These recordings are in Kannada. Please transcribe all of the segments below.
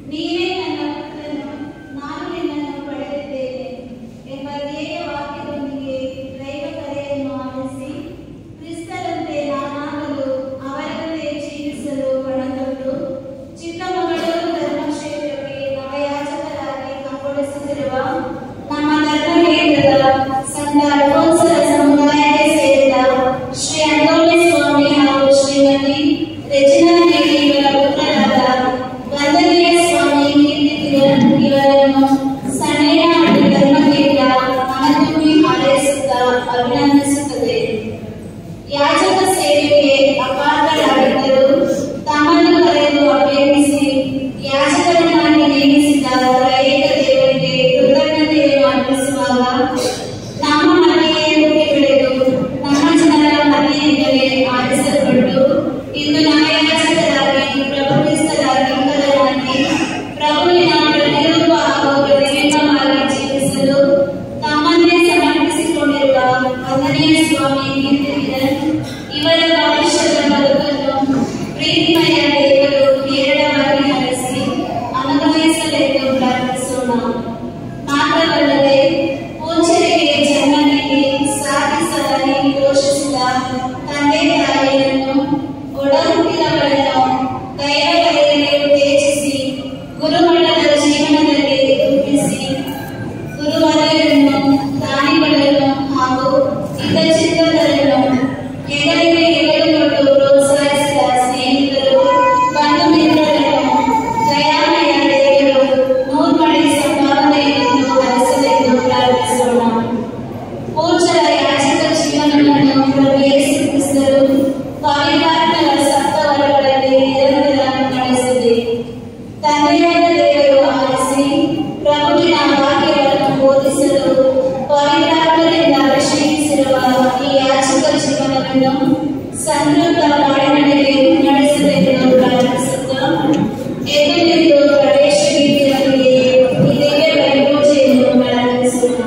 ನೀನೇ ನನ್ನ ಪ್ರೀತಿಮಯ ದೇವರು ಹೇರಳವಾಗಿ ಹರಸಿ ಅನುಗ್ರಹಿಸಲೆಂದು ಪ್ರಾರ್ಥಿಸೋಣ. ಮಾತ್ರವಲ್ಲದೆ ಪೂಜ್ಯರಿಗೆ ಜನ್ಮ ನೀಡಿ ಸಾಕಿ ಸಲಹಿ ಪೋಷಿಸಿದ ತಂದೆ ತಾಯಿಯನ್ನು ಒಡಹುಟ್ಟಿದವರನ್ನು ಧೈರ್ಯದಲ್ಲಿ ಉತ್ತೇಜಿಸಿ ಗುರುಮಟ್ಟದ ಜೀವನದಲ್ಲಿ ರೂಪಿಸಿ ಗುರುವರರನ್ನು ದಾನಿಗಳನ್ನು ಹಾಗೂ ಹಿತಚಿತ್ತರನ್ನು ಹೆಗಲಿಗೆ ಹೆಗಲು ಪ್ರೋತ್ಸಾಹಿಸಿದ ಸ್ನೇಹಿತರು ಬಂಧು ಮಿತ್ರರನ್ನು ದಯಾಮಯ ದೇವರು ನೂರ್ಮಡಿ ಸಂಭಾವನೆಯನ್ನು ಹರಿಸಲೆಂದು ಪ್ರಾರ್ಥಿಸೋಣ. ಪೂಜ್ಯರ ಯಾಚಕ ಜೀವನವನ್ನು ಪ್ರವೇಶಿಸಿದರು ಪವಿತ್ರಾತ್ಮರ ಸಪ್ತವರಗಳಲ್ಲಿ ನಿರಂತರ ನಡೆಸಿದೆ. ತಂದೆಯಾದ ದೇವರು ಆರಿಸಿ ಪ್ರಭುವಿನ ವಾಕ್ಯಗಳನ್ನು ಬೋಧಿಸಲು ಪವಿತ್ರಾತ್ಮರಿಂದ ಅಭಿಷೇಕಿಸಿರುವ ಈ ಯಾಚಕ ಜೀವನವನ್ನು ಸಂತೃಪ್ತ ಬಾಳಿನಡೆಗೆ ನಡೆಸಲೆಂದು ಪ್ರಾರ್ಥಿಸುತ್ತಾ ಎದುರಿದ್ದು ಪ್ರವೇಶ ರೀತಿಯಲ್ಲಿ ಇದಕ್ಕೆ ವೈಭೋಜೆಯನ್ನು ಪ್ರಾರಂಭಿಸೋಣ.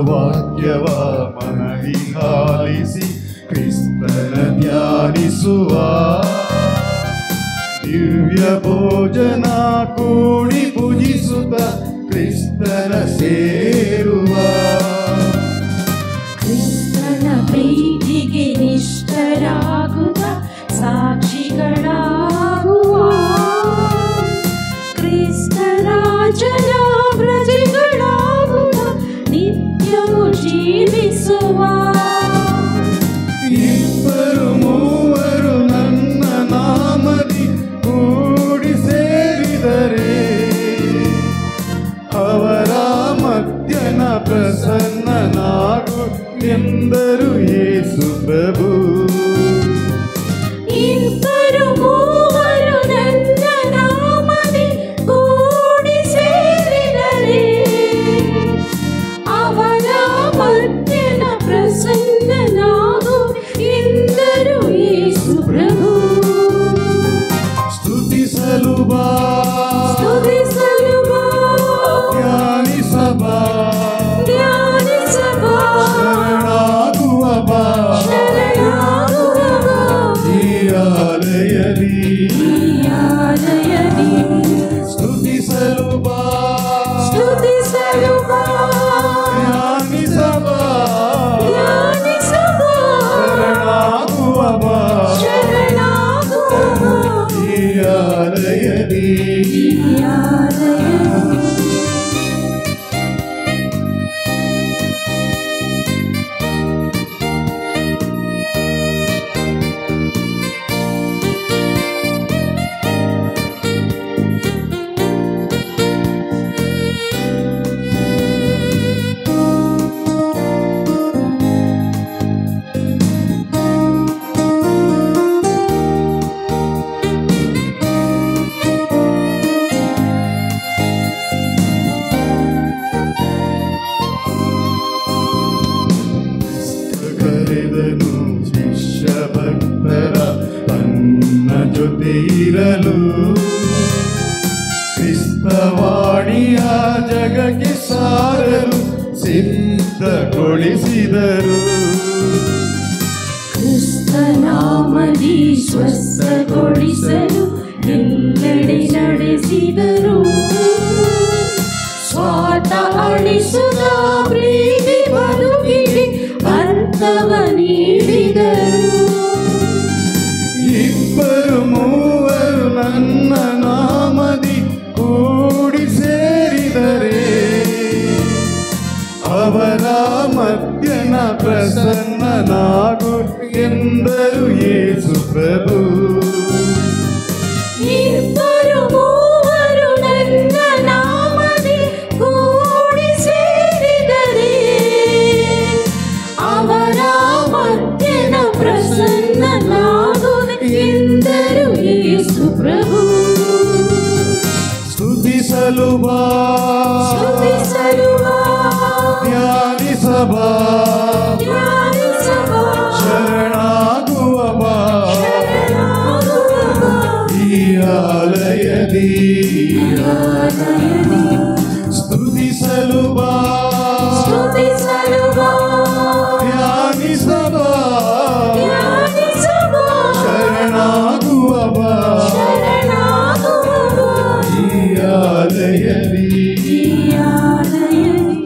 ವಾಕ್ಯವ ಮನದಿ ಆಲಿಸಿ ಕ್ರಿಸ್ತನ ಧ್ಯಾನಿಸುವ ದಿವ್ಯ ಭೋಜನ ಕೂಡಿ ಪೂಜಿಸುತ್ತ ಕ್ರಿಸ್ತನ ಸೇರುವ ಕ್ರಿಸ್ತನ ಪ್ರೀತಿಗೆ ನಿಷ್ಠರಾಗುತ್ತ ಸಾಕ್ಷಿಗಳಾಗುವ ಕ್ರಿಸ್ತರಾಜನ ಪ್ರಜೆಗಳಾಗುವ ನಿತ್ಯವೂ ಜೀವಿಸುವ ಇಬ್ಬರು ಮೂವರು ನನ್ನ ನಾಮದಿ ಕೂಡಿ ಸೇರಿದರೆ ಅವರ ಮಧ್ಯನ ಪ್ರಸನ್ನನಾಗು ಎಂದರು ಯೇಸು ಪ್ರಭು. ಜೊತೆ ಇರಲು ಕ್ರಿಸ್ತವಾಣಿಯ ಜಗಕ್ಕೆ ಸಾರಲು ಸಿದ್ಧಗೊಳಿಸಿದರು. ಕ್ರಿಸ್ತನಾಮದಿ ಸ್ವಸ್ಥಗೊಳಿಸಲು ಎಲ್ಲೆಡೆ ನಡೆಸಿದರು. ಸ್ವಾರ್ಥ ಅಳಿಸುತ್ತ ಪ್ರೀತಿ ಬದುಕಿಗೆ ಅರ್ಥವ ನೀಡಿದರು. ಇಬ್ಬರು ಮೂವರು ನನ್ನ ನಾಮದಿ ಕೂಡಿ ಸೇರಿದರೆ ಅವರ ಮಧ್ಯನ ಪ್ರಸನ್ನನಾಗು ಎಂದರು ಯೇಸು ಪ್ರಭು. ಇಬ್ಬರು ಮೂವರು ನನ್ನ ನಾಮದಿ ಕೂಡಿ ಸೇರಿದರೆ ಅವರ ಮಧ್ಯನ ಪ್ರಸನ್ನನಾಗು ಎಂದರು ಯೇಸು ಪ್ರಭು. ಸ್ತುತಿಸಲು ಬಾ, ಸ್ತುತಿಸಲು ಬಾ, ಧ್ಯಾನಿಸಬಾ, ಧ್ಯಾನಿಸಬಾ, ಶರಣಾಗುವ ಬಾ ಶರಣಾಗುವ ಬಾ. ಈ ಆಲಯದಿ ಸ್ತುತಿಸಲು ಬಾ, ಸ್ತುತಿಸಲು ಬಾ, ಧ್ಯಾನಿಸಬಾ, ಧ್ಯಾನಿಸಬಾ, ಶರಣಾಗುವ ಬಾ ಶರಣಾಗುವ ಬಾ. ಈ ಆಲಯದಿ. ಈ ಆಲಯದಿ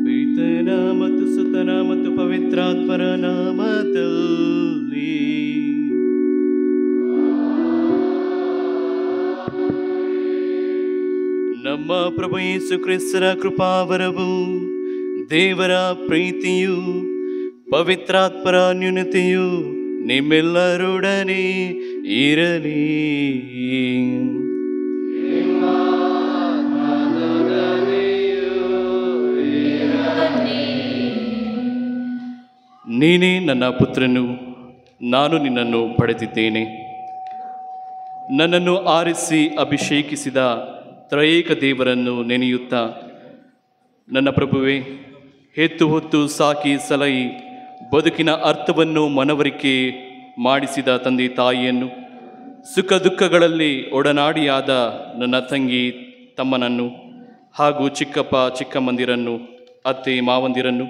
ಪಿತನ ಮತ್ತು ಸುತನ ಮತ್ತು ಪವಿತ್ರಾತ್ಮರ ನಾಮದಲ್ಲಿ ನಮ್ಮ ಪ್ರಭು ಯೇಸು ಕ್ರಿಸ್ತರ ಕೃಪಾವರವು, ದೇವರ ಪ್ರೀತಿಯು, ಪವಿತ್ರಾತ್ಮರ ನ್ಯೂನತೆಯು ನಿಮ್ಮೆಲ್ಲರೊಡನೆ ಇರಲಿ. ನೀನೇ ನನ್ನ ಪುತ್ರನು, ನಾನು ನಿನ್ನನ್ನು ಪಡೆದಿದ್ದೇನೆ. ನನ್ನನ್ನು ಆರಿಸಿ ಅಭಿಷೇಕಿಸಿದ ತ್ರಯೇಕ ದೇವರನ್ನು ನೆನೆಯುತ್ತಾ, ನನ್ನ ಪ್ರಭುವೇ, ಹೆತ್ತು ಹೊತ್ತು ಸಾಕಿ ಸಲಹಿ ಬದುಕಿನ ಅರ್ಥವನ್ನು ಮನವರಿಕೆ ಮಾಡಿಸಿದ ತಂದೆ ತಾಯಿಯನ್ನು, ಸುಖ ದುಃಖಗಳಲ್ಲಿ ಒಡನಾಡಿಯಾದ ನನ್ನ ತಂಗಿ ತಮ್ಮನನ್ನು ಹಾಗೂ ಚಿಕ್ಕಪ್ಪ ಚಿಕ್ಕಮ್ಮಂದಿರನ್ನು, ಅತ್ತೆ ಮಾವಂದಿರನ್ನು,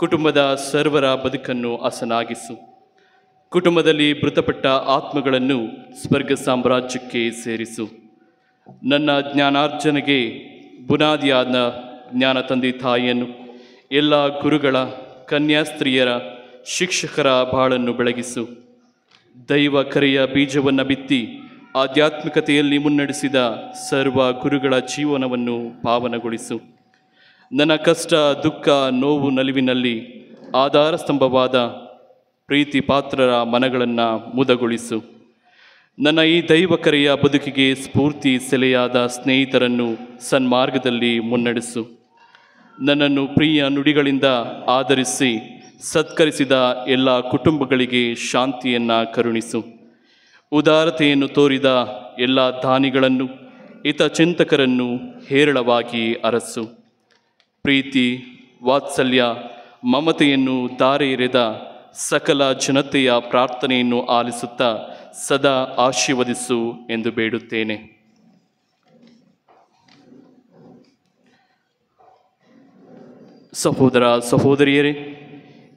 ಕುಟುಂಬದ ಸರ್ವರ ಬದುಕನ್ನು ಹಸನಾಗಿಸು. ಕುಟುಂಬದಲ್ಲಿ ಮೃತಪಟ್ಟ ಆತ್ಮಗಳನ್ನು ಸ್ವರ್ಗ ಸಾಮ್ರಾಜ್ಯಕ್ಕೆ ಸೇರಿಸು. ನನ್ನ ಜ್ಞಾನಾರ್ಜನೆಗೆ ಬುನಾದಿಯಾದ ಜ್ಞಾನ ತಂದೆ ತಾಯಿಯನ್ನು, ಎಲ್ಲ ಗುರುಗಳ, ಕನ್ಯಾಸ್ತ್ರೀಯರ, ಶಿಕ್ಷಕರ ಬಾಳನ್ನು ಬೆಳಗಿಸು. ದೈವ ಕರೆಯ ಬೀಜವನ್ನು ಬಿತ್ತಿ ಆಧ್ಯಾತ್ಮಿಕತೆಯಲ್ಲಿ ಮುನ್ನಡೆಸಿದ ಸರ್ವ ಗುರುಗಳ ಜೀವನವನ್ನು ಪಾವನಗೊಳಿಸು. ನನ್ನ ಕಷ್ಟ, ದುಃಖ, ನೋವು, ನಲಿವಿನಲ್ಲಿ ಆಧಾರ ಸ್ತಂಭವಾದ ಪ್ರೀತಿ ಪಾತ್ರರ ಮನಗಳನ್ನು ಮುದಗೊಳಿಸು. ನನ್ನ ಈ ದೈವ ಕರೆಯ ಬದುಕಿಗೆ ಸ್ಫೂರ್ತಿ ಸೆಲೆಯಾದ ಸ್ನೇಹಿತರನ್ನು ಸನ್ಮಾರ್ಗದಲ್ಲಿ ಮುನ್ನಡೆಸು. ನನ್ನನ್ನು ಪ್ರಿಯ ನುಡಿಗಳಿಂದ ಆಧರಿಸಿ ಸತ್ಕರಿಸಿದ ಎಲ್ಲ ಕುಟುಂಬಗಳಿಗೆ ಶಾಂತಿಯನ್ನು ಕರುಣಿಸು. ಉದಾರತೆಯನ್ನು ತೋರಿದ ಎಲ್ಲ ದಾನಿಗಳನ್ನು, ಹಿತಚಿಂತಕರನ್ನು ಹೇರಳವಾಗಿ ಅರಸು. ಪ್ರೀತಿ, ವಾತ್ಸಲ್ಯ, ಮಮತೆಯನ್ನು ಧಾರೆ ಎರೆದ ಸಕಲ ಜನತೆಯ ಪ್ರಾರ್ಥನೆಯನ್ನು ಆಲಿಸುತ್ತಾ ಸದಾ ಆಶೀರ್ವದಿಸು ಎಂದು ಬೇಡುತ್ತೇನೆ. ಸಹೋದರ ಸಹೋದರಿಯರೇ,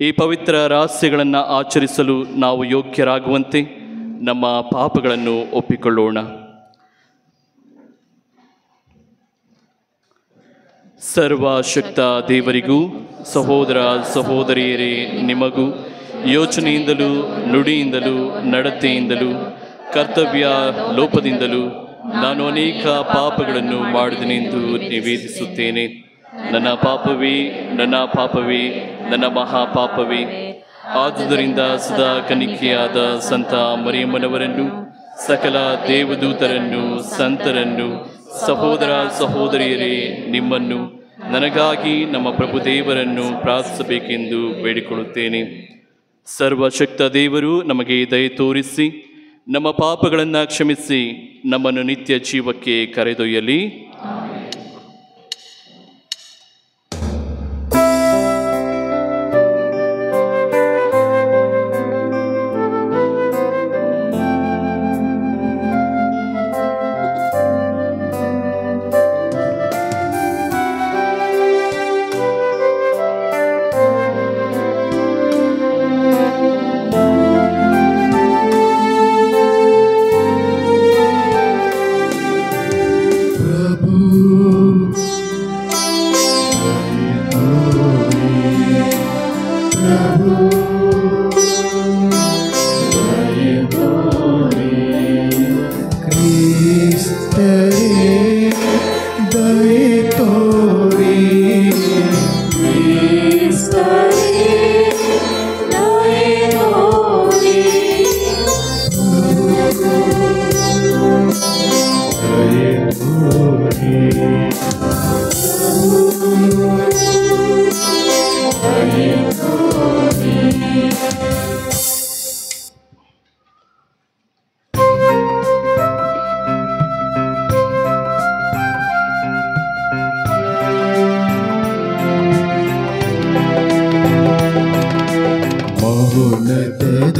ಈ ಪವಿತ್ರ ರಹಸ್ಯಗಳನ್ನು ಆಚರಿಸಲು ನಾವು ಯೋಗ್ಯರಾಗುವಂತೆ ನಮ್ಮ ಪಾಪಗಳನ್ನು ಒಪ್ಪಿಕೊಳ್ಳೋಣ. ಸರ್ವಶಕ್ತ ದೇವರಿಗೂ ಸಹೋದರ ಸಹೋದರಿಯರೇ ನಿಮಗೂ ಯೋಚನೆಯಿಂದಲೂ ನುಡಿಯಿಂದಲೂ ನಡತೆಯಿಂದಲೂ ಕರ್ತವ್ಯ ಲೋಪದಿಂದಲೂ ನಾನು ಅನೇಕ ಪಾಪಗಳನ್ನು ಮಾಡಿದನೆಂದು ನಿವೇದಿಸುತ್ತೇನೆ. ನನ್ನ ಪಾಪವೇ, ನನ್ನ ಪಾಪವೇ, ನನ್ನ ಮಹಾಪಾಪವೇ. ಆದುದರಿಂದ ಸದಾ ಕನಿಕೆಯಾದ ಸಂತ ಮರಿಯಮ್ಮನವರನ್ನು, ಸಕಲ ದೇವದೂತರನ್ನು, ಸಂತರನ್ನು, ಸಹೋದರ ಸಹೋದರಿಯರೇ ನಿಮ್ಮನ್ನು, ನನಗಾಗಿ ನಮ್ಮ ಪ್ರಭುದೇವರನ್ನು ಪ್ರಾರ್ಥಿಸಬೇಕೆಂದು ಬೇಡಿಕೊಳ್ಳುತ್ತೇನೆ. ಸರ್ವಶಕ್ತ ದೇವರು ನಮಗೆ ದಯೆ ತೋರಿಸಿ ನಮ್ಮ ಪಾಪಗಳನ್ನು ಕ್ಷಮಿಸಿ ನಮ್ಮನ್ನು ನಿತ್ಯ ಜೀವಕ್ಕೆ ಕರೆದೊಯ್ಯಲಿ.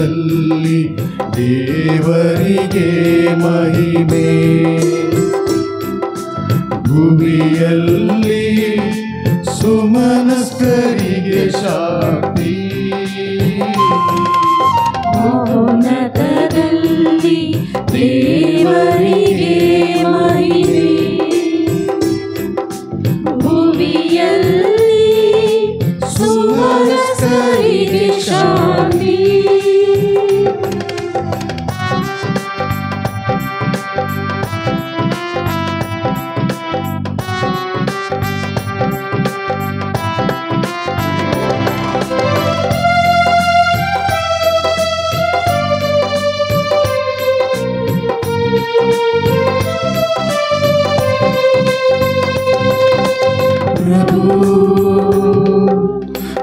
ಅನಂತದಲ್ಲಿ ದೇವರಿಗೆ ಮಹಿಮೆ, ಭೂಮಿಯಲ್ಲಿ ಸುಮನಸ್ಕರಿಗೆ ಶಾಂತಿ. ಮೌನತದಲ್ಲಿ ದೇವರಿಗೆ ಮಹಿಮೆ, ಭುವಿಯಲ್ಲಿ ಸುಮನಸ್ಕರಿಗೆ ಶಾಂತಿ.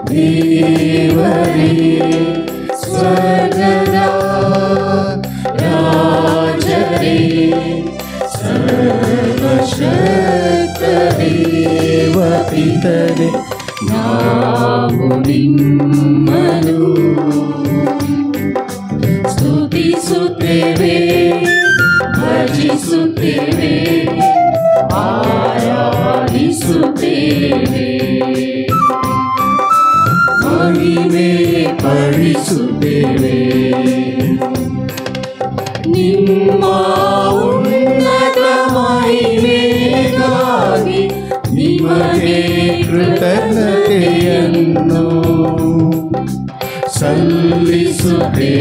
ದೇವರೇ ಸ್ವರ್ಗದ ರಾಜರೇ, ಸರ್ವಶಕ್ತ ದೇವಪಿತನೇ, ನಾವು ನಿಮ್ಮನ್ನು ಸ್ತುತಿಸುತ್ತೇವೆ, ಭಜಿಸುತ್ತೇವೆ, ಆರಾಧಿಸುತ್ತೇವೆ, ಮಹಿಮೆ ಪಡಿಸುತ್ತೇವೆ. ನಿಮ್ಮ ಉನ್ನತ ಮಹಿಮೆಗಾಗಿ ನಿಮಗೆ ಕೃತಜ್ಞತೆಯನ್ನು ಸಲ್ಲಿಸುತ್ತೇವೆ.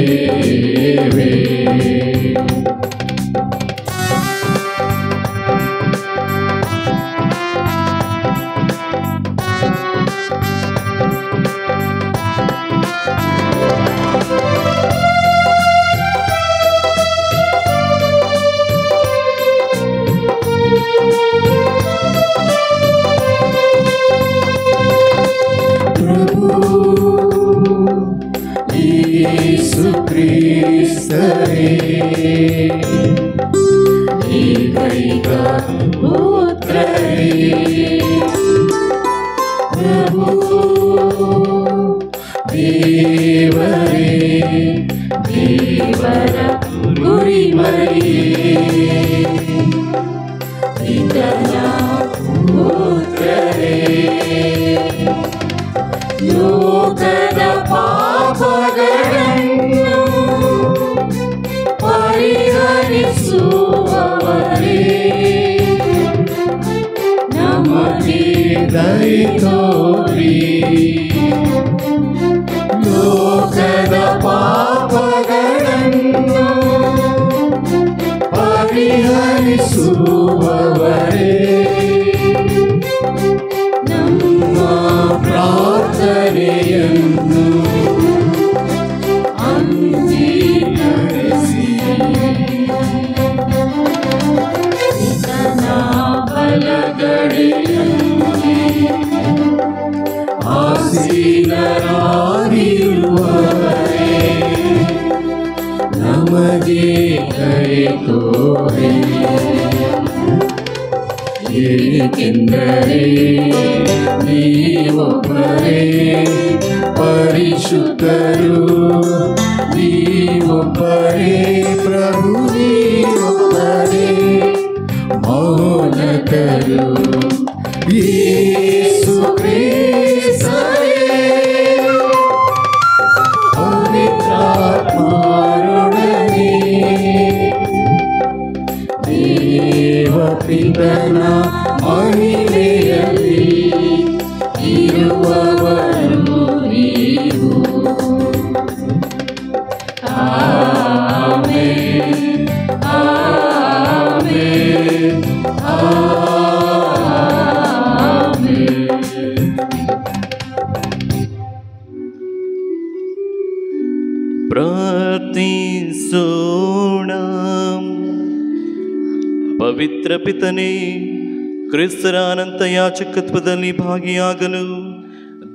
ಯೇಸು ಕ್ರಿಸ್ತರೇ, ಏಕೈಕ ಪುತ್ರರೇ, ಪ್ರಭು ದೇವರೇ, ದೇವರ ಕುರಿಮರಿಯೇ, ಪಿತನ ಪುತ್ರರೇ, ಲೋಕದ ಪಾಪಗಳನ್ನು ಪರಿಹರಿಸುವವರೇ, ನಮಗೆ ದಯೆ ತೋರಿ ಲೋಕದ ಪಾಪಗಳನ್ನು ಪರಿಹರಿಸುವವರೇ, ನಮ್ಮ ಪ್ರಾರ್ಥನೆಯನ್ನು ಅಂಗೀಕರಿಸಿ, ಪಿತನ ಬಲಗಡೆಯಲ್ಲಿ ಆಸೀನರಾಗಿರುವವರೇ, ನಮಗೆ ದಯೆ ತೋರಿ. ಏಕೆಂದರೆ ನೀವೊಬ್ಬರೇ ಪರಿಶುದ್ಧರು, ನೀವೊಬ್ಬರೇ ಪ್ರಭು, ನೀವೊಬ್ಬರೇ ಮೌನತರು. ಯೇಸು ಕ್ರಿಸ್ತರೇ, ಪವಿತ್ರಾತ್ಮರೊಡನೆ ದೇವಪಿತನ ಮಹಿಮೆಯಲ್ಲಿ ಇರುವವರು ನೀವು. Amen, amen, amen. ಪ್ರಾರ್ಥಿಸೋಣ. ಪವಿತ್ರ ಪಿತನೇ, ಕ್ರಿಸ್ತರ ಅನಂತ ಯಾಚಕತ್ವದಲ್ಲಿ ಭಾಗಿಯಾಗಲು,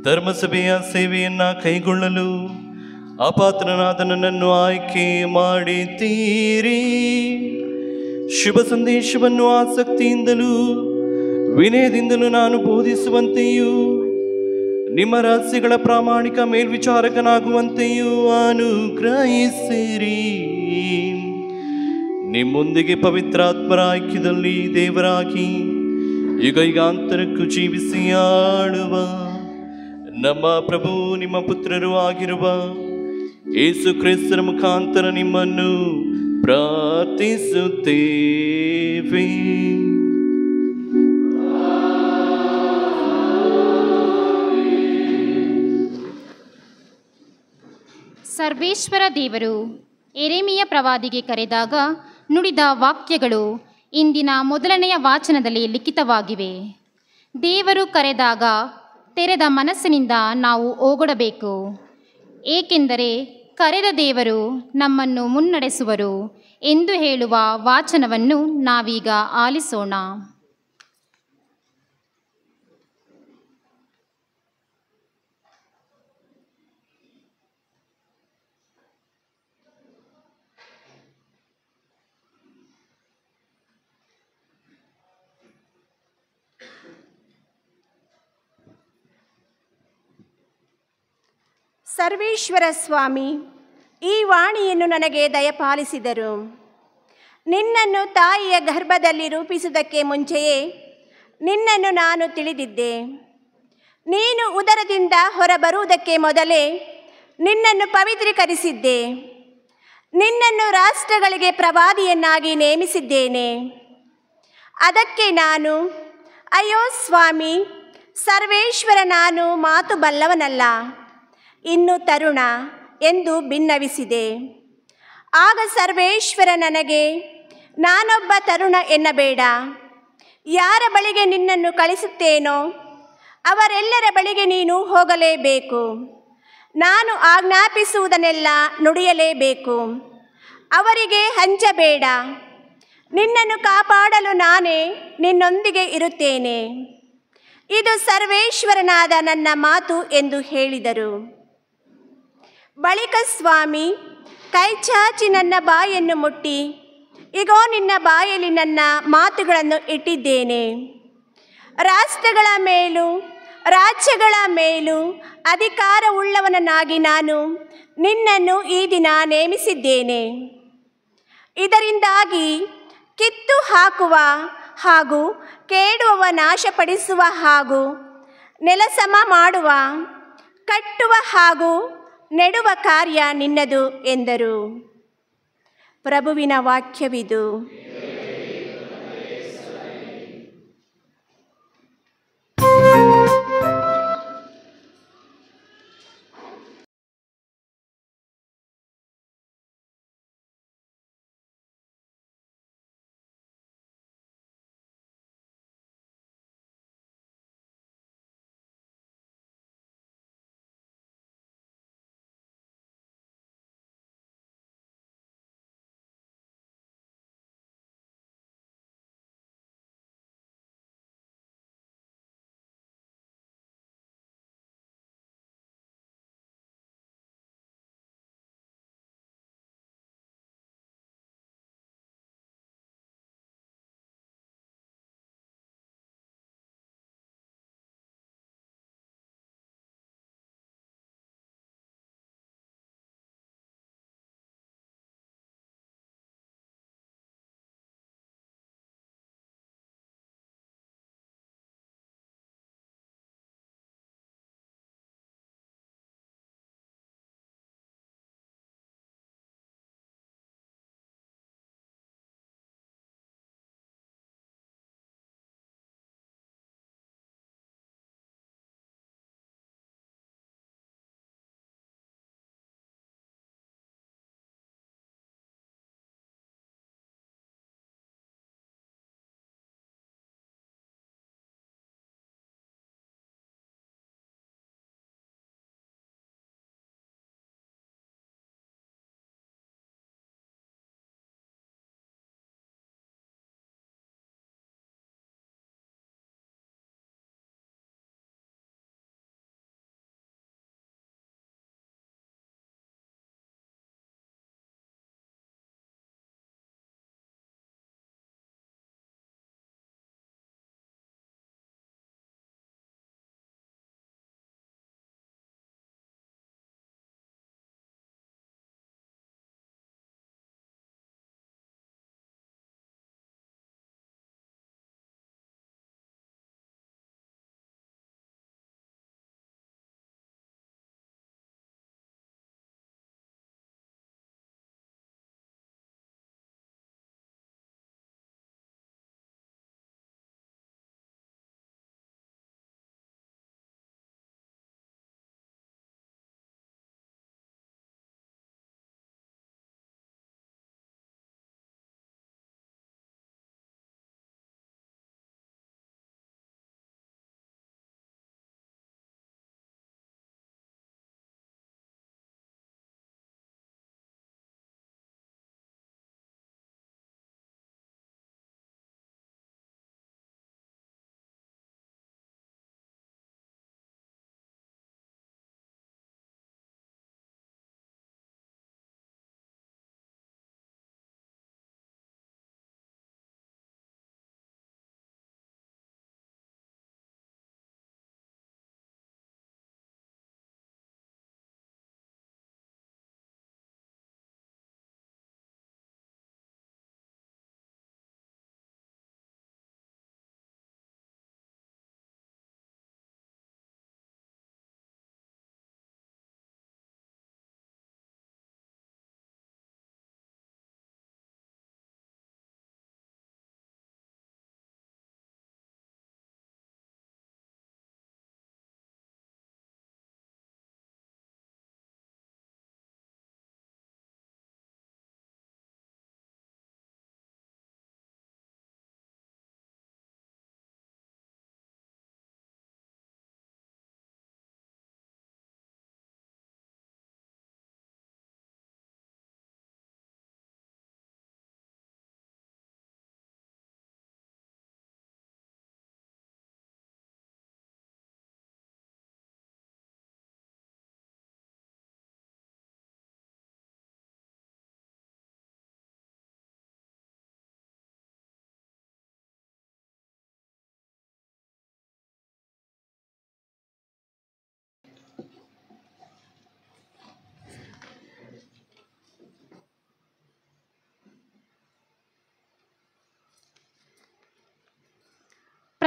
ಧರ್ಮಸಭೆಯ ಸೇವೆಯನ್ನು ಕೈಗೊಳ್ಳಲು ಅಪಾತ್ರನಾದ ನನ್ನನ್ನು ಆಯ್ಕೆ ಮಾಡಿದ್ದೀರಿ. ಶುಭ ಸಂದೇಶವನ್ನು ಆಸಕ್ತಿಯಿಂದಲೂ ವಿನಯದಿಂದಲೂ ನಾನು ಬೋಧಿಸುವಂತೆಯೂ ನಿಮ್ಮ ರಹಸ್ಯಗಳ ಪ್ರಾಮಾಣಿಕ ಮೇಲ್ವಿಚಾರಕನಾಗುವಂತೆಯೂ ಅನುಗ್ರಹಿಸಿರಿ. ನಿಮ್ಮೊಂದಿಗೆ ಪವಿತ್ರಾತ್ಮರ ಐಕ್ಯದಲ್ಲಿ ದೇವರಾಗಿ ಯುಗ ಯುಗಾಂತರಕ್ಕೂ ಜೀವಿಸಿ ಆಳುವ ನಮ್ಮ ಪ್ರಭು ನಿಮ್ಮ ಪುತ್ರರು ಆಗಿರುವ ಯೇಸು ಕ್ರಿಸ್ತರ ಮುಖಾಂತರ ನಿಮ್ಮನ್ನು ಪ್ರಾರ್ಥಿಸುತ್ತೇವೆ. ಸರ್ವೇಶ್ವರ ದೇವರು ಯೆರೆಮೀಯ ಪ್ರವಾದಿಗೆ ಕರೆದಾಗ ನುಡಿದ ವಾಕ್ಯಗಳು ಇಂದಿನ ಮೊದಲನೆಯ ವಾಚನದಲ್ಲಿ ಲಿಖಿತವಾಗಿವೆ. ದೇವರು ಕರೆದಾಗ ತೆರೆದ ಮನಸ್ಸಿನಿಂದ ನಾವು ಓಗೊಡಬೇಕು, ಏಕೆಂದರೆ ಕರೆದ ದೇವರು ನಮ್ಮನ್ನು ಮುನ್ನಡೆಸುವರು ಎಂದು ಹೇಳುವ ವಾಚನವನ್ನು ನಾವೀಗ ಆಲಿಸೋಣ. ಸರ್ವೇಶ್ವರ ಸ್ವಾಮಿ ಈ ವಾಣಿಯನ್ನು ನನಗೆ ದಯಪಾಲಿಸಿದರು. ನಿನ್ನನ್ನು ತಾಯಿಯ ಗರ್ಭದಲ್ಲಿ ರೂಪಿಸುವುದಕ್ಕೆ ಮುಂಚೆಯೇ ನಿನ್ನನ್ನು ನಾನು ತಿಳಿದಿದ್ದೆ. ನೀನು ಉದರದಿಂದ ಹೊರಬರುವುದಕ್ಕೆ ಮೊದಲೇ ನಿನ್ನನ್ನು ಪವಿತ್ರೀಕರಿಸಿದ್ದೆ. ನಿನ್ನನ್ನು ರಾಷ್ಟ್ರಗಳಿಗೆ ಪ್ರವಾದಿಯನ್ನಾಗಿ ನೇಮಿಸಿದ್ದೇನೆ. ಅದಕ್ಕೆ ನಾನು, ಅಯ್ಯೋ ಸ್ವಾಮಿ, ಸರ್ವೇಶ್ವರ, ನಾನು ಮಾತು ಬಲ್ಲವನಲ್ಲ, ಇನ್ನು ತರುಣ ಎಂದು ಭಿನ್ನವಿಸಿದೆ. ಆಗ ಸರ್ವೇಶ್ವರ ನನಗೆ, ನಾನೊಬ್ಬ ತರುಣ ಎನ್ನಬೇಡ, ಯಾರ ಬಳಿಗೆ ನಿನ್ನನ್ನು ಕಳಿಸುತ್ತೇನೋ ಅವರೆಲ್ಲರ ಬಳಿಗೆ ನೀನು ಹೋಗಲೇಬೇಕು. ನಾನು ಆಜ್ಞಾಪಿಸುವುದನ್ನೆಲ್ಲ ನುಡಿಯಲೇಬೇಕು. ಅವರಿಗೆ ಹಂಚಬೇಡ, ನಿನ್ನನ್ನು ಕಾಪಾಡಲು ನಾನೇ ನಿನ್ನೊಂದಿಗೆ ಇರುತ್ತೇನೆ. ಇದು ಸರ್ವೇಶ್ವರನಾದ ನನ್ನ ಮಾತು ಎಂದು ಹೇಳಿದರು. ಬಳಿಕ ಸ್ವಾಮಿ ಕೈಚಾಚಿ ನನ್ನ ಬಾಯನ್ನು ಮುಟ್ಟಿ, ಇಗೋ ನಿನ್ನ ಬಾಯಲ್ಲಿ ನನ್ನ ಮಾತುಗಳನ್ನು ಇಟ್ಟಿದ್ದೇನೆ. ರಾಷ್ಟ್ರಗಳ ಮೇಲೂ ರಾಜ್ಯಗಳ ಮೇಲೂ ಅಧಿಕಾರವುಳ್ಳವನನ್ನಾಗಿ ನಾನು ನಿನ್ನನ್ನು ಈ ದಿನ ನೇಮಿಸಿದ್ದೇನೆ. ಇದರಿಂದಾಗಿ ಕಿತ್ತು ಹಾಕುವ ಹಾಗೂ ಕೇಡುವ, ನಾಶಪಡಿಸುವ ಹಾಗೂ ನೆಲಸಮ ಮಾಡುವ, ಕಟ್ಟುವ ಹಾಗೂ ನೆಡುವ ಕಾರ್ಯ ನಿನ್ನದು ಎಂದರು. ಪ್ರಭುವಿನ ವಾಕ್ಯವಿದು.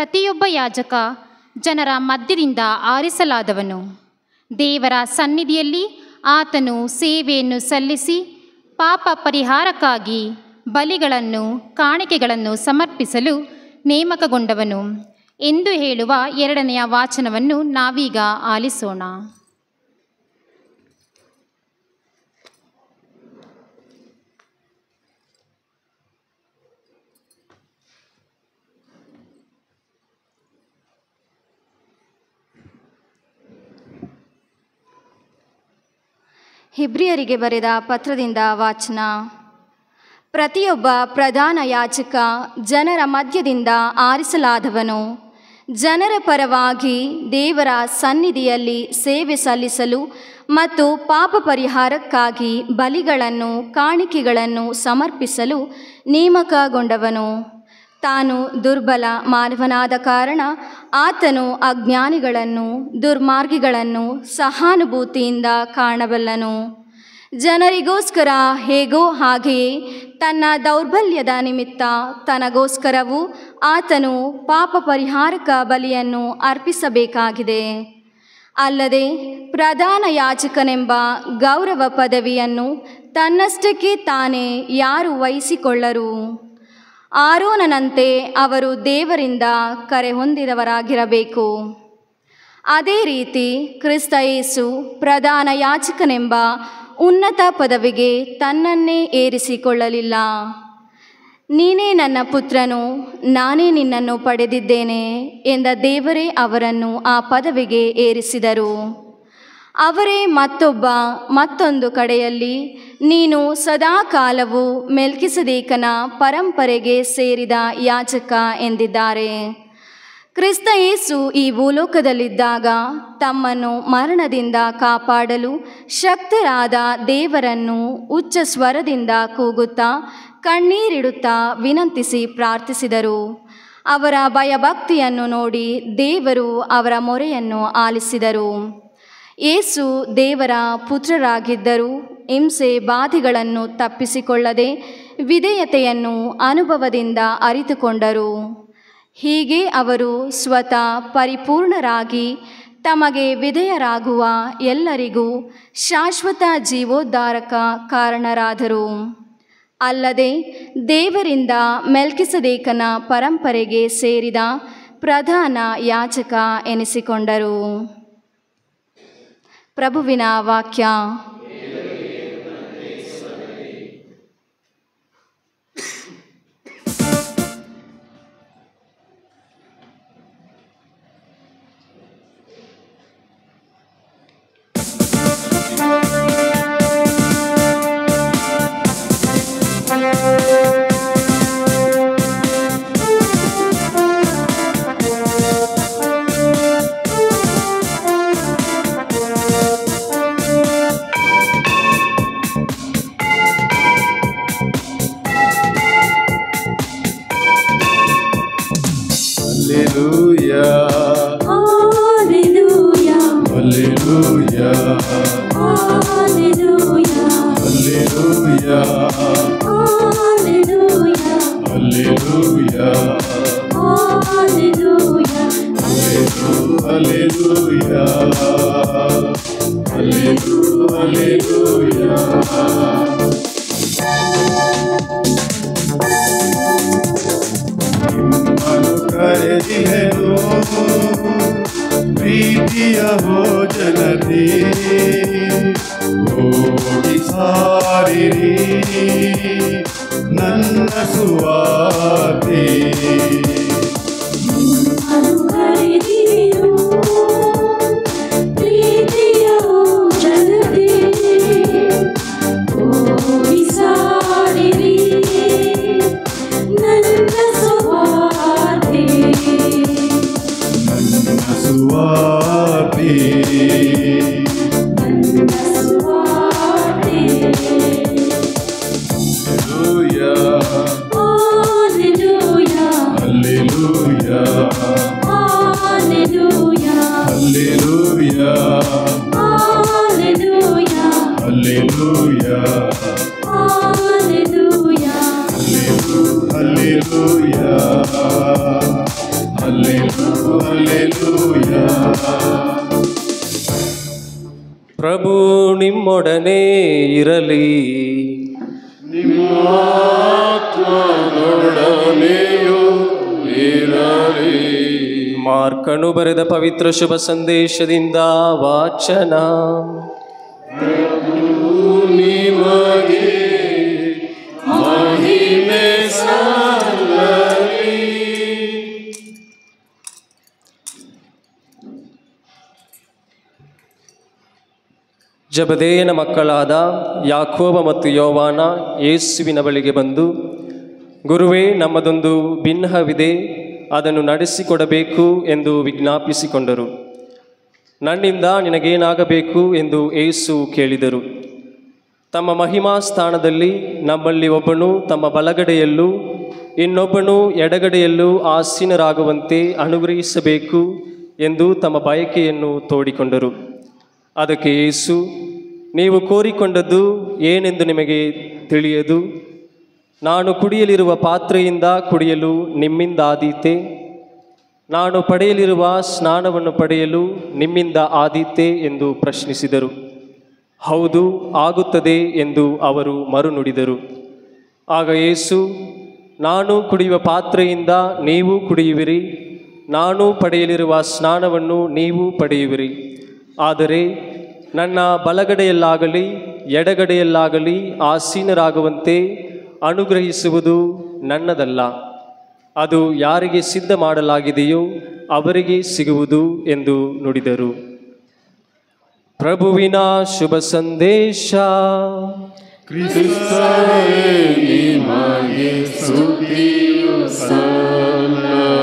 ಪ್ರತಿಯೊಬ್ಬ ಯಾಜಕ ಜನರ ಮಧ್ಯದಿಂದ ಆರಿಸಲಾದವನು. ದೇವರ ಸನ್ನಿಧಿಯಲ್ಲಿ ಆತನು ಸೇವೆಯನ್ನು ಸಲ್ಲಿಸಿ ಪಾಪ ಪರಿಹಾರಕ್ಕಾಗಿ ಬಲಿಗಳನ್ನು ಕಾಣಿಕೆಗಳನ್ನು ಸಮರ್ಪಿಸಲು ನೇಮಕಗೊಂಡವನು ಎಂದು ಹೇಳುವ ಎರಡನೆಯ ವಾಚನವನ್ನು ನಾವೀಗ ಆಲಿಸೋಣ. ಇಬ್ರಿಯರಿಗೆ ಬರೆದ ಪತ್ರದಿಂದ ವಾಚನ. ಪ್ರತಿಯೊಬ್ಬ ಪ್ರಧಾನ ಯಾಜಕ ಜನರ ಮಧ್ಯದಿಂದ ಆರಿಸಲಾದವನು, ಜನರ ಪರವಾಗಿ ದೇವರ ಸನ್ನಿಧಿಯಲ್ಲಿ ಸೇವೆ ಸಲ್ಲಿಸಲು ಮತ್ತು ಪಾಪ ಪರಿಹಾರಕ್ಕಾಗಿ ಬಲಿಗಳನ್ನು ಕಾಣಿಕೆಗಳನ್ನು ಸಮರ್ಪಿಸಲು ನೇಮಕಗೊಂಡವನು. ತಾನು ದುರ್ಬಲ ಮಾನವನಾದ ಕಾರಣ ಆತನು ಅಜ್ಞಾನಿಗಳನ್ನು ದುರ್ಮಾರ್ಗಿಗಳನ್ನು ಸಹಾನುಭೂತಿಯಿಂದ ಕಾಣಬಲ್ಲನು. ಜನರಿಗೋಸ್ಕರ ಹೇಗೋ ಹಾಗೆಯೇ ತನ್ನ ದೌರ್ಬಲ್ಯದ ನಿಮಿತ್ತ ತನಗೋಸ್ಕರವೂ ಆತನು ಪಾಪ ಪರಿಹಾರಕ ಬಲಿಯನ್ನು ಅರ್ಪಿಸಬೇಕಾಗಿದೆ. ಅಲ್ಲದೆ ಪ್ರಧಾನ ಯಾಜಕನೆಂಬ ಗೌರವ ಪದವಿಯನ್ನು ತನ್ನಷ್ಟಕ್ಕೆ ತಾನೇ ಯಾರು ವಹಿಸಿಕೊಳ್ಳರು. ಆರೋನನಂತೆ ಅವರು ದೇವರಿಂದ ಕರೆ ಹೊಂದಿದವರಾಗಿರಬೇಕು. ಅದೇ ರೀತಿ ಕ್ರಿಸ್ತ ಯೇಸು ಪ್ರಧಾನ ಯಾಜಕನೆಂಬ ಉನ್ನತ ಪದವಿಗೆ ತನ್ನನ್ನೇ ಏರಿಸಿಕೊಳ್ಳಲಿಲ್ಲ. ನೀನೇ ನನ್ನ ಪುತ್ರನು, ನಾನೇ ನಿನ್ನನ್ನು ಪಡೆದಿದ್ದೇನೆ ಎಂದ ದೇವರೇ ಅವರನ್ನು ಆ ಪದವಿಗೆ ಏರಿಸಿದರು. ಅವರೇ ಮತ್ತೊಂದು ಕಡೆಯಲ್ಲಿ ನೀನು ಸದಾಕಾಲವೂ ಮೆಲ್ಕಿಸೆದೇಕನ ಪರಂಪರೆಗೆ ಸೇರಿದ ಯಾಜಕ ಎಂದಿದ್ದಾರೆ. ಕ್ರಿಸ್ತ ಯೇಸು ಈ ಭೂಲೋಕದಲ್ಲಿದ್ದಾಗ ತಮ್ಮನ್ನು ಮರಣದಿಂದ ಕಾಪಾಡಲು ಶಕ್ತರಾದ ದೇವರನ್ನು ಉಚ್ಚ ಸ್ವರದಿಂದ ಕೂಗುತ್ತಾ ಕಣ್ಣೀರಿಡುತ್ತಾ ವಿನಂತಿಸಿ ಪ್ರಾರ್ಥಿಸಿದರು. ಅವರ ಭಯಭಕ್ತಿಯನ್ನು ನೋಡಿ ದೇವರು ಅವರ ಮೊರೆಯನ್ನು ಆಲಿಸಿದರು. ಯೇಸು ದೇವರ ಪುತ್ರರಾಗಿದ್ದರೂ ಹಿಂಸೆ ಬಾಧೆಗಳನ್ನು ತಪ್ಪಿಸಿಕೊಳ್ಳದೆ ವಿಧೇಯತೆಯನ್ನು ಅನುಭವದಿಂದ ಅರಿತುಕೊಂಡರು. ಹೀಗೆ ಅವರು ಸ್ವತಃ ಪರಿಪೂರ್ಣರಾಗಿ ತಮಗೆ ವಿಧೇಯರಾಗುವ ಎಲ್ಲರಿಗೂ ಶಾಶ್ವತ ಜೀವೋದ್ಧಾರಕ ಕಾರಣರಾದರು. ಅಲ್ಲದೆ ದೇವರಿಂದ ಮೆಲ್ಕಿಸೆದೇಕನ ಪರಂಪರೆಗೆ ಸೇರಿದ ಪ್ರಧಾನ ಯಾಜಕ ಎನಿಸಿಕೊಂಡರು. ಪ್ರಭುವಿನ ವಾಕ್ಯ. ಪ್ರೀತಿಯ ಭೋಜನದಿ ಓಡಿ ಸಾರಿರಿ ನನ್ನ ಸುವಾರ್ತೆ. Hallelujah. ನಿಮ್ಮೊಡನೆ ಇರಲಿ. ನಿಮ್ಮೊಡನೆಯೂ ಇರಲಿ. ಮಾರ್ಕನು ಬರೆದ ಪವಿತ್ರ ಶುಭ ಸಂದೇಶದಿಂದ ವಾಚನ. ನಿಮಗೆ ಮಹಿಮೆ ಸಲ್ಲಲಿ. ಜಬದೇಯನ ಮಕ್ಕಳಾದ ಯಾಕೋಬ ಮತ್ತು ಯೋವಾನ ಯೇಸುವಿನ ಬಳಿಗೆ ಬಂದು, ಗುರುವೇ, ನಮ್ಮದೊಂದು ಭಿನ್ನಹವಿದೆ, ಅದನ್ನು ನಡೆಸಿಕೊಡಬೇಕು ಎಂದು ವಿಜ್ಞಾಪಿಸಿಕೊಂಡರು. ನನ್ನಿಂದ ನಿನಗೇನಾಗಬೇಕು ಎಂದು ಯೇಸು ಕೇಳಿದರು. ತಮ್ಮ ಮಹಿಮಾ ಸ್ಥಾನದಲ್ಲಿ ನಮ್ಮಲ್ಲಿ ಒಬ್ಬನು ತಮ್ಮ ಬಲಗಡೆಯಲ್ಲೂ ಇನ್ನೊಬ್ಬನು ಎಡಗಡೆಯಲ್ಲೂ ಆಸೀನರಾಗುವಂತೆ ಅನುಗ್ರಹಿಸಬೇಕು ಎಂದು ತಮ್ಮ ಬಯಕೆಯನ್ನು ತೋಡಿಕೊಂಡರು. ಅದಕ್ಕೆ ಯೇಸು, ನೀವು ಕೋರಿಕೊಂಡದ್ದು ಏನೆಂದು ನಿಮಗೆ ತಿಳಿಯದು. ನಾನು ಕುಡಿಯಲಿರುವ ಪಾತ್ರೆಯಿಂದ ಕುಡಿಯಲು ನಿಮ್ಮಿಂದಾದೀತೆ? ನಾನು ಪಡೆಯಲಿರುವ ಸ್ನಾನವನ್ನು ಪಡೆಯಲು ನಿಮ್ಮಿಂದ ಆದೀತೆ ಎಂದು ಪ್ರಶ್ನಿಸಿದರು. ಹೌದು, ಆಗುತ್ತದೆ ಎಂದು ಅವರು ಮರುನುಡಿದರು. ಆಗ ಯೇಸು, ನಾನು ಕುಡಿಯುವ ಪಾತ್ರೆಯಿಂದ ನೀವು ಕುಡಿಯುವಿರಿ, ನಾನು ಪಡೆಯಲಿರುವ ಸ್ನಾನವನ್ನು ನೀವು ಪಡೆಯುವಿರಿ. ಆದರೆ ನನ್ನ ಬಲಗಡೆಯಲ್ಲಾಗಲಿ ಎಡಗಡೆಯಲ್ಲಾಗಲಿ ಆಸೀನರಾಗುವಂತೆ ಅನುಗ್ರಹಿಸುವುದು ನನ್ನದಲ್ಲ, ಅದು ಯಾರಿಗೆ ಸಿದ್ಧ ಮಾಡಲಾಗಿದೆಯೋ ಅವರಿಗೆ ಸಿಗುವುದು ಎಂದು ನುಡಿದರು. ಪ್ರಭುವಿನ ಶುಭ ಸಂದೇಶ. ಕ್ರಿಸ್ತನೇ ನಿಮಗೆ ಸ್ತುತಿಯು ಸಲ್ಲಲಿ.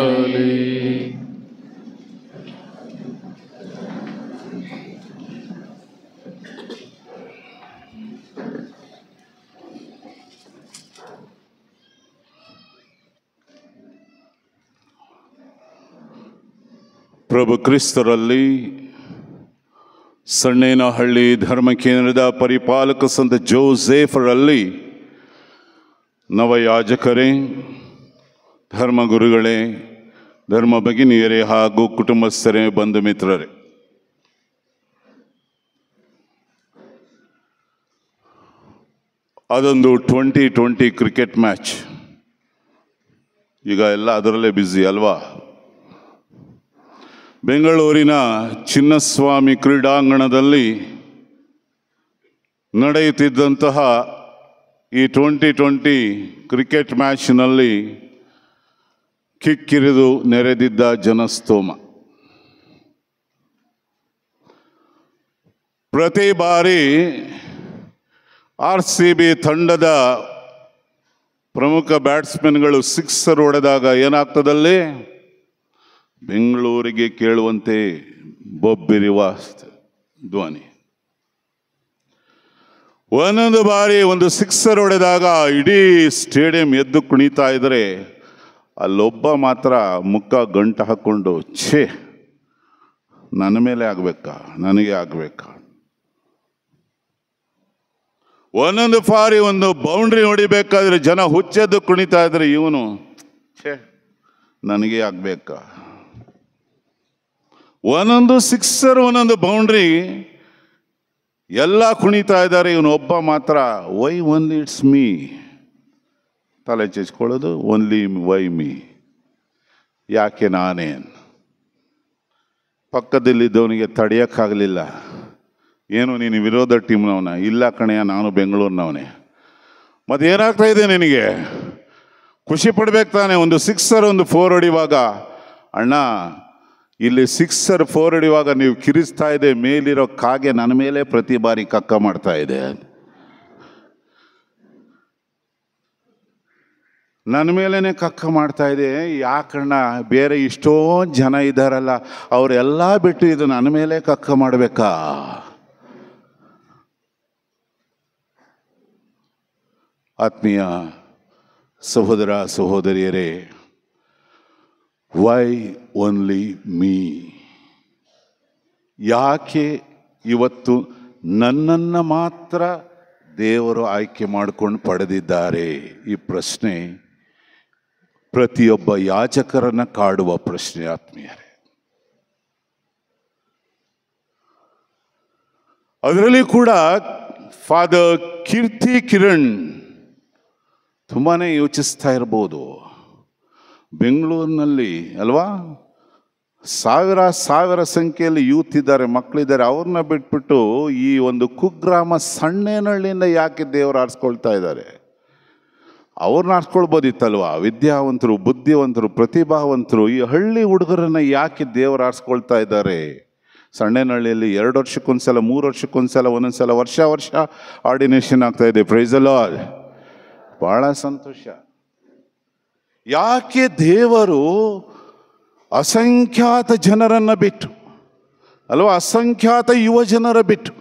ಪ್ರಭು ಕ್ರಿಸ್ತರಲ್ಲಿ ಸಣ್ಣೇನಹಳ್ಳಿ ಧರ್ಮ ಕೇಂದ್ರದ ಪರಿಪಾಲಕ ಸಂತ ಜೋಸೆಫರಲ್ಲಿ ನವಯಾಜಕರೇ, ಧರ್ಮಗುರುಗಳೇ, ಧರ್ಮ ಭಗಿನಿಯರೇ ಹಾಗೂ ಕುಟುಂಬಸ್ಥರೇ, ಬಂಧು ಮಿತ್ರರೇ, ಅದೊಂದು 2020 ಕ್ರಿಕೆಟ್ ಮ್ಯಾಚ್. ಈಗ ಎಲ್ಲ ಅದರಲ್ಲೇ ಬ್ಯುಸಿ ಅಲ್ವಾ? ಬೆಂಗಳೂರಿನ ಚಿನ್ನಸ್ವಾಮಿ ಕ್ರೀಡಾಂಗಣದಲ್ಲಿ ನಡೆಯುತ್ತಿದ್ದಂತಹ ಈ 2020 ಕ್ರಿಕೆಟ್ ಮ್ಯಾಚ್ನಲ್ಲಿ ಕಿಕ್ಕಿರಿದು ನೆರೆದಿದ್ದ ಜನಸ್ತೋಮ. ಪ್ರತಿ ಬಾರಿ RCB ತಂಡದ ಪ್ರಮುಖ ಬ್ಯಾಟ್ಸ್ಮನ್ಗಳು ಸಿಕ್ಸರ್ ಹೊಡೆದಾಗ ಏನಾಗ್ತದಲ್ಲಿ ಬೆಂಗಳೂರಿಗೆ ಕೇಳುವಂತೆ ಬೊಬ್ಬಿರುವ ಧ್ವನಿ. ಒಂದೊಂದು ಬಾರಿ ಒಂದು ಸಿಕ್ಸರ್ ಹೊಡೆದಾಗ ಇಡೀ ಸ್ಟೇಡಿಯಂ ಎದ್ದು ಕುಣಿತಾ ಇದ್ರೆ, ಅಲ್ಲೊಬ್ಬ ಮಾತ್ರ ಮುಖ ಗಂಟು ಹಾಕ್ಕೊಂಡು, ಛೇ, ನನ್ನ ಮೇಲೆ ಆಗಬೇಕಾ, ನನಗೆ ಆಗಬೇಕಾ. ಒಂದೊಂದು ಬಾರಿ ಒಂದು ಬೌಂಡ್ರಿ ಹೊಡಿಬೇಕಾದ್ರೆ ಜನ ಹುಚ್ಚೆದ್ದು ಕುಣಿತಾ ಇದ್ರೆ, ಇವನು ಛೇ, ನನಗೆ ಆಗಬೇಕಾ. ಒಂದೊಂದು ಸಿಕ್ಸರ್, ಒಂದೊಂದು ಬೌಂಡ್ರಿ, ಎಲ್ಲ ಕುಣಿತಾ ಇದ್ದಾರೆ, ಇವನು ಒಬ್ಬ ಮಾತ್ರ ವೈ ಓನ್ಲಿ ಇಟ್ಸ್ ಮೀ, ತಲೆ ಚೆಚ್ಕೊಳ್ಳೋದು, ಓನ್ಲಿ ವೈ ಮೀ, ಯಾಕೆ ನಾನೇನು. ಪಕ್ಕದಲ್ಲಿದ್ದವನಿಗೆ ತಡೆಯೋಕ್ಕಾಗಲಿಲ್ಲ. ಏನು ನೀನು ವಿರೋಧ ಟೀಮ್ನವನ? ಇಲ್ಲ ಕಣೆಯ, ನಾನು ಬೆಂಗಳೂರಿನವನೇ. ಮತ್ತೆ ಏನಾಗ್ತಾ ಇದೆ ನಿನಗೆ? ಖುಷಿ ಪಡ್ಬೇಕು ತಾನೆ. ಒಂದು ಸಿಕ್ಸರ್ ಒಂದು 4 ಹೊಡಿವಾಗ, ಅಣ್ಣ ಇಲ್ಲಿ ಸಿಕ್ಸರ್ 4 ಹೊಡಿವಾಗ ನೀವು ಕಿರಿಸ್ತಾ ಇದೆ, ಮೇಲಿರೋ ಕಾಗೆ ನನ್ನ ಮೇಲೆ ಪ್ರತಿ ಬಾರಿ ಕಕ್ಕ ಮಾಡ್ತಾ ಇದೆ. ನನ್ನ ಮೇಲೇನೆ ಕಕ್ಕ ಮಾಡ್ತಾ ಇದೆ. ಯಾಕಣ್ಣ, ಬೇರೆ ಇಷ್ಟೊಂದು ಜನ ಇದ್ದಾರಲ್ಲ, ಅವರೆಲ್ಲ ಬಿಟ್ಟು ಇದು ನನ್ನ ಮೇಲೆ ಕಕ್ಕ ಮಾಡಬೇಕಾ? ಆತ್ಮೀಯ ಸಹೋದರ ಸಹೋದರಿಯರೇ, ವೈ ಓನ್ಲಿ ಮೀ? ಯಾಕೆ ಇವತ್ತು ನನ್ನನ್ನು ಮಾತ್ರ ದೇವರು ಆಯ್ಕೆ ಮಾಡಿಕೊಂಡು ಪಡೆದಿದ್ದಾರೆ? ಈ ಪ್ರಶ್ನೆ ಪ್ರತಿಯೊಬ್ಬ ಯಾಜಕರನ್ನು ಕಾಡುವ ಪ್ರಶ್ನೆ ಆತ್ಮೀಯರೇ. ಅದರಲ್ಲಿ ಕೂಡ ಫಾದರ್ ಕೀರ್ತಿ ಕಿರಣ್ ತುಂಬಾ ಯೋಚಿಸ್ತಾ ಇರ್ಬೋದು. ಬೆಂಗಳೂರಿನಲ್ಲಿ ಅಲ್ವಾ ಸಾವಿರ ಸಂಖ್ಯೆಯಲ್ಲಿ ಯೂತ್ ಇದ್ದಾರೆ, ಮಕ್ಕಳಿದ್ದಾರೆ. ಅವ್ರನ್ನ ಬಿಟ್ಬಿಟ್ಟು ಈ ಒಂದು ಕುಗ್ರಾಮ ಸಣ್ಣನಹಳ್ಳಿಯಿಂದ ಯಾಕೆ ದೇವರು ಆರಿಸ್ಕೊಳ್ತಾ ಇದ್ದಾರೆ? ಅವ್ರನ್ನ ಆರಿಸ್ಕೊಳ್ಬೋದಿತ್ತಲ್ವ? ವಿದ್ಯಾವಂತರು, ಬುದ್ಧಿವಂತರು, ಪ್ರತಿಭಾವಂತರು ಈ ಹಳ್ಳಿ ಹುಡುಗರನ್ನ ಯಾಕೆ ದೇವರು ಆರಿಸ್ಕೊಳ್ತಾ ಇದ್ದಾರೆ? ಸಣ್ಣನಹಳ್ಳಿಯಲ್ಲಿ 2 ವರ್ಷಕ್ಕೊಂದ್ಸಲ, 3 ವರ್ಷಕ್ಕೊಂದ್ಸಲ, ಒಂದೊಂದ್ಸಲ ವರ್ಷ ಆರ್ಡಿನೇಷನ್ ಆಗ್ತಾ ಇದೆ. Praise the Lord. ಬಹಳ ಸಂತೋಷ. ಯಾಕೆ ದೇವರು ಅಸಂಖ್ಯಾತ ಜನರನ್ನು ಬಿಟ್ಟು ಅಲ್ವಾ, ಅಸಂಖ್ಯಾತ ಯುವ ಜನರ ಬಿಟ್ಟು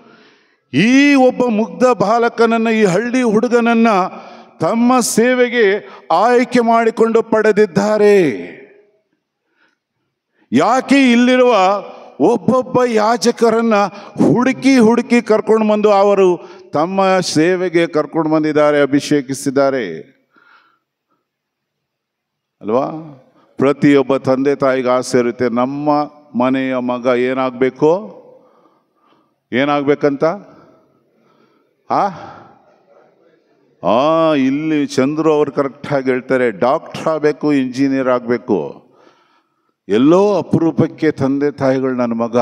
ಈ ಒಬ್ಬ ಮುಗ್ಧ ಬಾಲಕನನ್ನು, ಈ ಹಳ್ಳಿ ಹುಡುಗನನ್ನು ತಮ್ಮ ಸೇವೆಗೆ ಆಯ್ಕೆ ಮಾಡಿಕೊಂಡು ಪಡೆದಿದ್ದಾರೆ? ಯಾಕೆ ಇಲ್ಲಿರುವ ಒಬ್ಬೊಬ್ಬ ಯಾಜಕರನ್ನ ಹುಡುಕಿ ಕರ್ಕೊಂಡು ಬಂದು ಅವರು ತಮ್ಮ ಸೇವೆಗೆ ಕರ್ಕೊಂಡು ಬಂದಿದ್ದಾರೆ, ಅಭಿಷೇಕಿಸಿದ್ದಾರೆ ಅಲ್ವಾ? ಪ್ರತಿಯೊಬ್ಬ ತಂದೆ ತಾಯಿಗೆ ಆಸೆ ಇರುತ್ತೆ, ನಮ್ಮ ಮನೆಯ ಮಗ ಏನಾಗಬೇಕಂತ. ಇಲ್ಲಿ ಚಂದ್ರು ಅವರು ಕರೆಕ್ಟಾಗಿ ಹೇಳ್ತಾರೆ, ಡಾಕ್ಟ್ರ್ ಆಗಬೇಕು, ಇಂಜಿನಿಯರ್ ಆಗಬೇಕು. ಎಲ್ಲೋ ಅಪರೂಪಕ್ಕೆ ತಂದೆ ತಾಯಿಗಳು ನನ್ನ ಮಗ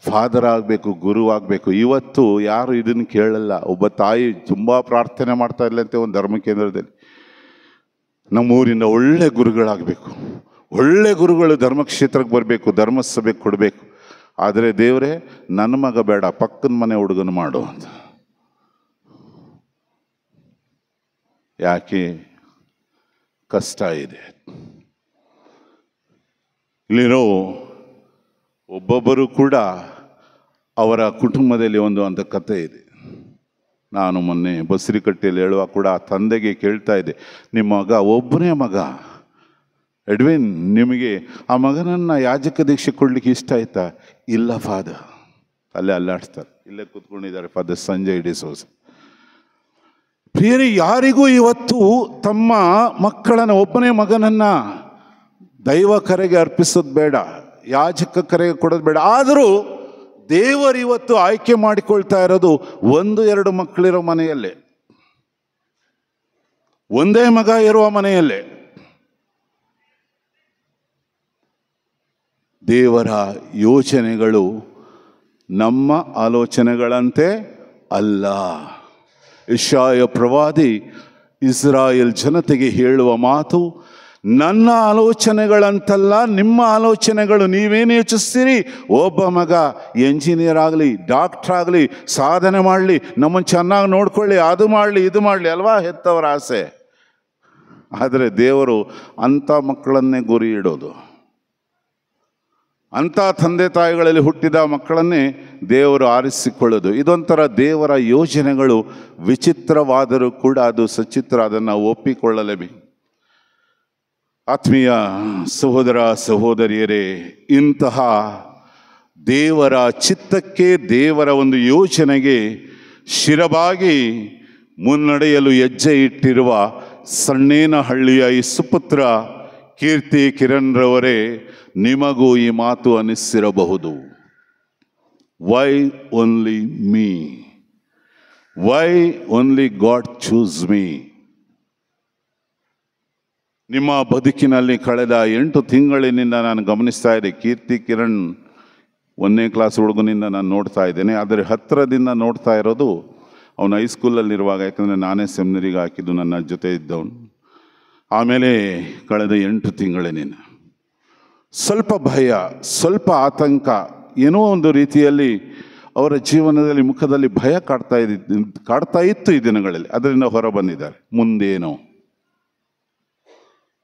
ಫಾದರ್ ಆಗಬೇಕು, ಗುರು ಆಗಬೇಕು. ಇವತ್ತು ಯಾರು ಇದನ್ನು ಕೇಳಲ್ಲ. ಒಬ್ಬ ತಾಯಿ ತುಂಬ ಪ್ರಾರ್ಥನೆ ಮಾಡ್ತಾ ಇಲ್ಲಂತೆ ಒಂದು ಧರ್ಮ ಕೇಂದ್ರದಲ್ಲಿ, ನಮ್ಮೂರಿಂದ ಒಳ್ಳೆ ಗುರುಗಳಾಗಬೇಕು, ಒಳ್ಳೆ ಗುರುಗಳು ಧರ್ಮಕ್ಷೇತ್ರಕ್ಕೆ ಬರಬೇಕು, ಧರ್ಮಸಭೆಗೆ ಕೊಡಬೇಕು. ಆದರೆ ದೇವರೇ, ನನ್ನ ಮಗ ಬೇಡ, ಪಕ್ಕದ ಮನೆ ಹುಡುಗನ ಮಾಡು ಅಂತ. ಯಾಕೆ? ಕಷ್ಟ ಇದೆ. ಇಲ್ಲಿರೋ ಒಬ್ಬೊಬ್ಬರು ಕೂಡ ಅವರ ಕುಟುಂಬದಲ್ಲಿ ಒಂದು ಕಥೆ ಇದೆ. ನಾನು ಮೊನ್ನೆ ಬಸರಿಕಟ್ಟೆಯಲ್ಲಿ ಹೇಳುವಾಗ ಕೂಡ ಆ ತಂದೆಗೆ ಕೇಳ್ತಾ ಇದ್ದೆ, ನಿಮ್ಮ ಮಗ ಒಬ್ಬನೇ ಮಗ ಎಡ್ವಿನ್, ನಿಮಗೆ ಆ ಮಗನನ್ನು ಯಾಜಕ ದೀಕ್ಷೆ ಕೊಡ್ಲಿಕ್ಕೆ ಇಷ್ಟ ಆಯ್ತಾ? ಇಲ್ಲ ಫಾದರ್. ಅಲ್ಲೇ ಅಲ್ಲಾಡ್ತಾರೆ, ಇಲ್ಲೇ ಕೂತ್ಕೊಂಡಿದ್ದಾರೆ ಫಾದರ್ ಸಂಜಯ್ ಡಿಸೋಜ. ಬೇರೆ ಯಾರಿಗೂ ಇವತ್ತು ತಮ್ಮ ಮಕ್ಕಳನ್ನು, ಒಬ್ಬನೇ ಮಗನನ್ನು ದೈವ ಕರೆಗೆ ಅರ್ಪಿಸೋದು ಬೇಡ, ಯಾಜಕ ಕರೆಗೆ ಕೊಡೋದು ಬೇಡ. ಆದರೂ ದೇವರು ಇವತ್ತು ಆಯ್ಕೆ ಮಾಡಿಕೊಳ್ತಾ ಇರೋದು 1-2 ಮಕ್ಕಳಿರೋ ಮನೆಯಲ್ಲೇ, ಒಂದೇ ಮಗ ಇರುವ ಮನೆಯಲ್ಲೇ. ದೇವರ ಯೋಚನೆಗಳು ನಮ್ಮ ಆಲೋಚನೆಗಳಂತೆ ಅಲ್ಲ. ಯೆಶಾಯ ಪ್ರವಾದಿ ಇಸ್ರಾಯೇಲ್ ಜನತೆಗೆ ಹೇಳುವ ಮಾತು, ನನ್ನ ಆಲೋಚನೆಗಳಂತಲ್ಲ ನಿಮ್ಮ ಆಲೋಚನೆಗಳು. ನೀವೇನು ಯೋಚಿಸ್ತೀರಿ? ಒಬ್ಬ ಮಗ ಎಂಜಿನಿಯರ್ ಆಗಲಿ, ಡಾಕ್ಟ್ರ್ ಆಗಲಿ, ಸಾಧನೆ ಮಾಡಲಿ, ನಮ್ಮನ್ನು ಚೆನ್ನಾಗಿ ನೋಡ್ಕೊಳ್ಳಿ, ಅದು ಮಾಡಲಿ ಇದು ಮಾಡಲಿ ಅಲ್ವಾ ಹೆತ್ತವರ ಆಸೆ. ಆದರೆ ದೇವರು ಅಂಥ ಮಕ್ಕಳನ್ನೇ ಗುರಿ ಇಡೋದು. ಅಂಥ ತಂದೆ ತಾಯಿಗಳಲ್ಲಿ ಹುಟ್ಟಿದ ಮಕ್ಕಳನ್ನೇ ದೇವರು ಆರಿಸಿಕೊಳ್ಳೋದು. ಇದೊಂಥರ ದೇವರ ಯೋಜನೆಗಳು ವಿಚಿತ್ರವಾದರೂ ಕೂಡ ಅದು ಸಚಿತ್ರ, ಅದನ್ನು ಒಪ್ಪಿಕೊಳ್ಳಲೇಬೇಕು. ಆತ್ಮೀಯ ಸಹೋದರ ಸಹೋದರಿಯರೇ, ಇಂತಹ ದೇವರ ಚಿತ್ತಕ್ಕೆ, ದೇವರ ಒಂದು ಯೋಚನೆಗೆ ಶಿರಬಾಗಿ ಮುನ್ನಡೆಯಲು ಹೆಜ್ಜೆ ಇಟ್ಟಿರುವ ಸಣ್ಣೇನಹಳ್ಳಿಯ ಈ ಸುಪುತ್ರ ಕೀರ್ತಿ ಕಿರಣ್ ರವರೇ, ನಿಮಗೂ ಈ ಮಾತು ಅನ್ನಿಸಿರಬಹುದು. Why only me? Why only God choose me? ನಿಮ್ಮ ಬದುಕಿನಲ್ಲಿ ಕಳೆದ 8 ತಿಂಗಳಿನಿಂದ ನಾನು ಗಮನಿಸ್ತಾ ಇದ್ದೆ. ಕೀರ್ತಿ ಕಿರಣ್ 1ನೇ ಕ್ಲಾಸ್ ಹುಡುಗನಿಂದ ನಾನು ನೋಡ್ತಾ ಇದ್ದೇನೆ. ಆದರೆ ಹತ್ತಿರದಿಂದ ನೋಡ್ತಾ ಇರೋದು ಅವನು ಹೈಸ್ಕೂಲಲ್ಲಿರುವಾಗ, ಯಾಕಂದರೆ ನಾನೇ ಸೆಮಿನರಿಗೆ ಹಾಕಿದ್ದು, ನನ್ನ ಜೊತೆ ಇದ್ದವನು. ಆಮೇಲೆ ಕಳೆದ 8 ತಿಂಗಳಿನಿಂದ ಸ್ವಲ್ಪ ಭಯ, ಸ್ವಲ್ಪ ಆತಂಕ, ಏನೋ ಒಂದು ರೀತಿಯಲ್ಲಿ ಅವರ ಜೀವನದಲ್ಲಿ ಮುಖದಲ್ಲಿ ಭಯ ಕಾಡ್ತಾ ಇತ್ತು ಈ ದಿನಗಳಲ್ಲಿ. ಅದರಿಂದ ಹೊರ ಬಂದಿದ್ದಾರೆ. ಮುಂದೇನೋ?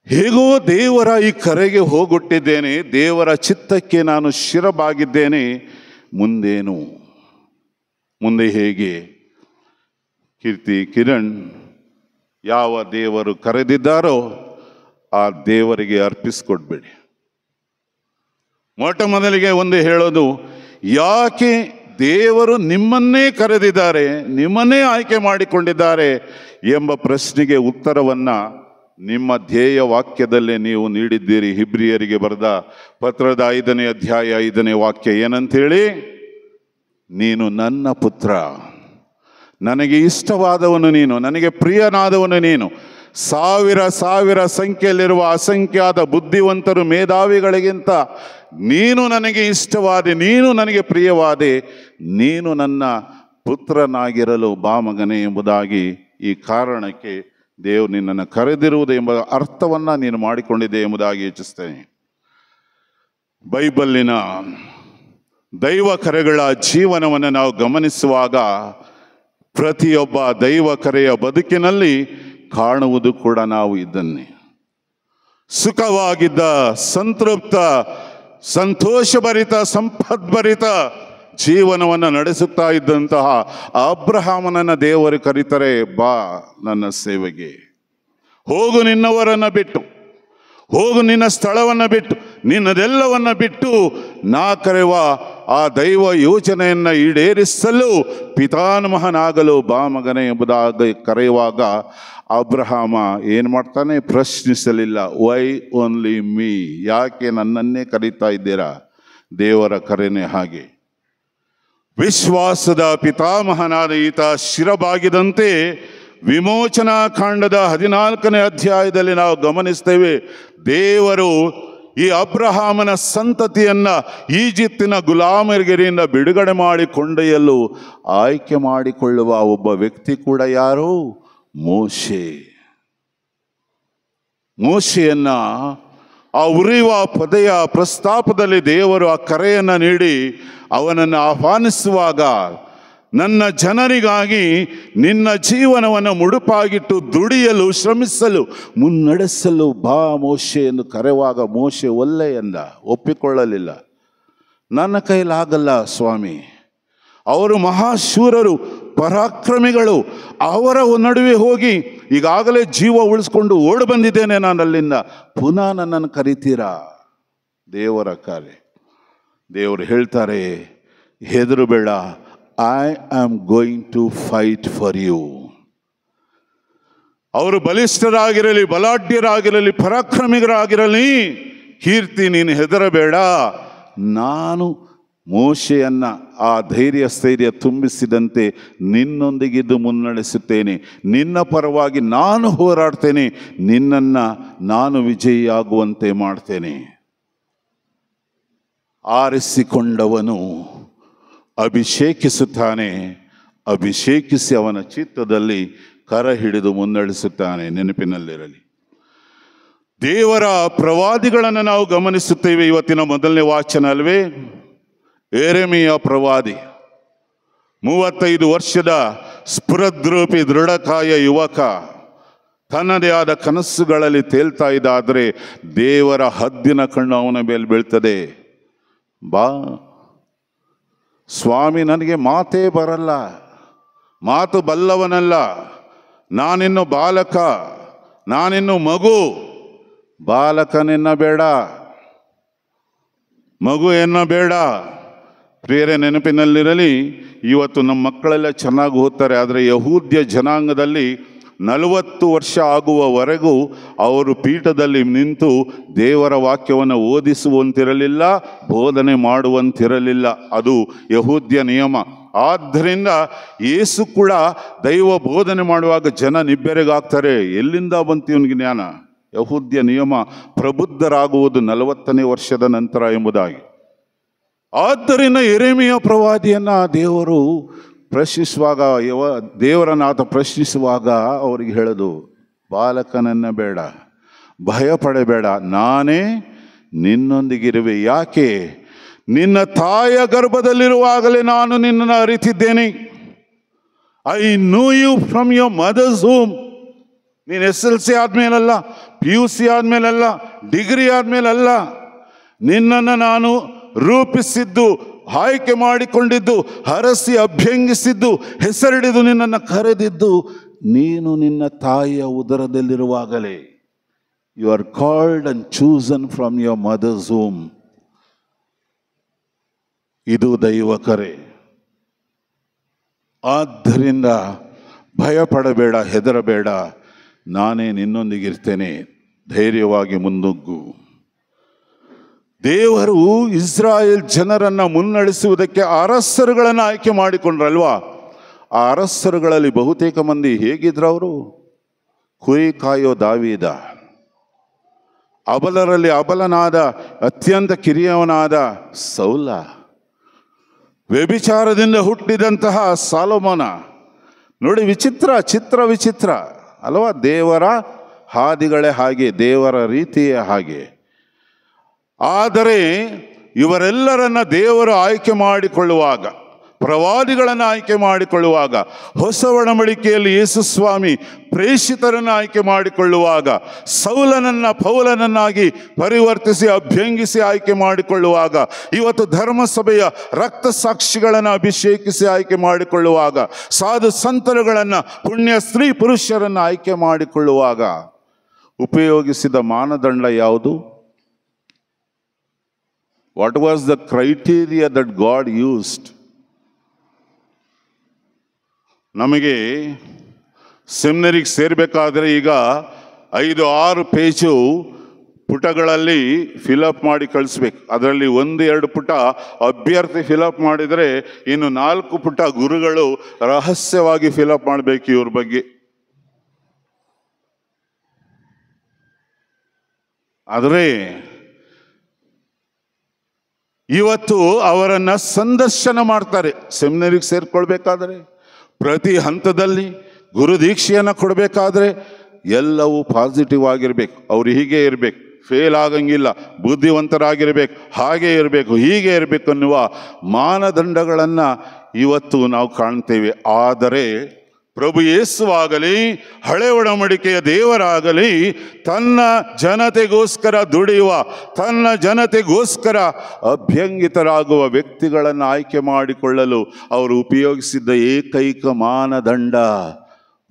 ಹೇಗೋ ದೇವರ ಈ ಕರೆಗೆ ಹೋಗುಟ್ಟಿದ್ದೇನೆ, ದೇವರ ಚಿತ್ತಕ್ಕೆ ನಾನು ಶಿರಬಾಗಿದ್ದೇನೆ. ಮುಂದೇನು? ಮುಂದೆ ಹೇಗೆ? ಕೀರ್ತಿ ಕಿರಣ್ ಯಾವ ದೇವರು ಕರೆದಿದ್ದಾರೋ ಆ ದೇವರಿಗೆ ಅರ್ಪಿಸ್ಕೊಡ್ಬೇಡಿ. ಮೊಟ್ಟ ಮೊದಲಿಗೆ ಒಂದು ಹೇಳೋದು, ಯಾಕೆ ದೇವರು ನಿಮ್ಮನ್ನೇ ಕರೆದಿದ್ದಾರೆ, ನಿಮ್ಮನ್ನೇ ಆಯ್ಕೆ ಮಾಡಿಕೊಂಡಿದ್ದಾರೆ ಎಂಬ ಪ್ರಶ್ನೆಗೆ ಉತ್ತರವನ್ನು ನಿಮ್ಮ ಧ್ಯೇಯ ವಾಕ್ಯದಲ್ಲೇ ನೀವು ನೀಡಿದ್ದೀರಿ. ಹಿಬ್ರಿಯರಿಗೆ ಬರೆದ ಪತ್ರದ 5ನೇ ಅಧ್ಯಾಯ 5ನೇ ವಾಕ್ಯ ಏನಂತೇಳಿ? ನೀನು ನನ್ನ ಪುತ್ರ, ನನಗೆ ಇಷ್ಟವಾದವನು ನೀನು, ನನಗೆ ಪ್ರಿಯನಾದವನು ನೀನು. ಸಾವಿರ ಸಾವಿರ ಸಂಖ್ಯೆಯಲ್ಲಿರುವ ಅಸಂಖ್ಯಾತ ಬುದ್ಧಿವಂತರು ಮೇಧಾವಿಗಳಿಗಿಂತ ನೀನು ನನಗೆ ಇಷ್ಟವಾದೆ, ನೀನು ನನಗೆ ಪ್ರಿಯವಾದೆ, ನೀನು ನನ್ನ ಪುತ್ರನಾಗಿರಲು ಬಾ ಮಗನೇ ಎಂಬುದಾಗಿ ಈ ಕಾರಣಕ್ಕೆ ದೇವರು ನಿನ್ನನ್ನು ಕರೆದಿರುವುದು ಎಂಬ ಅರ್ಥವನ್ನು ನೀನು ಮಾಡಿಕೊಂಡಿದ್ದೆ ಎಂಬುದಾಗಿ ಯೋಚಿಸ್ತೇನೆ. ಬೈಬಲ್ಲಿನ ದೈವ ಕರೆಗಳ ಜೀವನವನ್ನು ನಾವು ಗಮನಿಸುವಾಗ ಪ್ರತಿಯೊಬ್ಬ ದೈವ ಕರೆಯ ಬದುಕಿನಲ್ಲಿ ಕಾಣುವುದು ಕೂಡ ನಾವು ಇದನ್ನೇ. ಸುಖವಾಗಿದ್ದ, ಸಂತೃಪ್ತ, ಸಂತೋಷಭರಿತ, ಸಂಪದ್ಭರಿತ ಜೀವನವನ್ನು ನಡೆಸುತ್ತಾ ಇದ್ದಂತಹ ಅಬ್ರಹಾಮನನ್ನು ದೇವರು ಕರೀತಾರೆ, ಬಾ ನನ್ನ ಸೇವೆಗೆ, ಹೋಗು ನಿನ್ನವರನ್ನು ಬಿಟ್ಟು, ಹೋಗು ನಿನ್ನ ಸ್ಥಳವನ್ನು ಬಿಟ್ಟು, ನಿನ್ನದೆಲ್ಲವನ್ನು ಬಿಟ್ಟು ನಾ ಕರೆವ ಆ ದೈವ ಯೋಜನೆಯನ್ನು ಈಡೇರಿಸಲು ಪಿತಾಮಹನಾಗಲು ಬಾ ಮಗನೇ ಎಂಬುದಾಗಿ ಕರೆಯುವಾಗ ಅಬ್ರಹಾಮ ಏನು ಮಾಡ್ತಾನೆ? ಪ್ರಶ್ನಿಸಲಿಲ್ಲ. ವೈ ಓನ್ಲಿ ಮೀ, ಯಾಕೆ ನನ್ನನ್ನೇ ಕರೀತಾ ಇದ್ದೀರಾ? ದೇವರ ಕರೆನೇ ಹಾಗೆ. ವಿಶ್ವಾಸದ ಪಿತಾಮಹನಾದ ಈತ ಶಿರಬಾಗಿದಂತೆ ವಿಮೋಚನಾ ಕಾಂಡದ 14ನೇ ಅಧ್ಯಾಯದಲ್ಲಿ ನಾವು ಗಮನಿಸ್ತೇವೆ. ದೇವರು ಈ ಅಬ್ರಹಾಮನ ಸಂತತಿಯನ್ನ ಈಜಿಪ್ತಿನ ಗುಲಾಮಗಿರಿಯಿಂದ ಬಿಡುಗಡೆ ಮಾಡಿ ಕೊಂಡೊಯ್ಯಲು ಆಯ್ಕೆ ಮಾಡಿಕೊಳ್ಳುವ ಒಬ್ಬ ವ್ಯಕ್ತಿ ಕೂಡ ಯಾರು? ಮೋಶೆ. ಮೋಶೆಯನ್ನ ಆ ಉರಿಯುವ ಪದೆಯ ಪ್ರಸ್ತಾಪದಲ್ಲಿ ದೇವರು ಆ ಕರೆಯನ್ನು ನೀಡಿ ಅವನನ್ನು ಆಹ್ವಾನಿಸುವಾಗ, ನನ್ನ ಜನರಿಗಾಗಿ ನಿನ್ನ ಜೀವನವನ್ನು ಮುಡುಪಾಗಿಟ್ಟು ದುಡಿಯಲು ಶ್ರಮಿಸಲು ಮುನ್ನಡೆಸಲು ಬಾ ಮೋಶೆ ಎಂದು ಕರೆಯುವಾಗ ಮೋಶೆ ಒಲ್ಲೆ ಎಂದ, ಒಪ್ಪಿಕೊಳ್ಳಲಿಲ್ಲ. ನನ್ನ ಕೈಲಾಗಲ್ಲ ಸ್ವಾಮಿ, ಅವರು ಮಹಾಶೂರರು, ಪರಾಕ್ರಮಿಗಳು, ಅವರ ನಡುವೆ ಹೋಗಿ ಈಗಾಗಲೇ ಜೀವ ಉಳಿಸ್ಕೊಂಡು ಓಡಿ ಬಂದಿದ್ದೇನೆ ನಾನು ಅಲ್ಲಿಂದ, ಪುನಃ ನನ್ನನ್ನು ಕರಿತೀರಾ? ದೇವರ ಕಾರ್ಯ. ದೇವರು ಹೇಳ್ತಾರೆ, ಹೆದರಬೇಡ, I am going to fight for you. ಅವರು ಬಲಿಷ್ಠರಾಗಿರಲಿ, ಬಲಾಢ್ಯರಾಗಿರಲಿ, ಪರಾಕ್ರಮಿಗರಾಗಿರಲಿ, ಕೀರ್ತಿ ನೀನು ಹೆದರಬೇಡ, ನಾನು ಮೋಶೆಯನ್ನ ಆ ಧೈರ್ಯ ಸ್ಥೈರ್ಯ ತುಂಬಿಸಿದಂತೆ ನಿನ್ನೊಂದಿಗಿದ್ದು ಮುನ್ನಡೆಸುತ್ತೇನೆ, ನಿನ್ನ ಪರವಾಗಿ ನಾನು ಹೋರಾಡ್ತೇನೆ, ನಿನ್ನನ್ನು ನಾನು ವಿಜಯಿಯಾಗುವಂತೆ ಮಾಡ್ತೇನೆ. ಆರಿಸಿಕೊಂಡವನು ಅಭಿಷೇಕಿಸುತ್ತಾನೆ, ಅಭಿಷೇಕಿಸಿ ಅವನ ಚಿತ್ತದಲ್ಲಿ ಕರ ಹಿಡಿದು ಮುನ್ನಡೆಸುತ್ತಾನೆ. ನೆನಪಿನಲ್ಲಿರಲಿ. ದೇವರ ಪ್ರವಾದಿಗಳನ್ನು ನಾವು ಗಮನಿಸುತ್ತೇವೆ. ಇವತ್ತಿನ ಮೊದಲನೇ ವಾಚನ ಅಲ್ವೇ? ಯೆರೆಮೀಯ ಪ್ರವಾದಿ, 35 ವರ್ಷದ ಸ್ಫುರದ್ರೂಪಿ ದೃಢಕಾಯ ಯುವಕ, ತನ್ನದೇ ಆದ ಕನಸುಗಳಲ್ಲಿ ತೇಲ್ತಾ ಇದ್ದ. ಆದರೆ ದೇವರ ಹದ್ದಿನ ಕಣ್ಣು ಅವನ ಮೇಲೆ ಬೀಳ್ತದೆ. ಬಾ ಸ್ವಾಮಿ, ನನಗೆ ಮಾತೇ ಬರಲ್ಲ, ಮಾತು ಬಲ್ಲವನಲ್ಲ, ನಾನಿನ್ನು ಬಾಲಕ, ನಾನಿನ್ನು ಮಗು. ಬಾಲಕನೆನ್ನಬೇಡ, ಮಗು ಎನ್ನಬೇಡ. ಪ್ರಿಯರೇ, ನೆನಪಿನಲ್ಲಿರಲಿ, ಇವತ್ತು ನಮ್ಮ ಮಕ್ಕಳೆಲ್ಲ ಚೆನ್ನಾಗಿ ಓದ್ತಾರೆ, ಆದರೆ ಯಹೂದ್ಯ ಜನಾಂಗದಲ್ಲಿ 40 ವರ್ಷ ಆಗುವವರೆಗೂ ಅವರು ಪೀಠದಲ್ಲಿ ನಿಂತು ದೇವರ ವಾಕ್ಯವನ್ನು ಓದಿಸುವಂತಿರಲಿಲ್ಲ, ಬೋಧನೆ ಮಾಡುವಂತಿರಲಿಲ್ಲ. ಅದು ಯಹೂದ್ಯ ನಿಯಮ. ಆದ್ದರಿಂದ ಯೇಸು ಕೂಡ ದೈವ ಬೋಧನೆ ಮಾಡುವಾಗ ಜನ ನಿಬ್ಬೆರಗಾಗ್ತಾರೆ. ಎಲ್ಲಿಂದ ಬಂತು ಇವನಿಗೆ ಜ್ಞಾನ? ಯಹೂದ್ಯ ನಿಯಮ. ಪ್ರಬುದ್ಧರಾಗುವುದು 40ನೇ ವರ್ಷದ ನಂತರ ಎಂಬುದಾಗಿ. ಆದ್ದರಿಂದ ಯೆರೆಮೀಯ ಪ್ರವಾದಿಯನ್ನ ದೇವರು ಪ್ರಶ್ನಿಸುವಾಗ, ದೇವರನ್ನಾತ ಪ್ರಶ್ನಿಸುವಾಗ ಅವರಿಗೆ ಹೇಳೋದು, ಬಾಲಕನನ್ನ ಬೇಡ, ಭಯಪಡಬೇಡ, ನಾನೇ ನಿನ್ನೊಂದಿಗಿರುವೆ. ಯಾಕೆ? ನಿನ್ನ ತಾಯಿಯ ಗರ್ಭದಲ್ಲಿರುವಾಗಲೇ ನಾನು ನಿನ್ನನ್ನು ಅರಿತಿದ್ದೇನೆ. I know you from your mother's home. ನೀನು SLC ಆದಮೇಲಲ್ಲ, PUC ಆದಮೇಲಲ್ಲ, ಡಿಗ್ರಿ ಆದಮೇಲಲ್ಲ, ನಿನ್ನನ್ನು ನಾನು ರೂಪಿಸಿದ್ದು, ಆಯ್ಕೆ ಮಾಡಿಕೊಂಡಿದ್ದು, ಹರಸಿ ಅಭ್ಯಂಗಿಸಿದ್ದು, ಹೆಸರಿಡಿದು ನಿನ್ನನ್ನು ಕರೆದಿದ್ದು ನೀನು ನಿನ್ನ ತಾಯಿಯ ಉದರದಲ್ಲಿರುವಾಗಲೇ. You are called and chosen from your mother's home. ಇದು ದೈವ ಕರೆ. ಆದ್ದರಿಂದ ಭಯಪಡಬೇಡ, ಹೆದರಬೇಡ, ನಾನೇ ನಿನ್ನೊಂದಿಗಿರ್ತೇನೆ, ಧೈರ್ಯವಾಗಿ ಮುನ್ನುಗ್ಗು. ದೇವರು ಇಸ್ರಾಯೇಲ್ ಜನರನ್ನು ಮುನ್ನಡೆಸುವುದಕ್ಕೆ ಅರಸರುಗಳನ್ನು ಆಯ್ಕೆ ಮಾಡಿಕೊಂಡ್ರಲ್ವಾ? ಆ ಅರಸರುಗಳಲ್ಲಿ ಬಹುತೇಕ ಮಂದಿ ಹೇಗಿದ್ರು? ಅವರು ಕುರಿ ಕಾಯೋ ದಾವೀದ, ಅಬಲರಲ್ಲಿ ಅಬಲನಾದ ಅತ್ಯಂತ ಕಿರಿಯವನಾದ ಸೌಲ, ವ್ಯಭಿಚಾರದಿಂದ ಹುಟ್ಟಿದಂತಹ ಸಾಲೋಮೋನ. ನೋಡಿ, ವಿಚಿತ್ರ ಅಲ್ವಾ? ದೇವರ ಹಾದಿಗಳೇ ಹಾಗೆ, ದೇವರ ರೀತಿಯೇ ಹಾಗೆ. ಆದರೆ ಇವರೆಲ್ಲರನ್ನ ದೇವರು ಆಯ್ಕೆ ಮಾಡಿಕೊಳ್ಳುವಾಗ, ಪ್ರವಾದಿಗಳನ್ನು ಆಯ್ಕೆ ಮಾಡಿಕೊಳ್ಳುವಾಗ, ಹೊಸ ಒಡಂಬಡಿಕೆಯಲ್ಲಿ ಯೇಸು ಸ್ವಾಮಿ ಪ್ರೇಷಿತರನ್ನು ಆಯ್ಕೆ ಮಾಡಿಕೊಳ್ಳುವಾಗ, ಸೌಲನನ್ನ ಪೌಲನನ್ನಾಗಿ ಪರಿವರ್ತಿಸಿ ಅಭ್ಯಂಗಿಸಿ ಆಯ್ಕೆ ಮಾಡಿಕೊಳ್ಳುವಾಗ, ಇವತ್ತು ಧರ್ಮಸಭೆಯ ರಕ್ತ ಸಾಕ್ಷಿಗಳನ್ನು ಅಭಿಷೇಕಿಸಿ ಆಯ್ಕೆ ಮಾಡಿಕೊಳ್ಳುವಾಗ, ಸಾಧು ಸಂತರುಗಳನ್ನು, ಪುಣ್ಯ ಸ್ತ್ರೀ ಪುರುಷರನ್ನು ಆಯ್ಕೆ ಮಾಡಿಕೊಳ್ಳುವಾಗ ಉಪಯೋಗಿಸಿದ ಮಾನದಂಡ ಯಾವುದು? What was the criteria that god used? ನಮಗೆ ಸೆಮಿನರಿಗೆ ಸೇರಬೇಕಾದ್ರೆ ಈಗ 5-6 ಪೇಜು ಪುಟಗಳಲ್ಲಿ ಫಿಲಪ್ ಮಾಡಿ ಕಳಿಸ್ಬೇಕು. ಅದರಲ್ಲಿ 1-2 ಪುಟ ಅಭ್ಯರ್ಥಿ ಫಿಲಪ್ ಮಾಡಿದರೆ ಇನ್ನು 4 ಪುಟ ಗುರುಗಳು ರಹಸ್ಯವಾಗಿ ಫಿಲಪ್ ಮಾಡಬೇಕು ಇವ್ರ ಬಗ್ಗೆ. ಆದರೆ ಇವತ್ತು ಅವರನ್ನ ಸಂದರ್ಶನ ಮಾಡ್ತಾರೆ. ಸೆಮಿನರಿಗೆ ಸೇರ್ಕೊಳ್ಬೇಕಾದ್ರೆ, ಪ್ರತಿ ಹಂತದಲ್ಲಿ ಗುರು ದೀಕ್ಷೆಯನ್ನು ಕೊಡಬೇಕಾದ್ರೆ ಎಲ್ಲವೂ ಪಾಸಿಟಿವ್ ಆಗಿರ್ಬೇಕು. ಅವ್ರು ಹೀಗೆ ಇರಬೇಕು, ಫೇಲ್ ಆಗಂಗಿಲ್ಲ, ಬುದ್ಧಿವಂತರಾಗಿರ್ಬೇಕು, ಹಾಗೆ ಇರಬೇಕು, ಹೀಗೆ ಇರಬೇಕು ಅನ್ನುವ ಮಾನದಂಡಗಳನ್ನು ಇವತ್ತು ನಾವು ಕಾಣ್ತೇವೆ. ಆದರೆ ಪ್ರಭು ಯೇಸುವಾಗಲಿ, ಹಳೆ ಒಡಂಬಡಿಕೆಯ ದೇವರಾಗಲಿ, ತನ್ನ ಜನತೆಗೋಸ್ಕರ ದುಡಿಯುವ, ತನ್ನ ಜನತೆಗೋಸ್ಕರ ಅಭ್ಯಂಗಿತರಾಗುವ ವ್ಯಕ್ತಿಗಳನ್ನು ಆಯ್ಕೆ ಮಾಡಿಕೊಳ್ಳಲು ಅವರು ಉಪಯೋಗಿಸಿದ್ದ ಏಕೈಕ ಮಾನದಂಡ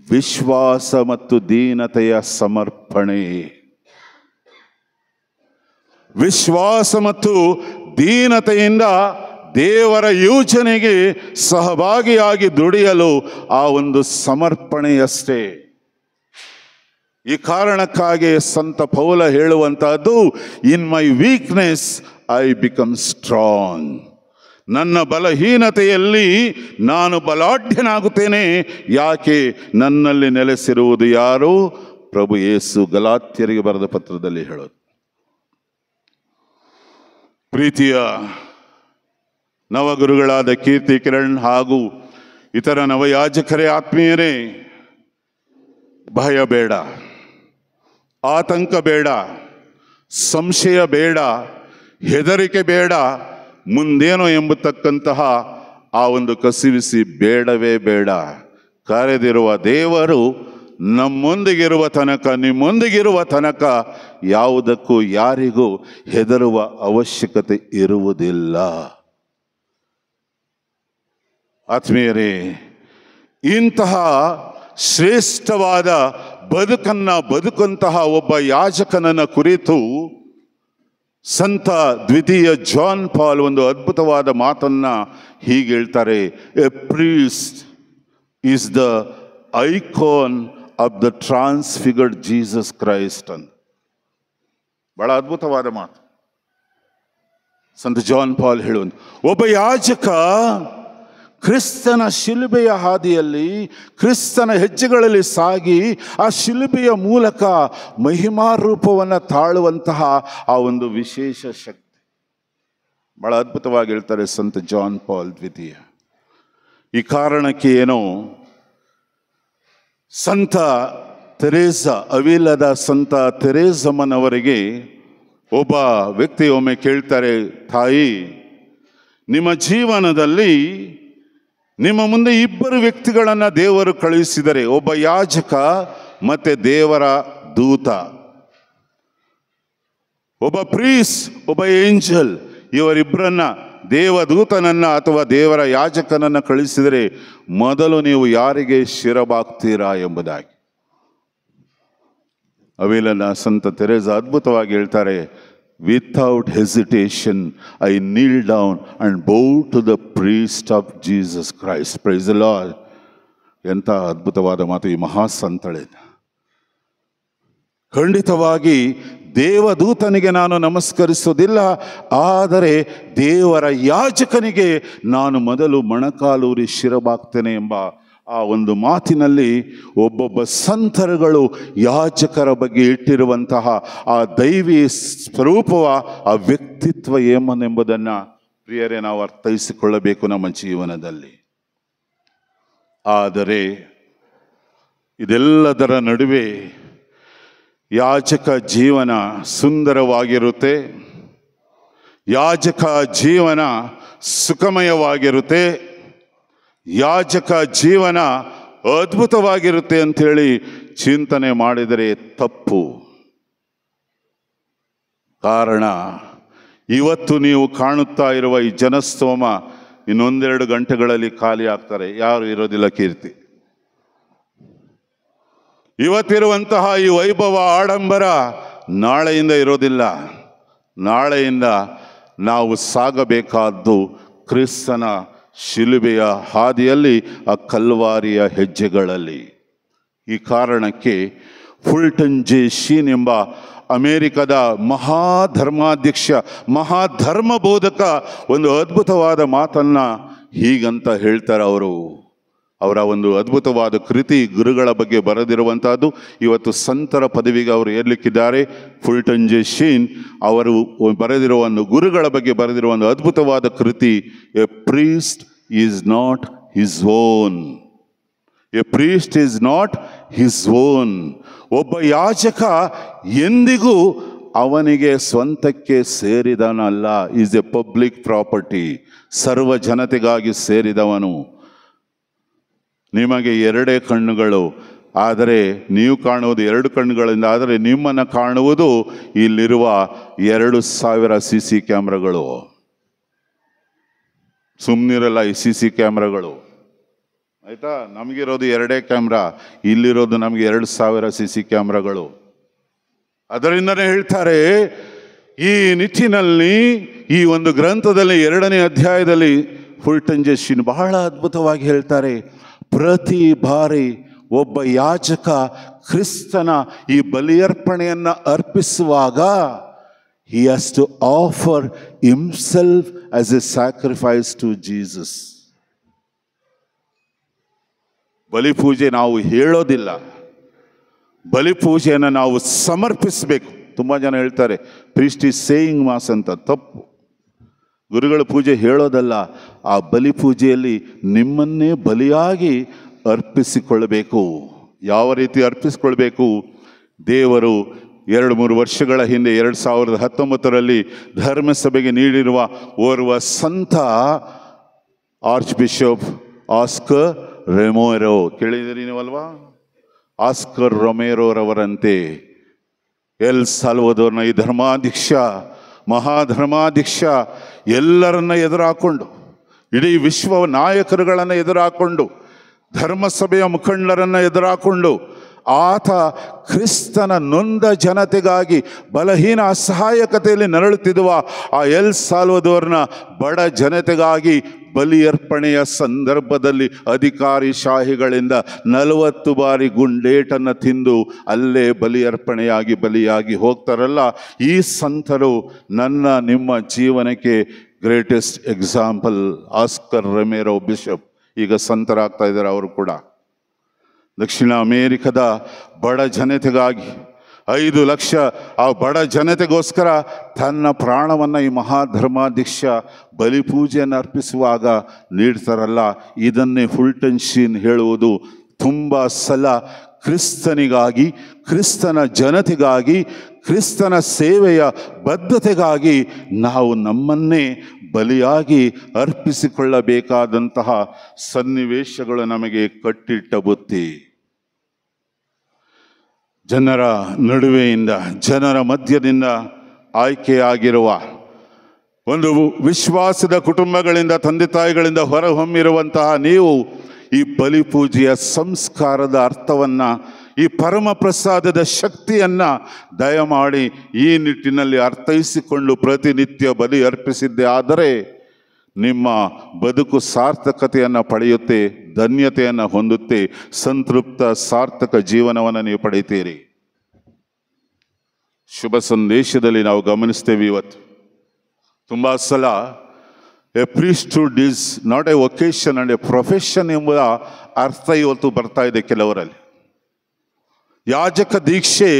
ವಿಶ್ವಾಸ ಮತ್ತು ದೀನತೆಯ ಸಮರ್ಪಣೆ. ವಿಶ್ವಾಸ ಮತ್ತು ದೀನತೆಯಿಂದ ದೇವರ ಯೋಜನೆಗೆ ಸಹಭಾಗಿಯಾಗಿ ದುಡಿಯಲು ಆ ಒಂದು ಸಮರ್ಪಣೆಯಷ್ಟೇ. ಈ ಕಾರಣಕ್ಕಾಗಿ ಸಂತ ಪೌಲ ಹೇಳುವಂತಹದ್ದು, in my weakness I become strong. ನನ್ನ ಬಲಹೀನತೆಯಲ್ಲಿ ನಾನು ಬಲಾಢ್ಯನಾಗುತ್ತೇನೆ. ಯಾಕೆ? ನನ್ನಲ್ಲಿ ನೆಲೆಸಿರುವುದು ಯಾರು? ಪ್ರಭು ಯೇಸು. ಗಲಾತ್ಯರಿಗೆ ಬರೆದ ಪತ್ರದಲ್ಲಿ ಹೇಳೋದು. ಪ್ರೀತಿಯ ನವಗುರುಗಳಾದ ಕೀರ್ತಿ ಕಿರಣ್ ಹಾಗೂ ಇತರ ನವಯಾಜಕರೇ, ಆತ್ಮೀಯರೇ, ಭಯ ಬೇಡ, ಆತಂಕ ಬೇಡ, ಸಂಶಯ ಬೇಡ, ಹೆದರಿಕೆ ಬೇಡ, ಮುಂದೇನೋ ಎಂಬತಕ್ಕಂತಹ ಆ ಒಂದು ಕಸಿವಿಸಿ ಬೇಡವೇ ಬೇಡ. ಕರೆದಿರುವ ದೇವರು ನಮ್ಮೊಂದಿಗಿರುವ ತನಕ, ನಿಮ್ಮೊಂದಿಗಿರುವ ತನಕ ಯಾವುದಕ್ಕೂ ಯಾರಿಗೂ ಹೆದರುವ ಅವಶ್ಯಕತೆ ಇರುವುದಿಲ್ಲ. ಆತ್ಮೀಯರೇ, ಇಂತಹ ಶ್ರೇಷ್ಠವಾದ ಬದುಕಂತಹ ಒಬ್ಬ ಯಾಜಕನನ್ನ ಕುರಿತು ಸಂತ ದ್ವಿತೀಯ ಜಾನ್ ಪಾಲ್ ಒಂದು ಅದ್ಭುತವಾದ ಮಾತನ್ನ ಹೀಗೆ ಹೇಳ್ತಾರೆ. A priest is the icon of the transfigured Jesus Christ ಅಂತ. ಬಹಳ ಅದ್ಭುತವಾದ ಮಾತು ಸಂತ ಜಾನ್ ಪಾಲ್ ಹೇಳುವಂತ. ಒಬ್ಬ ಯಾಜಕ ಕ್ರಿಸ್ತನ ಶಿಲುಬೆಯ ಹಾದಿಯಲ್ಲಿ, ಕ್ರಿಸ್ತನ ಹೆಜ್ಜೆಗಳಲ್ಲಿ ಸಾಗಿ ಆ ಶಿಲುಬೆಯ ಮೂಲಕ ಮಹಿಮಾ ರೂಪವನ್ನು ತಾಳುವಂತಹ ಆ ಒಂದು ವಿಶೇಷ ಶಕ್ತಿ. ಬಹಳ ಅದ್ಭುತವಾಗಿ ಹೇಳ್ತಾರೆ ಸಂತ ಜಾನ್ ಪಾಲ್ ದ್ವಿತೀಯ. ಈ ಕಾರಣಕ್ಕೆ ಏನೋ ಸಂತ ತೆರೇಸ, ಅವಿಲದ ಸಂತ ತೆರೇಸಮ್ಮನವರಿಗೆ ಒಬ್ಬ ವ್ಯಕ್ತಿ ಒಮ್ಮೆ ಕೇಳ್ತಾರೆ, ತಾಯಿ, ನಿಮ್ಮ ಜೀವನದಲ್ಲಿ ನಿಮ್ಮ ಮುಂದೆ 2 ವ್ಯಕ್ತಿಗಳನ್ನು ದೇವರು ಕಳುಹಿಸಿದರೆ, ಒಬ್ಬ ಯಾಜಕ ಮತ್ತೆ ದೇವರ ದೂತ, ಒಬ್ಬ ಪ್ರೀಸ್, ಒಬ್ಬ ಏಂಜಲ್. ಇವರಿಬ್ಬರನ್ನ, ದೇವದೂತನನ್ನ ಅಥವಾ ದೇವರ ಯಾಜಕನನ್ನ ಕಳಿಸಿದರೆ ಮೊದಲು ನೀವು ಯಾರಿಗೆ ಶಿರಬಾಗ್ತೀರಾ ಎಂಬುದಾಗಿ. ಅವಿಲನ ಸಂತ ತೆರೇಸ ಅದ್ಭುತವಾಗಿ ಹೇಳ್ತಾರೆ, without hesitation I kneel down and bow to the priest of Jesus Christ. Praise the Lord. ಎಂಥ ಅದ್ಭುತವಾದ ಮಾತು ಈ ಮಹಾಸಂತಳೆ. ಖಂಡಿತವಾಗಿ ದೇವದೂತನಿಗೆ ನಾನು ನಮಸ್ಕರಿಸೋದಿಲ್ಲ, ಆದರೆ ದೇವರ ಯಾಜಕನಿಗೆ ನಾನು ಮೊದಲು ಮೊಣಕಾಲೂರಿ ಶಿರಬಾಗ್ತೇನೆ ಎಂಬ ಆ ಒಂದು ಮಾತಿನಲ್ಲಿ ಒಬ್ಬೊಬ್ಬ ಸಂತರುಗಳು ಯಾಜಕರ ಬಗ್ಗೆ ಇಟ್ಟಿರುವಂತಹ ಆ ದೈವಿ ಸ್ವರೂಪವ, ಆ ವ್ಯಕ್ತಿತ್ವ ಏಮನೆಂಬುದನ್ನು ಪ್ರಿಯರೇ ನಾವು ಅರ್ಥೈಸಿಕೊಳ್ಳಬೇಕು ನಮ್ಮ ಜೀವನದಲ್ಲಿ. ಆದರೆ ಇದೆಲ್ಲದರ ನಡುವೆ ಯಾಜಕ ಜೀವನ ಸುಂದರವಾಗಿರುತ್ತೆ, ಯಾಜಕ ಜೀವನ ಸುಖಮಯವಾಗಿರುತ್ತೆ, ಯಾಜಕ ಜೀವನ ಅದ್ಭುತವಾಗಿರುತ್ತೆ ಅಂಥೇಳಿ ಚಿಂತನೆ ಮಾಡಿದರೆ ತಪ್ಪು. ಕಾರಣ ಇವತ್ತು ನೀವು ಕಾಣುತ್ತಾ ಇರುವ ಈ ಜನಸ್ತೋಮ ಇನ್ನೊಂದೆರಡು ಗಂಟೆಗಳಲ್ಲಿ ಖಾಲಿ ಆಗ್ತಾರೆ, ಯಾರು ಇರೋದಿಲ್ಲ ಕೀರ್ತಿ. ಇವತ್ತಿರುವಂತಹ ಈ ವೈಭವ ಆಡಂಬರ ನಾಳೆಯಿಂದ ಇರೋದಿಲ್ಲ. ನಾಳೆಯಿಂದ ನಾವು ಸಾಗಬೇಕಾದ್ದು ಕ್ರಿಸ್ತನ ಶಿಲುಬೆಯ ಹಾದಿಯಲ್ಲಿ, ಆ ಕಲ್ವಾರಿಯ ಹೆಜ್ಜೆಗಳಲ್ಲಿ. ಈ ಕಾರಣಕ್ಕೆ ಫುಲ್ಟನ್ ಜೆ ಶೀನ್ ಎಂಬ ಅಮೇರಿಕದ ಮಹಾಧರ್ಮಾಧ್ಯಕ್ಷ, ಮಹಾಧರ್ಮ ಬೋಧಕ ಒಂದು ಅದ್ಭುತವಾದ ಮಾತನ್ನು ಹೀಗಂತ ಹೇಳ್ತಾರೆ. ಅವರ ಒಂದು ಅದ್ಭುತವಾದ ಕೃತಿ ಗುರುಗಳ ಬಗ್ಗೆ ಬರೆದಿರುವಂಥದ್ದು. ಇವತ್ತು ಸಂತರ ಪದವಿಗೆ ಅವರು ಏರ್ಲಿಕ್ಕಿದ್ದಾರೆ. ಫುಲ್ಟನ್ ಜೆ ಶೀನ್ ಅವರು ಬರೆದಿರುವ ಒಂದು ಗುರುಗಳ ಬಗ್ಗೆ ಬರೆದಿರುವ ಒಂದು ಅದ್ಭುತವಾದ ಕೃತಿ, a priest is not his own. A priest is not his own. ಒಬ್ಬ ಯಾಜಕ ಎಂದಿಗೂ ಅವನಿಗೆ ಸ್ವಂತಕ್ಕೆ ಸೇರಿದನಲ್ಲ. Is a public property. ಸರ್ವ ಜನತೆಗಾಗಿ ಸೇರಿದವನು. ನಿಮಗೆ ಎರಡೇ ಕಣ್ಣುಗಳು, ಆದರೆ ನೀವು ಕಾಣುವುದು ಎರಡು ಕಣ್ಣುಗಳಿಂದ, ಆದರೆ ನಿಮ್ಮನ್ನು ಕಾಣುವುದು ಇಲ್ಲಿರುವ 2000 CC ಕ್ಯಾಮ್ರಾಗಳು. ಸುಮ್ಮನಿರಲ್ಲ ಈ CC ಕ್ಯಾಮ್ರಾಗಳು, ಆಯಿತಾ? ನಮಗಿರೋದು ಎರಡೇ ಕ್ಯಾಮ್ರಾ, ಇಲ್ಲಿರೋದು ನಮಗೆ 2000 CC ಕ್ಯಾಮ್ರಾಗಳು. ಅದರಿಂದನೇ ಹೇಳ್ತಾರೆ, ಈ ನಿಟ್ಟಿನಲ್ಲಿ ಈ ಒಂದು ಗ್ರಂಥದಲ್ಲಿ 2ನೇ ಅಧ್ಯಾಯದಲ್ಲಿ ಫುಲ್ಟನ್ ಜೆ ಶೀನ್ ಬಹಳ ಅದ್ಭುತವಾಗಿ ಹೇಳ್ತಾರೆ. ಪ್ರತಿ ಬಾರಿ ಒಬ್ಬ ಯಾಜಕ ಕ್ರಿಸ್ತನ ಈ ಬಲಿಯರ್ಪಣೆಯನ್ನು ಅರ್ಪಿಸುವಾಗ he has to offer himself as a sacrifice to Jesus. ಬಲಿಪೂಜೆ ನಾವು ಹೇಳೋದಿಲ್ಲ, ಬಲಿಪೂಜೆಯನ್ನು ನಾವು ಸಮರ್ಪಿಸಬೇಕು. ತುಂಬ ಜನ ಹೇಳ್ತಾರೆ ಪ್ರೀಸ್ಟ್ ಈಸ್ ಸೇಯಿಂಗ್ ಮಾಸ್ ಅಂತ. ತಪ್ಪು. ಗುರುಗಳ ಪೂಜೆ ಹೇಳೋದಲ್ಲ, ಆ ಬಲಿಪೂಜೆಯಲ್ಲಿ ನಿಮ್ಮನ್ನೇ ಬಲಿಯಾಗಿ ಅರ್ಪಿಸಿಕೊಳ್ಳಬೇಕು. ಯಾವ ರೀತಿ ಅರ್ಪಿಸಿಕೊಳ್ಬೇಕು? ದೇವರು 2-3 ವರ್ಷಗಳ ಹಿಂದೆ 2019ರಲ್ಲಿ ಧರ್ಮಸಭೆಗೆ ನೀಡಿರುವ ಓರ್ವ ಸಂತ ಆರ್ಚ್ ಬಿಷಪ್ ಆಸ್ಕರ್ ರೊಮೇರೋ, ಕೇಳಿದಿರಿ ನೀವಲ್ವಾ? ಆಸ್ಕರ್ ರೊಮೇರೋರವರಂತೆ ಎಲ್ ಸಾಲ್ವದೋರ್ನ ಈ ಧರ್ಮಾಧ್ಯಕ್ಷ, ಮಹಾಧರ್ಮಾಧ್ಯಕ್ಷ ಎಲ್ಲರನ್ನ ಎದುರಾಕೊಂಡು, ಇಡೀ ವಿಶ್ವ ನಾಯಕರುಗಳನ್ನು ಎದುರಾಕೊಂಡು, ಧರ್ಮಸಭೆಯ ಮುಖಂಡರನ್ನು ಎದುರಾಕೊಂಡು, ಆತ ಕ್ರಿಸ್ತನ ನೊಂದ ಜನತೆಗಾಗಿ ಬಲಹೀನ ಅಸಹಾಯಕತೆಯಲ್ಲಿ ನರಳುತ್ತಿರುವ ಆ ಎಲ್ ಸಾಲ್ವದೋರ್ನ ಬಡ ಜನತೆಗಾಗಿ ಬಲಿಯರ್ಪಣೆಯ ಸಂದರ್ಭದಲ್ಲಿ ಅಧಿಕಾರಿಶಾಹಿಗಳಿಂದ 40 ಬಾರಿ ಗುಂಡೇಟನ್ನು ತಿಂದು ಅಲ್ಲೇ ಬಲಿಯಾಗಿ ಹೋಗ್ತಾರಲ್ಲ, ಈ ಸಂತರು ನನ್ನ ನಿಮ್ಮ ಜೀವನಕ್ಕೆ ಗ್ರೇಟೆಸ್ಟ್ ಎಕ್ಸಾಂಪಲ್. ಆಸ್ಕರ್ ರೊಮೇರೋ ಬಿಷಪ್ ಈಗ ಸಂತರಾಗ್ತಾ ಇದ್ದಾರೆ. ಅವರು ಕೂಡ ದಕ್ಷಿಣ ಅಮೇರಿಕದ ಬಡ ಜನತೆಗಾಗಿ 5 ಲಕ್ಷ ಆ ಬಡ ಜನತೆಗೋಸ್ಕರ ತನ್ನ ಪ್ರಾಣವನ್ನು ಈ ಮಹಾಧರ್ಮಾಧ್ಯಕ್ಷ ಬಲಿಪೂಜೆಯನ್ನು ಅರ್ಪಿಸುವಾಗ ನೀಡ್ತಾರಲ್ಲ, ಇದನ್ನೇ ಫುಲ್ಟನ್ ಶೀನ್ ಹೇಳುವುದು. ತುಂಬ ಸಲ ಕ್ರಿಸ್ತನಿಗಾಗಿ, ಕ್ರಿಸ್ತನ ಜನತೆಗಾಗಿ, ಕ್ರಿಸ್ತನ ಸೇವೆಯ ಬದ್ಧತೆಗಾಗಿ ನಾವು ನಮ್ಮನ್ನೇ ಬಲಿಯಾಗಿ ಅರ್ಪಿಸಿಕೊಳ್ಳಬೇಕಾದಂತಹ ಸನ್ನಿವೇಶಗಳು ನಮಗೆ ಕಟ್ಟಿಟ್ಟ ಬುತ್ತಿ. ಜನರ ನಡುವೆಯಿಂದ, ಜನರ ಮಧ್ಯದಿಂದ ಆಯ್ಕೆಯಾಗಿರುವ ಒಂದು ವಿಶ್ವಾಸದ ಕುಟುಂಬಗಳಿಂದ, ತಂದೆ ತಾಯಿಗಳಿಂದ ಹೊರಹೊಮ್ಮಿರುವಂತಹ ನೀವು ಈ ಬಲಿಪೂಜೆಯ ಸಂಸ್ಕಾರದ ಅರ್ಥವನ್ನು, ಈ ಪರಮ ಪ್ರಸಾದದ ಶಕ್ತಿಯನ್ನು ದಯಮಾಡಿ ಈ ನಿಟ್ಟಿನಲ್ಲಿ ಅರ್ಥೈಸಿಕೊಂಡು ಪ್ರತಿನಿತ್ಯ ಬಲಿ ಅರ್ಪಿಸಿದ್ದೇ ಆದರೆ ನಿಮ್ಮ ಬದುಕು ಸಾರ್ಥಕತೆಯನ್ನು ಪಡೆಯುತ್ತೆ, ಧನ್ಯತೆಯನ್ನು ಹೊಂದುತ್ತೆ, ಸಂತೃಪ್ತ ಸಾರ್ಥಕ ಜೀವನವನ್ನು ನೀವು ಪಡೆಯುತ್ತೀರಿ. ಶುಭ ಸಂದೇಶದಲ್ಲಿ ನಾವು ಗಮನಿಸ್ತೇವೆ ಇವತ್ತು ತುಂಬ ಸಲ a priesthood is not a vocation and a profession ಎಂಬ ಅರ್ಥ ಇವತ್ತು ಬರ್ತಾ ಇದೆ ಕೆಲವರಲ್ಲಿ. ಯಾಜಕ ದೀಕ್ಷೆ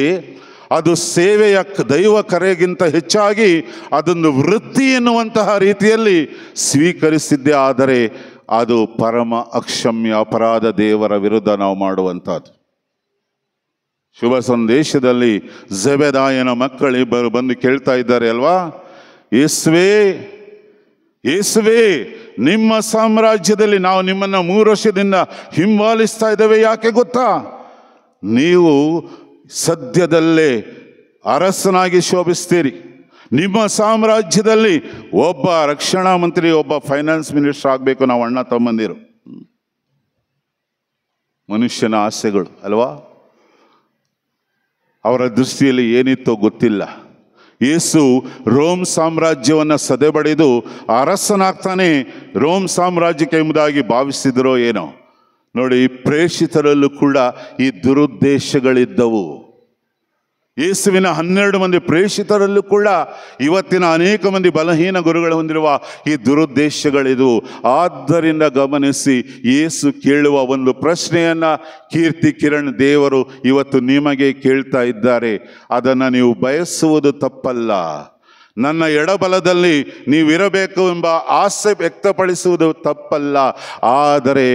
ಅದು ಸೇವೆಯ ದೈವ ಕರೆಗಿಂತ ಹೆಚ್ಚಾಗಿ ಅದೊಂದು ವೃತ್ತಿ ಎನ್ನುವಂತಹ ರೀತಿಯಲ್ಲಿ ಸ್ವೀಕರಿಸಿದ್ದೇ ಆದರೆ ಅದು ಪರಮ ಅಕ್ಷಮ್ಯ ಅಪರಾಧ, ದೇವರ ವಿರುದ್ಧ ನಾವು ಮಾಡುವಂಥದ್ದು. ಶುಭ ಸಂದೇಶದಲ್ಲಿ ಜೆಬೆದಾಯನ ಮಕ್ಕಳು ಬಂದು ಕೇಳ್ತಾ ಇದ್ದಾರೆ ಅಲ್ವಾ, ಯೇಸುವೇ ಯೇಸುವೇ, ನಿಮ್ಮ ಸಾಮ್ರಾಜ್ಯದಲ್ಲಿ ನಾವು ನಿಮ್ಮನ್ನು 3 ವರ್ಷದಿಂದ ಹಿಂಬಾಲಿಸ್ತಾ ಇದ್ದೇವೆ, ಯಾಕೆ ಗೊತ್ತಾ? ನೀವು ಸದ್ಯದಲ್ಲೇ ಅರಸನಾಗಿ ಶೋಭಿಸ್ತೀರಿ. ನಿಮ್ಮ ಸಾಮ್ರಾಜ್ಯದಲ್ಲಿ ಒಬ್ಬ ರಕ್ಷಣಾ ಮಂತ್ರಿ, ಒಬ್ಬ ಫೈನಾನ್ಸ್ ಮಿನಿಸ್ಟರ್ ಆಗಬೇಕು ನಾವು ಅಣ್ಣ ತಮ್ಮಂದಿರು. ಮನುಷ್ಯನ ಆಸೆಗಳು ಅಲ್ವಾ? ಅವರ ದೃಷ್ಟಿಯಲ್ಲಿ ಏನಿತ್ತೋ ಗೊತ್ತಿಲ್ಲ. ಯೇಸು ರೋಮ್ ಸಾಮ್ರಾಜ್ಯವನ್ನು ಸದೆಬಡಿದು ಅರಸನಾಗ್ತಾನೆ ರೋಮ್ ಸಾಮ್ರಾಜ್ಯಕ್ಕೆ ಎಂಬುದಾಗಿ ಭಾವಿಸಿದರೋ ಏನೋ. ನೋಡಿ, ಪ್ರೇಷಿತರಲ್ಲೂ ಕೂಡ ಈ ದುರುದ್ದೇಶಗಳಿದ್ದವು. ಯೇಸುವಿನ 12 ಮಂದಿ ಪ್ರೇಷಿತರಲ್ಲೂ ಕೂಡ ಇವತ್ತಿನ ಅನೇಕ ಮಂದಿ ಬಲಹೀನ ಗುರುಗಳು ಹೊಂದಿರುವ ಈ ದುರುದ್ದೇಶಗಳಿದು. ಆದ್ದರಿಂದ ಗಮನಿಸಿ, ಯೇಸು ಕೇಳುವ ಒಂದು ಪ್ರಶ್ನೆಯನ್ನು ಕೀರ್ತಿ ಕಿರಣ್ ದೇವರು ಇವತ್ತು ನಿಮಗೆ ಕೇಳ್ತಾ ಇದ್ದಾರೆ. ಅದನ್ನು ನೀವು ಬಯಸುವುದು ತಪ್ಪಲ್ಲ. ನನ್ನ ಎಡಬಲದಲ್ಲಿ ನೀವಿರಬೇಕು ಎಂಬ ಆಸೆ ವ್ಯಕ್ತಪಡಿಸುವುದು ತಪ್ಪಲ್ಲ. ಆದರೆ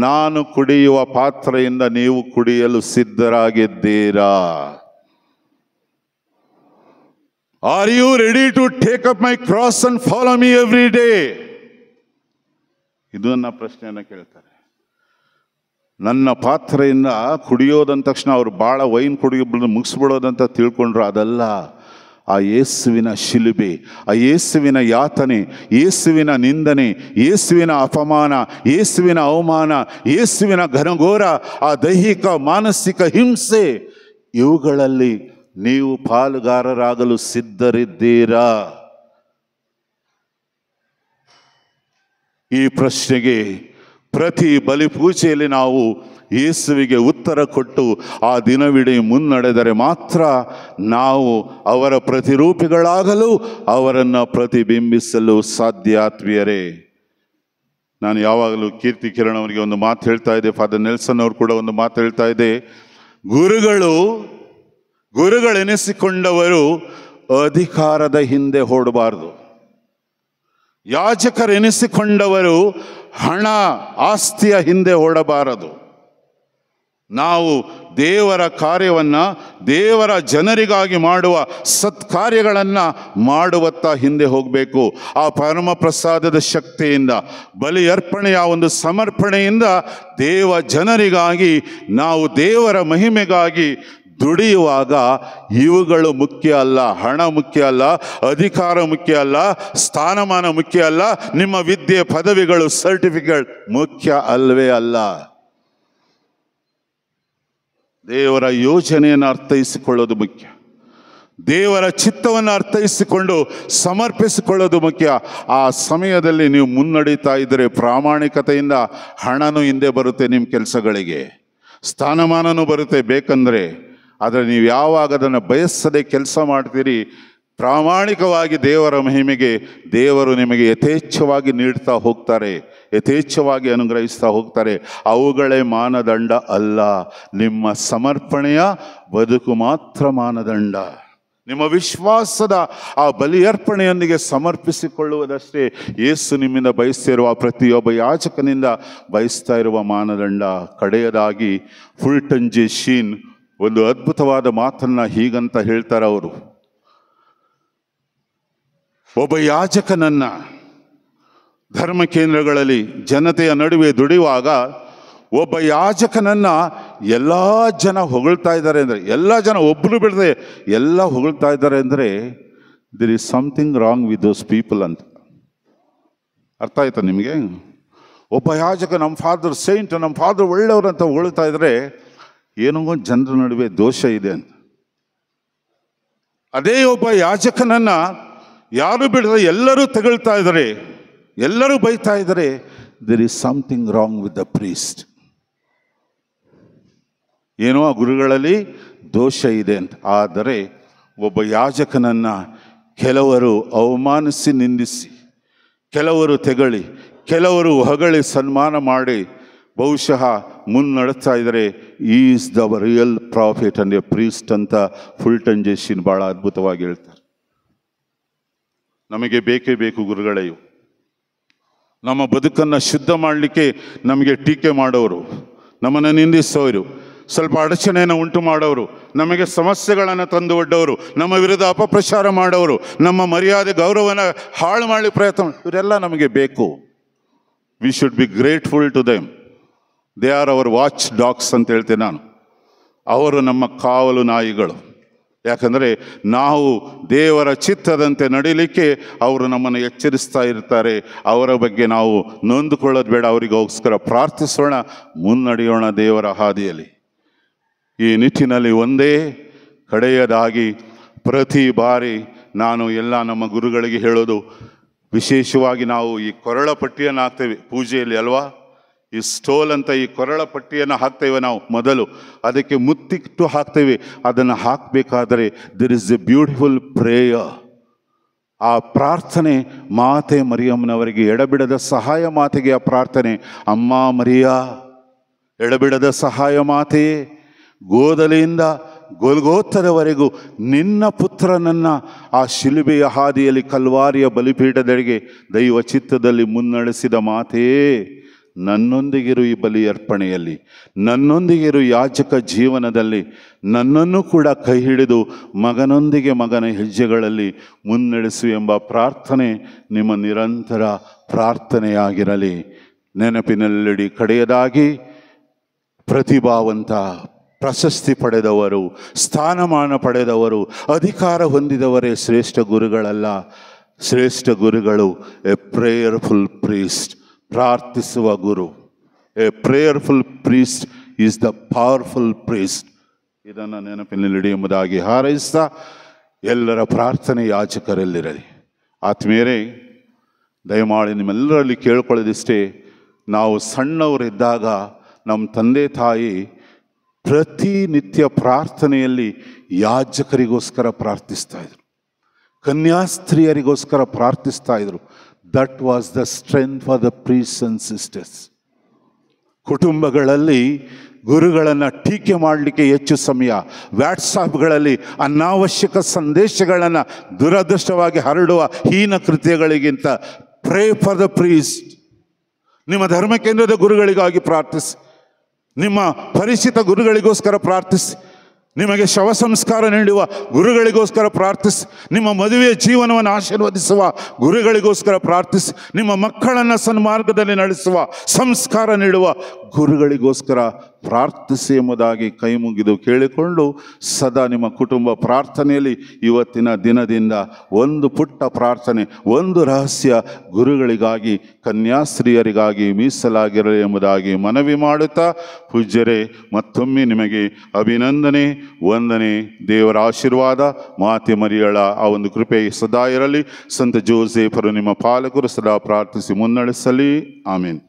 ನಾನು ಕುಡಿಯುವ ಪಾತ್ರೆಯಿಂದ ನೀವು ಕುಡಿಯಲು ಸಿದ್ಧರಾಗಿದ್ದೀರಾ? Are you ready to take up my cross and follow me every day? ಇದು ನನ್ನ ಪ್ರಶ್ನೆಯನ್ನು ಕೇಳ್ತಾರೆ. ನನ್ನ ಪಾತ್ರೆಯಿಂದ ಕುಡಿಯೋದಂದ ತಕ್ಷಣ ಅವ್ರು ಭಾಳ ವೈನ್ ಕುಡಿಯೋದು ಮುಗಿಸ್ಬಿಡೋದಂತ ತಿಳ್ಕೊಂಡ್ರು. ಅದಲ್ಲ. ಆ ಯೇಸುವಿನ ಶಿಲುಬೆ, ಆ ಯೇಸುವಿನ ಯಾತನೆ, ಯೇಸುವಿನ ನಿಂದನೆ, ಯೇಸುವಿನ ಅಪಮಾನ, ಯೇಸುವಿನ ಅವಮಾನ, ಯೇಸುವಿನ ಘನಘೋರ ಆ ದೈಹಿಕ ಮಾನಸಿಕ ಹಿಂಸೆ, ಇವುಗಳಲ್ಲಿ ನೀವು ಪಾಲುಗಾರರಾಗಲು ಸಿದ್ಧರಿದ್ದೀರಾ? ಈ ಪ್ರಶ್ನೆಗೆ ಪ್ರತಿ ಬಲಿಪೂಜೆಯಲ್ಲಿ ನಾವು ಯೇಸುವಿಗೆ ಉತ್ತರ ಕೊಟ್ಟು ಆ ದಿನವಿಡೀ ಮುನ್ನಡೆದರೆ ಮಾತ್ರ ನಾವು ಅವರ ಪ್ರತಿರೂಪಿಗಳಾಗಲು, ಅವರನ್ನು ಪ್ರತಿಬಿಂಬಿಸಲು ಸಾಧ್ಯ. ಆತ್ಮೀಯರೇ, ನಾನು ಯಾವಾಗಲೂ ಕೀರ್ತಿ ಕಿರಣ್ ಅವರಿಗೆ ಒಂದು ಮಾತು ಹೇಳ್ತಾ ಇದ್ದೆ, ಫಾದರ್ ನೆಲ್ಸನ್ ಅವರು ಕೂಡ ಒಂದು ಮಾತು ಹೇಳ್ತಾ ಇದ್ದೆ. ಗುರುಗಳೆನಿಸಿಕೊಂಡವರು ಅಧಿಕಾರದ ಹಿಂದೆ ಓಡಬಾರದು. ಯಾಜಕರೆನಿಸಿಕೊಂಡವರು ಹಣ ಆಸ್ತಿಯ ಹಿಂದೆ ಓಡಬಾರದು. ನಾವು ದೇವರ ಕಾರ್ಯವನ್ನು, ದೇವರ ಜನರಿಗಾಗಿ ಮಾಡುವ ಸತ್ಕಾರ್ಯಗಳನ್ನು ಮಾಡುವತ್ತ ಹಿಂದೆ ಹೋಗಬೇಕು. ಆ ಪರಮ ಪ್ರಸಾದದ ಶಕ್ತಿಯಿಂದ, ಬಲಿ ಅರ್ಪಣೆಯ ಒಂದು ಸಮರ್ಪಣೆಯಿಂದ ದೇವ ಜನರಿಗಾಗಿ ನಾವು ದೇವರ ಮಹಿಮೆಗಾಗಿ ದುಡಿಯುವಾಗ ಇವುಗಳು ಮುಖ್ಯ ಅಲ್ಲ. ಹಣ ಮುಖ್ಯ ಅಲ್ಲ, ಅಧಿಕಾರ ಮುಖ್ಯ ಅಲ್ಲ, ಸ್ಥಾನಮಾನ ಮುಖ್ಯ ಅಲ್ಲ, ನಿಮ್ಮ ವಿದ್ಯೆ, ಪದವಿಗಳು, ಸರ್ಟಿಫಿಕೇಟ್ ಮುಖ್ಯ ಅಲ್ಲವೇ ಅಲ್ಲ. ದೇವರ ಯೋಜನೆಯನ್ನು ಅರ್ಥೈಸಿಕೊಳ್ಳೋದು ಮುಖ್ಯ. ದೇವರ ಚಿತ್ತವನ್ನು ಅರ್ಥೈಸಿಕೊಂಡು ಸಮರ್ಪಿಸಿಕೊಳ್ಳೋದು ಮುಖ್ಯ. ಆ ಸಮಯದಲ್ಲಿ ನೀವು ಮುನ್ನಡೀತಾ ಇದ್ದರೆ ಪ್ರಾಮಾಣಿಕತೆಯಿಂದ ಹಣನೂ ಹಿಂದೆ ಬರುತ್ತೆ, ನಿಮ್ಮ ಕೆಲಸಗಳಿಗೆ ಸ್ಥಾನಮಾನನೂ ಬರುತ್ತೆ ಬೇಕಂದರೆ. ಆದರೆ ನೀವು ಯಾವಾಗ ಅದನ್ನು ಬಯಸದೆ ಕೆಲಸ ಮಾಡ್ತೀರಿ, ಪ್ರಾಮಾಣಿಕವಾಗಿ ದೇವರ ಮಹಿಮೆಗೆ ದೇವರು ನಿಮಗೆ ಯಥೇಚ್ಛವಾಗಿ ನೀಡ್ತಾ ಹೋಗ್ತಾರೆ, ಯಥೇಚ್ಛವಾಗಿ ಅನುಗ್ರಹಿಸ್ತಾ ಹೋಗ್ತಾರೆ. ಅವುಗಳೇ ಮಾನದಂಡ ಅಲ್ಲ. ನಿಮ್ಮ ಸಮರ್ಪಣೆಯ ಬದುಕು ಮಾತ್ರ ಮಾನದಂಡ. ನಿಮ್ಮ ವಿಶ್ವಾಸದ ಆ ಬಲಿಯರ್ಪಣೆಯೊಂದಿಗೆ ಸಮರ್ಪಿಸಿಕೊಳ್ಳುವುದಷ್ಟೇ ಯೇಸು ನಿಮ್ಮಿಂದ ಬಯಸ್ತಿರುವ, ಪ್ರತಿಯೊಬ್ಬ ಯಾಜಕನಿಂದ ಬಯಸ್ತಾ ಇರುವ ಮಾನದಂಡ. ಕಡೆಯದಾಗಿ ಫುಲ್ಟನ್ ಜೆ ಶೀನ್ ಒಂದು ಅದ್ಭುತವಾದ ಮಾತನ್ನು ಹೀಗಂತ ಹೇಳ್ತಾರೆ ಅವರು. ಒಬ್ಬ ಯಾಜಕನನ್ನು ಧರ್ಮ ಕೇಂದ್ರಗಳಲ್ಲಿ ಜನತೆಯ ನಡುವೆ ದುಡಿಯುವಾಗ ಒಬ್ಬ ಯಾಜಕನನ್ನು ಎಲ್ಲ ಜನ ಹೊಗಳ್ತಾ ಇದ್ದಾರೆ ಅಂದರೆ, ಎಲ್ಲ ಜನ ಒಬ್ಬರು ಬಿಡದೆ ಎಲ್ಲ ಹೊಗಳ್ತಾ ಇದ್ದಾರೆ ಅಂದರೆ, there is something wrong with those people ಅಂತ. ಅರ್ಥ ಆಯ್ತಾ ನಿಮಗೆ? ಒಬ್ಬ ಯಾಜಕ ನಮ್ಮ ಫಾದರ್ ಸೈಂಟ್, ನಮ್ಮ ಫಾದರ್ ಒಳ್ಳೆಯವರು ಅಂತ ಹೊಗಳ್ತಾ ಇದ್ದಾರೆ, ಏನೋ ಜನರ ನಡುವೆ ದೋಷ ಇದೆ ಅಂತ. ಅದೇ ಒಬ್ಬ ಯಾಜಕನನ್ನು ಯಾರು ಬಿಡದೆ ಎಲ್ಲರೂ ತಗೊಳ್ತಾ ಇದ್ದಾರೆ, ಎಲ್ಲರೂ ಬೈತಾ ಇದ್ದಾರೆ, there is something wrong with the priest. ಏನೋ ಆ ಗುರುಗಳಲ್ಲಿ ದೋಷ ಇದೆ ಅಂತ. ಆದರೆ ಒಬ್ಬ ಯಾಜಕನನ್ನು ಕೆಲವರು ಅವಮಾನಿಸಿ ನಿಂದಿಸಿ, ಕೆಲವರು ತೆಗಳಿ, ಕೆಲವರು ಹೊಗಳಿ ಸನ್ಮಾನ ಮಾಡಿ ಬಹುಶಃ ಮುನ್ನಡೆಸ್ತಾ ಇದ್ದಾರೆ. Is the real profit and A priest ಅಂತ ಫುಲ್ಟನ್ ಜೆಸ್ಸಿನ್ ಭಾಳ ಅದ್ಭುತವಾಗಿ ಹೇಳ್ತಾರೆ. ನಮಗೆ ಬೇಕೇ ಬೇಕು ಗುರುಗಳೇ. ನಮ್ಮ ಬದುಕನ್ನು ಶುದ್ಧ ಮಾಡಲಿಕ್ಕೆ ನಮಗೆ ಟೀಕೆ ಮಾಡೋರು, ನಮ್ಮನ್ನು ನಿಂದಿಸೋರು, ಸ್ವಲ್ಪ ಅಡಚಣೆಯನ್ನು ಉಂಟು ಮಾಡೋರು, ನಮಗೆ ಸಮಸ್ಯೆಗಳನ್ನು ತಂದು ಒಡ್ಡವರು, ನಮ್ಮ ವಿರುದ್ಧ ಅಪಪ್ರಚಾರ ಮಾಡೋರು, ನಮ್ಮ ಮರ್ಯಾದೆ ಗೌರವನ ಹಾಳು ಮಾಡಲಿ ಪ್ರಯತ್ನ, ಇವರೆಲ್ಲ ನಮಗೆ ಬೇಕು. We should be grateful to them. They are our watch dogs ಅಂತ ಹೇಳ್ತೇನೆ ನಾನು. ಅವರು ನಮ್ಮ ಕಾವಲು ನಾಯಿಗಳು. ಯಾಕಂದರೆ ನಾವು ದೇವರ ಚಿತ್ತದಂತೆ ನಡೀಲಿಕ್ಕೆ ಅವರು ನಮ್ಮನ್ನು ಎಚ್ಚರಿಸ್ತಾ ಇರ್ತಾರೆ. ಅವರ ಬಗ್ಗೆ ನಾವು ನೊಂದುಕೊಳ್ಳೋದು ಬೇಡ, ಅವರಿಗೋಸ್ಕರ ಪ್ರಾರ್ಥಿಸೋಣ, ಮುನ್ನಡೆಯೋಣ ದೇವರ ಹಾದಿಯಲ್ಲಿ. ಈ ನಿಟ್ಟಿನಲ್ಲಿ ಒಂದೇ ಕಡೆಯದಾಗಿ ಪ್ರತಿ ಬಾರಿ ನಾನು ಎಲ್ಲ ನಮ್ಮ ಗುರುಗಳಿಗೆ ಹೇಳೋದು, ವಿಶೇಷವಾಗಿ ನಾವು ಈ ಕೊರಳ ಪಟ್ಟಿಯನ್ನು ಹಾಕ್ತೇವೆ ಪೂಜೆಯಲ್ಲಿ ಅಲ್ವಾ, ಈ ಸ್ಟೋಲ್ ಅಂತ ಈ ಕೊರಳ ಪಟ್ಟಿಯನ್ನು ಹಾಕ್ತೇವೆ ನಾವು. ಮೊದಲು ಅದಕ್ಕೆ ಮುತ್ತಿಟ್ಟು ಹಾಕ್ತೇವೆ. ಅದನ್ನು ಹಾಕಬೇಕಾದರೆ there is a beautiful prayer. ಆ ಪ್ರಾರ್ಥನೆ ಮಾತೆ ಮರಿಯಮ್ಮನವರಿಗೆ ಎಡಬಿಡದ ಸಹಾಯ ಮಾತೆಗೆ ಆ ಪ್ರಾರ್ಥನೆ. ಅಮ್ಮ ಮರಿಯಾ, ಎಡಬಿಡದ ಸಹಾಯ ಮಾತೆಯೇ, ಗೋದಲಿಯಿಂದ ಗೋಲ್ಗೋತ್ತದವರೆಗೂ ನಿನ್ನ ಪುತ್ರನನ್ನು ಆ ಶಿಲುಬೆಯ ಹಾದಿಯಲ್ಲಿ ಕಲ್ವಾರಿಯ ಬಲಿಪೀಠದೆಡೆಗೆ ದೈವ ಚಿತ್ತದಲ್ಲಿ ಮುನ್ನಡೆಸಿದ ಮಾತೆಯೇ, ನನ್ನೊಂದಿಗಿರು ಈ ಬಲಿ ಅರ್ಪಣೆಯಲ್ಲಿ, ನನ್ನೊಂದಿಗಿರು ಯಾಜಕ ಜೀವನದಲ್ಲಿ, ನನ್ನನ್ನು ಕೂಡ ಕೈ ಹಿಡಿದು ಮಗನೊಂದಿಗೆ ಮಗನ ಹೆಜ್ಜೆಗಳಲ್ಲಿ ಮುನ್ನಡೆಸು ಎಂಬ ಪ್ರಾರ್ಥನೆ ನಿಮ್ಮ ನಿರಂತರ ಪ್ರಾರ್ಥನೆಯಾಗಿರಲಿ. ನೆನಪಿನಲ್ಲಿಡಿ. ಕಡೆಯದಾಗಿ, ಪ್ರತಿಭಾವಂತ, ಪ್ರಶಸ್ತಿ ಪಡೆದವರು, ಸ್ಥಾನಮಾನ ಪಡೆದವರು, ಅಧಿಕಾರ ಹೊಂದಿದವರೇ ಶ್ರೇಷ್ಠ ಗುರುಗಳಲ್ಲ. ಶ್ರೇಷ್ಠ ಗುರುಗಳು ಎ ಪ್ರೇಯರ್ಫುಲ್ ಪ್ರೀಸ್ಟ್, ಪ್ರಾರ್ಥಿಸುವ ಗುರು. A prayerful priest is the powerful priest. ಇದನ್ನು ನೆನಪಿನಲ್ಲಿಡಿ ಎಂಬುದಾಗಿ ಹಾರೈಸ್ತಾ ಎಲ್ಲರ ಪ್ರಾರ್ಥನೆ ಯಾಜಕರಲ್ಲಿರಲಿ. ಆತ್ಮೀಯರೇ, ದಯಮಾಡಿ ನಿಮ್ಮೆಲ್ಲರಲ್ಲಿ ಕೇಳ್ಕೊಳ್ಳೋದಿಷ್ಟೇ, ನಾವು ಸಣ್ಣವರಿದ್ದಾಗ ನಮ್ಮ ತಂದೆ ತಾಯಿ ಪ್ರತಿನಿತ್ಯ ಪ್ರಾರ್ಥನೆಯಲ್ಲಿ ಯಾಜಕರಿಗೋಸ್ಕರ ಪ್ರಾರ್ಥಿಸ್ತಾ ಇದ್ರು, ಕನ್ಯಾಸ್ತ್ರೀಯರಿಗೋಸ್ಕರ ಪ್ರಾರ್ಥಿಸ್ತಾ ಇದ್ರು. That was the strength for the priests and sisters. ಕುಟುಂಬಗಳಲ್ಲಿ ಗುರುಗಳನ್ನು ಟೀಕೆ ಮಾಡಲಿಕ್ಕೆ ಹೆಚ್ಚು ಸಮಯ, ವ್ಯಾಟ್ಸಾಪ್ಗಳಲ್ಲಿ ಅನಾವಶ್ಯಕ ಸಂದೇಶಗಳನ್ನು ದುರದೃಷ್ಟವಾಗಿ ಹರಡುವ ಹೀನ ಕೃತ್ಯಗಳಿಗಿಂತ ಪ್ರೇ ಫಾರ್ ದ ಪ್ರೀಸ್ಟ್. ನಿಮ್ಮ ಧರ್ಮ ಕೇಂದ್ರದ ಗುರುಗಳಿಗಾಗಿ ಪ್ರಾರ್ಥಿಸಿ, ನಿಮ್ಮ ಪರಿಚಿತ ಗುರುಗಳಿಗೋಸ್ಕರ ಪ್ರಾರ್ಥಿಸಿ, ನಿಮಗೆ ಶವ ಸಂಸ್ಕಾರ ನೀಡುವ ಗುರುಗಳಿಗೋಸ್ಕರ ಪ್ರಾರ್ಥಿಸಿ, ನಿಮ್ಮ ಮದುವೆಯ ಜೀವನವನ್ನು ಆಶೀರ್ವದಿಸುವ ಗುರುಗಳಿಗೋಸ್ಕರ ಪ್ರಾರ್ಥಿಸಿ, ನಿಮ್ಮ ಮಕ್ಕಳನ್ನು ಸನ್ಮಾರ್ಗದಲ್ಲಿ ನಡೆಸುವ ಸಂಸ್ಕಾರ ನೀಡುವ ಗುರುಗಳಿಗೋಸ್ಕರ ಪ್ರಾರ್ಥಿಸಿ ಎಂಬುದಾಗಿ ಕೈ ಮುಗಿದು ಕೇಳಿಕೊಂಡು, ಸದಾ ನಿಮ್ಮ ಕುಟುಂಬ ಪ್ರಾರ್ಥನೆಯಲ್ಲಿ ಇವತ್ತಿನ ದಿನದಿಂದ ಒಂದು ಪುಟ್ಟ ಪ್ರಾರ್ಥನೆ, ಒಂದು ರಹಸ್ಯ ಗುರುಗಳಿಗಾಗಿ, ಕನ್ಯಾಸ್ತ್ರೀಯರಿಗಾಗಿ ಮೀಸಲಾಗಿರಲಿ ಎಂಬುದಾಗಿ ಮನವಿ ಮಾಡುತ್ತಾ, ಪೂಜ್ಯರೇ, ಮತ್ತೊಮ್ಮೆ ನಿಮಗೆ ಅಭಿನಂದನೆ, ವಂದನೆ. ದೇವರ ಆಶೀರ್ವಾದ, ಮಾತೆ ಮರಿಯಳ ಆ ಒಂದು ಕೃಪೆ ಸದಾ ಇರಲಿ. ಸಂತ ಜೋಸೇಫರು ನಿಮ್ಮ ಪಾಲಕರು ಸದಾ ಪ್ರಾರ್ಥಿಸಿ ಮುನ್ನಡೆಸಲಿ. ಆಮೇನ್.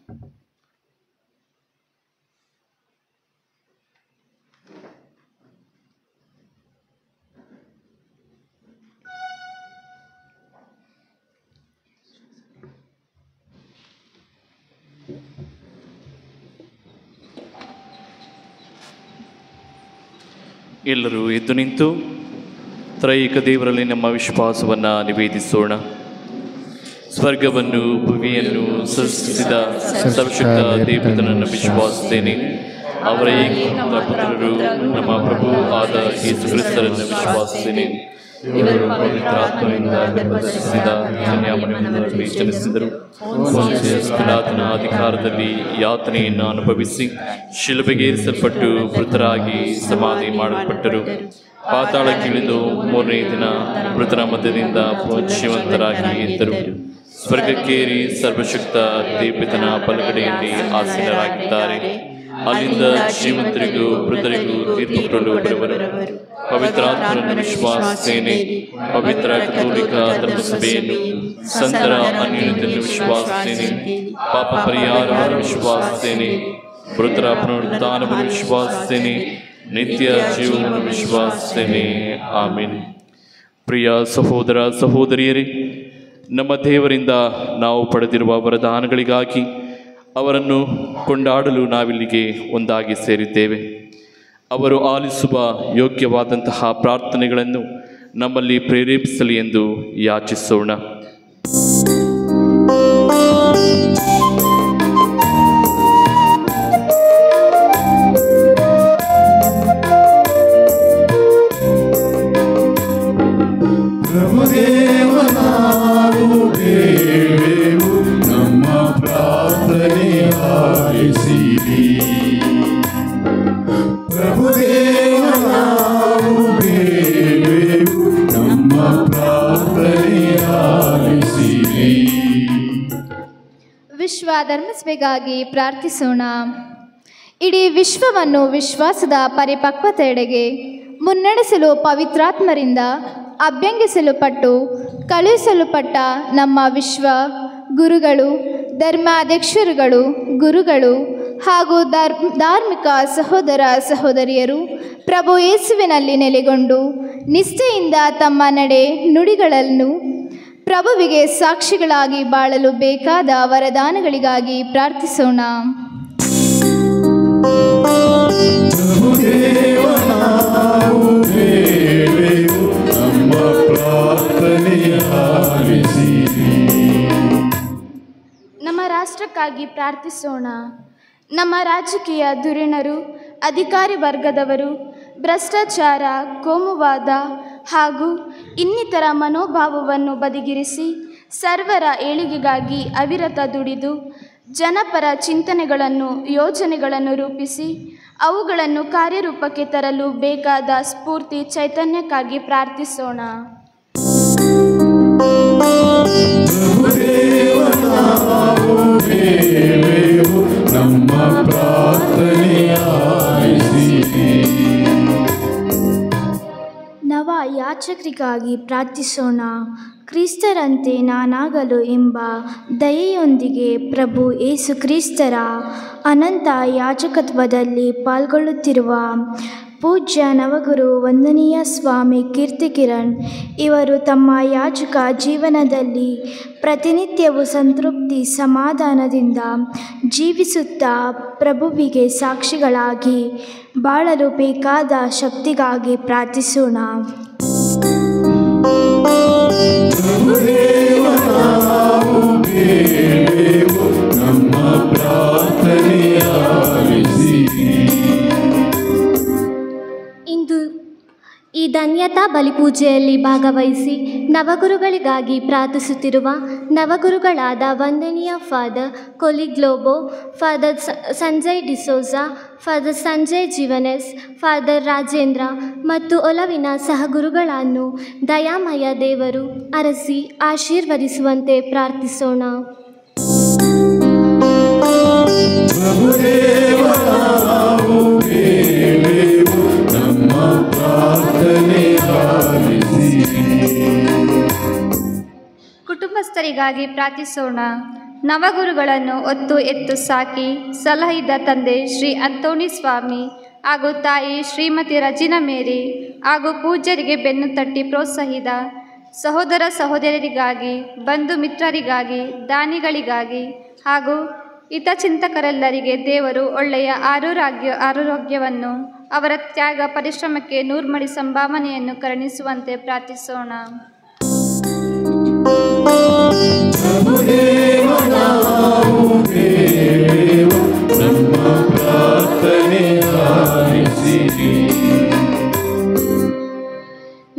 ಎಲ್ಲರೂ ಎದ್ದು ನಿಂತು ತ್ರೈಕ ದೇವರಲ್ಲಿ ನಮ್ಮ ವಿಶ್ವಾಸವನ್ನು ನಿವೇದಿಸೋಣ. ಸ್ವರ್ಗವನ್ನು ಭೂಮಿಯನ್ನು ಸೃಷ್ಟಿಸಿದ ಸರ್ವಶಕ್ತ ದೇವರನ್ನು ವಿಶ್ವಾಸಿಸುತ್ತೇನೆ. ಅವರ ಏಕೈಕ ಪುತ್ರರು ನಮ್ಮ ಪ್ರಭು ಆದ ಯೇಸು ಕ್ರಿಸ್ತರನ್ನು ವಿಶ್ವಾಸಿಸುತ್ತೇನೆ. ಇವರು ಪವಿತ್ರಾತ್ಮನಿಂದ ಗರ್ಭಧರಿಸಿದ ಕನ್ಯಾಮರಿಯಮ್ಮನಲ್ಲಿ ಜನಿಸಿದರು. ಪಿಲಾತನ ಅಧಿಕಾರದಲ್ಲಿ ಯಾತನೆಯನ್ನು ಅನುಭವಿಸಿ ಶಿಲುಬೆಗೇರಿಸಲ್ಪಟ್ಟು ಮೃತರಾಗಿ ಸಮಾಧಿ ಮಾಡಲ್ಪಟ್ಟರು. ಪಾತಾಳಕ್ಕಿಳಿದು ಮೂರನೇ ದಿನ ಮೃತರ ಮಧ್ಯದಿಂದ ಜೀವಂತರಾಗಿ ಎದ್ದರು. ಸ್ವರ್ಗಕ್ಕೇರಿ ಸರ್ವಶಕ್ತ ದೇವಪಿತನ ಬಲಗಡೆಯಲ್ಲಿ ಆಸೀನರಾಗಿದ್ದಾರೆ. ಅಲ್ಲಿಂದ ಜೀವಂತರಿಗೂ ಮೃತರಿಗೂ ತೀರ್ಪು ಕೊಡಲು ಬರುವರು. ಪವಿತ್ರಾತ್ಮರನ್ನು ವಿಶ್ವಾಸಿಸುತ್ತೇನೆ. ಪವಿತ್ರ ಕಥೋಲಿಕ ಧರ್ಮಸಭೆಯನ್ನು, ಸಂತರ ಅನ್ಯೋನ್ಯತೆಯನ್ನು ವಿಶ್ವಾಸಿಸುತ್ತೇನೆ. ಪಾಪ ಪರಿಹಾರವನ್ನು ವಿಶ್ವಾಸಿಸುತ್ತೇನೆ. ಮೃತರ ಪುನರುತ್ಥಾನವನ್ನು ವಿಶ್ವಾಸಿಸುತ್ತೇನೆ. ನಿತ್ಯ ಜೀವನವನ್ನು ವಿಶ್ವಾಸಿಸುತ್ತೇನೆ. ಆಮೆನ್. ಪ್ರಿಯ ಸಹೋದರ ಸಹೋದರಿಯರೇ, ನಮ್ಮ ದೇವರಿಂದ ನಾವು ಪಡೆದಿರುವ ವರದಾನಗಳಿಗಾಗಿ ಅವರನ್ನು ಕೊಂಡಾಡಲು ನಾವಿಲ್ಲಿಗೆ ಒಂದಾಗಿ ಸೇರಿದ್ದೇವೆ. ಅವರು ಆಲಿಸುವ ಯೋಗ್ಯವಾದಂತಹ ಪ್ರಾರ್ಥನೆಗಳನ್ನು ನಮ್ಮಲ್ಲಿ ಪ್ರೇರೇಪಿಸಲಿ ಎಂದು ಯಾಚಿಸೋಣ. ನಮ್ಮ ಪ್ರಾರ್ಥನೆ ಆಲಿಸಿರಿ. ಪ್ರಭುದೇವ ನಾವು ಬೇಡುವೆವು, ನಮ್ಮ ಪ್ರಾರ್ಥನೆ ಆಲಿಸಿರಿ. ವಿಶ್ವ ಧರ್ಮಸಭೆಗಾಗಿ ಪ್ರಾರ್ಥಿಸೋಣ. ಇಡೀ ವಿಶ್ವವನ್ನು ವಿಶ್ವಾಸದ ಪರಿಪಕ್ವತೆಯೆಡೆಗೆ ಮುನ್ನಡೆಸಲು ಪವಿತ್ರಾತ್ಮರಿಂದ ಅಭ್ಯಂಗಿಸಲ್ಪಟ್ಟು ಕಳುಹಿಸಲ್ಪಟ್ಟ ನಮ್ಮ ವಿಶ್ವ ಗುರುಗಳು, ಧರ್ಮಾಧ್ಯಕ್ಷರುಗಳು, ಗುರುಗಳು ಹಾಗೂ ಧಾರ್ಮಿಕ ಸಹೋದರ ಸಹೋದರಿಯರು ಪ್ರಭು ಯೇಸುವಿನಲ್ಲಿ ನೆಲೆಗೊಂಡು ನಿಷ್ಠೆಯಿಂದ ತಮ್ಮ ನಡೆ ನುಡಿಗಳನ್ನು ಪ್ರಭುವಿಗೆ ಸಾಕ್ಷಿಗಳಾಗಿ ಬಾಳಲು ಬೇಕಾದ ವರದಾನಗಳಿಗಾಗಿ ಪ್ರಾರ್ಥಿಸೋಣ. ನಮ್ಮ ರಾಷ್ಟ್ರಕ್ಕಾಗಿ ಪ್ರಾರ್ಥಿಸೋಣ. ನಮ್ಮ ರಾಜಕೀಯ ಧುರೀಣರು, ಅಧಿಕಾರಿ ವರ್ಗದವರು ಭ್ರಷ್ಟಾಚಾರ, ಕೋಮುವಾದ ಹಾಗೂ ಇನ್ನಿತರ ಮನೋಭಾವವನ್ನು ಬದಿಗಿರಿಸಿ ಸರ್ವರ ಏಳಿಗೆಗಾಗಿ ಅವಿರತ ದುಡಿದು ಜನಪರ ಚಿಂತನೆಗಳನ್ನು, ಯೋಜನೆಗಳನ್ನು ರೂಪಿಸಿ ಅವುಗಳನ್ನು ಕಾರ್ಯರೂಪಕ್ಕೆ ತರಲು ಬೇಕಾದ ಸ್ಫೂರ್ತಿ ಚೈತನ್ಯಕ್ಕಾಗಿ ಪ್ರಾರ್ಥಿಸೋಣ. ನಮ್ಮ ಪ್ರಾರ್ಥನೆ ಆಲಿಸಿರಿ. ನವ ಯಾಚಕರಿಗಾಗಿ ಪ್ರಾರ್ಥಿಸೋಣ. ಕ್ರಿಸ್ತರಂತೆ ನಾನಾಗಲು ಎಂಬ ದಯೆಯೊಂದಿಗೆ ಪ್ರಭು ಯೇಸು ಕ್ರಿಸ್ತರ ಅನಂತ ಯಾಜಕತ್ವದಲ್ಲಿ ಪಾಲ್ಗೊಳ್ಳುತ್ತಿರುವ ಪೂಜ್ಯ ನವಗುರು ವಂದನೀಯ ಸ್ವಾಮಿ ಕೀರ್ತಿಕಿರಣ್ ಇವರು ತಮ್ಮ ಯಾಜಕ ಜೀವನದಲ್ಲಿ ಪ್ರತಿನಿತ್ಯವೂ ಸಂತೃಪ್ತಿ ಸಮಾಧಾನದಿಂದ ಜೀವಿಸುತ್ತಾ ಪ್ರಭುವಿಗೆ ಸಾಕ್ಷಿಗಳಾಗಿ ಬಾಳಲು ಬೇಕಾದ ಶಕ್ತಿಗಾಗಿ ಪ್ರಾರ್ಥಿಸೋಣ. ನಮ್ಮ ಪ್ರಾರ್ಥನೆ ಆಲಿಸಿರಿ. ಇಂದು ಈ ಧನ್ಯತಾ ಬಲಿಪೂಜೆಯಲ್ಲಿ ಭಾಗವಹಿಸಿ ನವಗುರುಗಳಿಗಾಗಿ ಪ್ರಾರ್ಥಿಸುತ್ತಿರುವ ನವಗುರುಗಳಾದ ವಂದನೀಯ ಫಾದರ್ ಕೊಲಿಗ್ಲೋಬೋ, ಫಾದರ್ ಸಂಜಯ್ ಡಿಸೋಜಾ, ಫಾದರ್ ಸಂಜಯ್ ಜಿವನೆಸ್, ಫಾದರ್ ರಾಜೇಂದ್ರ ಮತ್ತು ಒಲವಿನ ಸಹಗುರುಗಳನ್ನು ದಯಾಮಯ ದೇವರು ಅರಸಿ ಆಶೀರ್ವದಿಸುವಂತೆ ಪ್ರಾರ್ಥಿಸೋಣ. ಕುಟುಂಬಸ್ಥರಿಗಾಗಿ ಪ್ರಾರ್ಥಿಸೋಣ. ನವಗುರುಗಳನ್ನು ಒತ್ತು ಎತ್ತು ಸಾಕಿ ಸಲಹಿದ ತಂದೆ ಶ್ರೀ ಅಂತೋಣಿ ಸ್ವಾಮಿ ಹಾಗೂ ತಾಯಿ ಶ್ರೀಮತಿ ರಜಿನಾ ಮೇರಿ ಹಾಗೂ ಪೂಜ್ಯರಿಗೆ ಬೆನ್ನು ತಟ್ಟಿ ಪ್ರೋತ್ಸಾಹಿದ ಸಹೋದರ ಸಹೋದರಿಯರಿಗಾಗಿ, ಬಂಧು ಮಿತ್ರರಿಗಾಗಿ, ದಾನಿಗಳಿಗಾಗಿ ಹಾಗೂ ಹಿತಚಿಂತಕರೆಲ್ಲರಿಗೆ ದೇವರು ಒಳ್ಳೆಯ ಆರೋಗ್ಯವನ್ನು, ಅವರ ತ್ಯಾಗ ಪರಿಶ್ರಮಕ್ಕೆ ನೂರ್ಮಡಿ ಸಂಭಾವನೆಯನ್ನು ಕರುಣಿಸುವಂತೆ ಪ್ರಾರ್ಥಿಸೋಣ.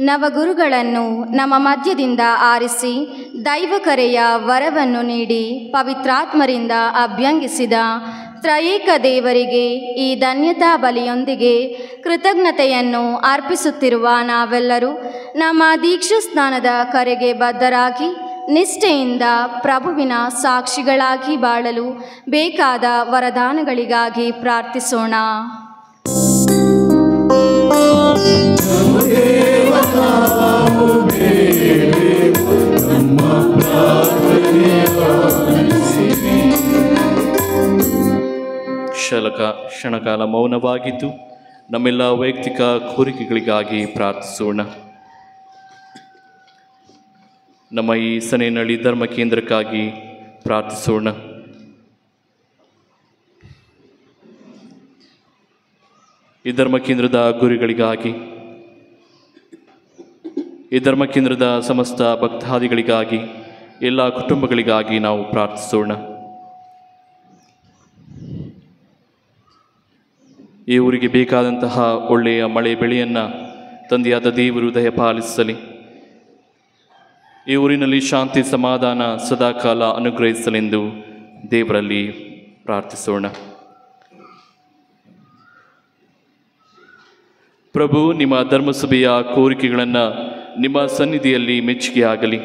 ನವಗುರುಗಳನ್ನು ನಮ್ಮ ಮಧ್ಯದಿಂದ ಆರಿಸಿ ದೈವಕರೆಯ ವರವನ್ನು ನೀಡಿ ಪವಿತ್ರಾತ್ಮರಿಂದ ಅಭ್ಯಂಗಿಸಿದ ತ್ರಯೇಕ ದೇವರಿಗೆ ಈ ಧನ್ಯತಾ ಬಲಿಯೊಂದಿಗೆ ಕೃತಜ್ಞತೆಯನ್ನು ಅರ್ಪಿಸುತ್ತಿರುವ ನಾವೆಲ್ಲರೂ ನಮ್ಮ ದೀಕ್ಷಾಸ್ನಾನದ ಕರೆಗೆ ಬದ್ಧರಾಗಿ ನಿಷ್ಠೆಯಿಂದ ಪ್ರಭುವಿನ ಸಾಕ್ಷಿಗಳಾಗಿ ಬಾಳಲು ಬೇಕಾದ ವರದಾನಗಳಿಗಾಗಿ ಪ್ರಾರ್ಥಿಸೋಣ. ಕ್ಷಣಕಾಲ ಮೌನವಾಗಿದ್ದು ನಮ್ಮೆಲ್ಲ ವೈಯಕ್ತಿಕ ಕೋರಿಕೆಗಳಿಗಾಗಿ ಪ್ರಾರ್ಥಿಸೋಣ. ನಮ್ಮ ಈ ಸನೇನಹಳ್ಳಿ ಧರ್ಮ ಕೇಂದ್ರಕ್ಕಾಗಿ ಪ್ರಾರ್ಥಿಸೋಣ. ಈ ಧರ್ಮ ಕೇಂದ್ರದ ಗುರಿಗಳಿಗಾಗಿ, ಈ ಧರ್ಮ ಕೇಂದ್ರದ ಸಮಸ್ತ ಭಕ್ತಾದಿಗಳಿಗಾಗಿ, ಎಲ್ಲ ಕುಟುಂಬಗಳಿಗಾಗಿ ನಾವು ಪ್ರಾರ್ಥಿಸೋಣ. ಈ ಊರಿಗೆ ಬೇಕಾದಂತಹ ಒಳ್ಳೆಯ ಮಳೆ ಬೆಳೆಯನ್ನು ತಂದೆಯಾದ ದೇವರು ದಯಪಾಲಿಸಲಿ. ಈ ಊರಿನಲ್ಲಿ ಶಾಂತಿ ಸಮಾಧಾನ ಸದಾಕಾಲ ಅನುಗ್ರಹಿಸಲೆಂದು ದೇವರಲ್ಲಿ ಪ್ರಾರ್ಥಿಸೋಣ. ಪ್ರಭು, ನಿಮ್ಮ ಧರ್ಮಸಭೆಯ ಕೋರಿಕೆಗಳನ್ನು ನಿಮ್ಮ ಸನ್ನಿಧಿಯಲ್ಲಿ ಮೆಚ್ಚುಗೆಯಾಗಲಿ.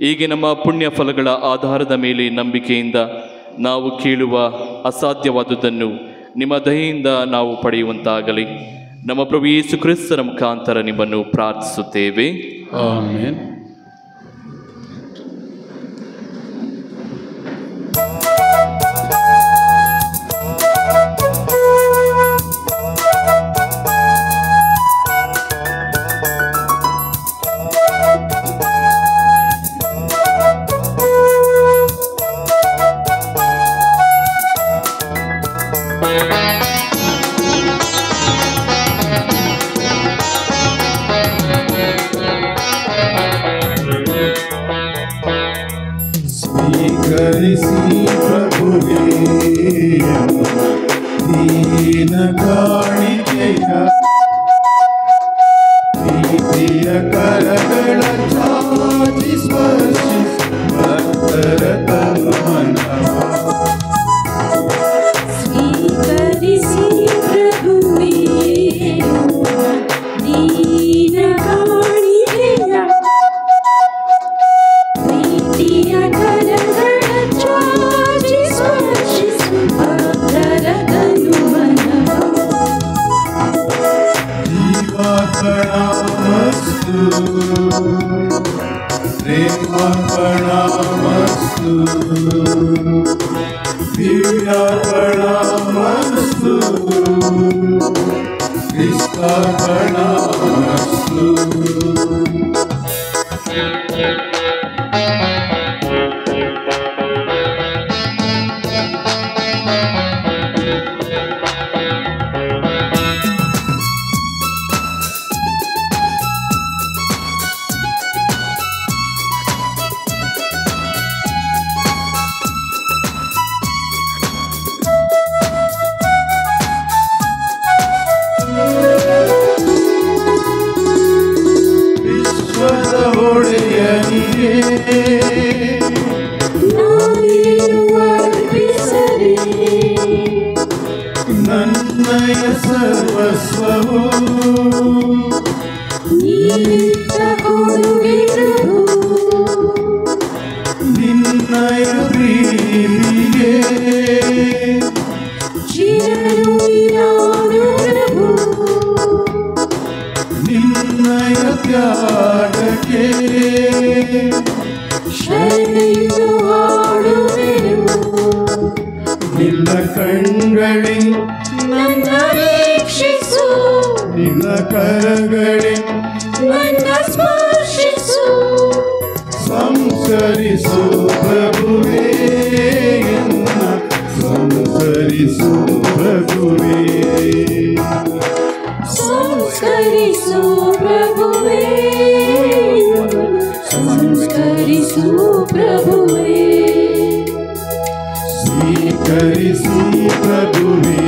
ಹೀಗೆ ನಮ್ಮ ಪುಣ್ಯ ಫಲಗಳ ಆಧಾರದ ಮೇಲೆ ನಂಬಿಕೆಯಿಂದ ನಾವು ಕೇಳುವ ಅಸಾಧ್ಯವಾದುದನ್ನು ನಿಮ್ಮ ದಯೆಯಿಂದ ನಾವು ಪಡೆಯುವಂತಾಗಲಿ. ನಮ್ಮ ಪ್ರಭು ಯೇಸು ಕ್ರಿಸ್ತರ ಮುಖಾಂತರ ನಿಮ್ಮನ್ನು ಪ್ರಾರ್ಥಿಸುತ್ತೇವೆ. ಆಮೆನ್. ಸ್ವೀಕರಿಸಿ ಪ್ರಭುವೇ ದೀನ ಕಾಣಿಕೆಯ ಪ್ರೀತಿಯ ಕರಗಳ ಚಾಚಿ ಸ್ಪರ್ಶಿಸಿ ಭಕ್ತರ ತನುಮನವ. ಸ್ವೀಕರಿಸಿ ಪ್ರಭುವೇ ದೀನ ಕಾಣಿಕೆಯ ಪ್ರೀತಿಯ ಕರಗಳ ಚಾಚಿ ಸ್ಪರ್ಶಿಸು ಭಕ್ತರ ತನುಮನವ. ಜೀವಾರ್ಪಣಮಸ್ತು ಪ್ರೇಮಾರ್ಪಣಮಸ್ತು ದಿವ್ಯಾರ್ಪಣಮಸ್ತು ಕ್ರಿಸ್ತಾರ್ಪಣಮಸ್ತು. ವಿಶ್ವದ ಒಡೆಯನಿಗೆ ನಾನೇನು ಅರ್ಪಿಸಲಿ, ನನ್ನಯ ಸರ್ವಸ್ವವು ನೀನಿತ್ತ ಕೊಡುಗೆ ಪ್ರಭು. ನಿನ್ನಯ ಪ್ರೀತಿಗೆ ಚಿರಋಣಿ ನಾನು ಪ್ರಭು. ನಿನ್ನಯ ತ್ಯಾಗಕ್ಕೆ ಶರಣೆಯನ್ನು ಹಾಡುವೆನು. ನಿನ್ನ ಕಣ್ಗಳಿ ನನ್ನ ವೀಕ್ಷಿಸು, ನಿನ್ನ ಕರಗಳಿ ನನ್ನ ಸ್ಪರ್ಶಿಸು. ಸಂಸ್ಕರಿಸು ಪ್ರಭುವೇ ಎನ್ನ ಸಂಸ್ಕರಿಸು ಪ್ರಭುವೇ. ಸಂಸ್ಕರಿಸು ಪ್ರಭುವೇ, ಸಂಸ್ಕರಿಸು ಪ್ರಭುವೇ. ಸ್ವೀಕರಿಸಿ ಪ್ರಭುವೇ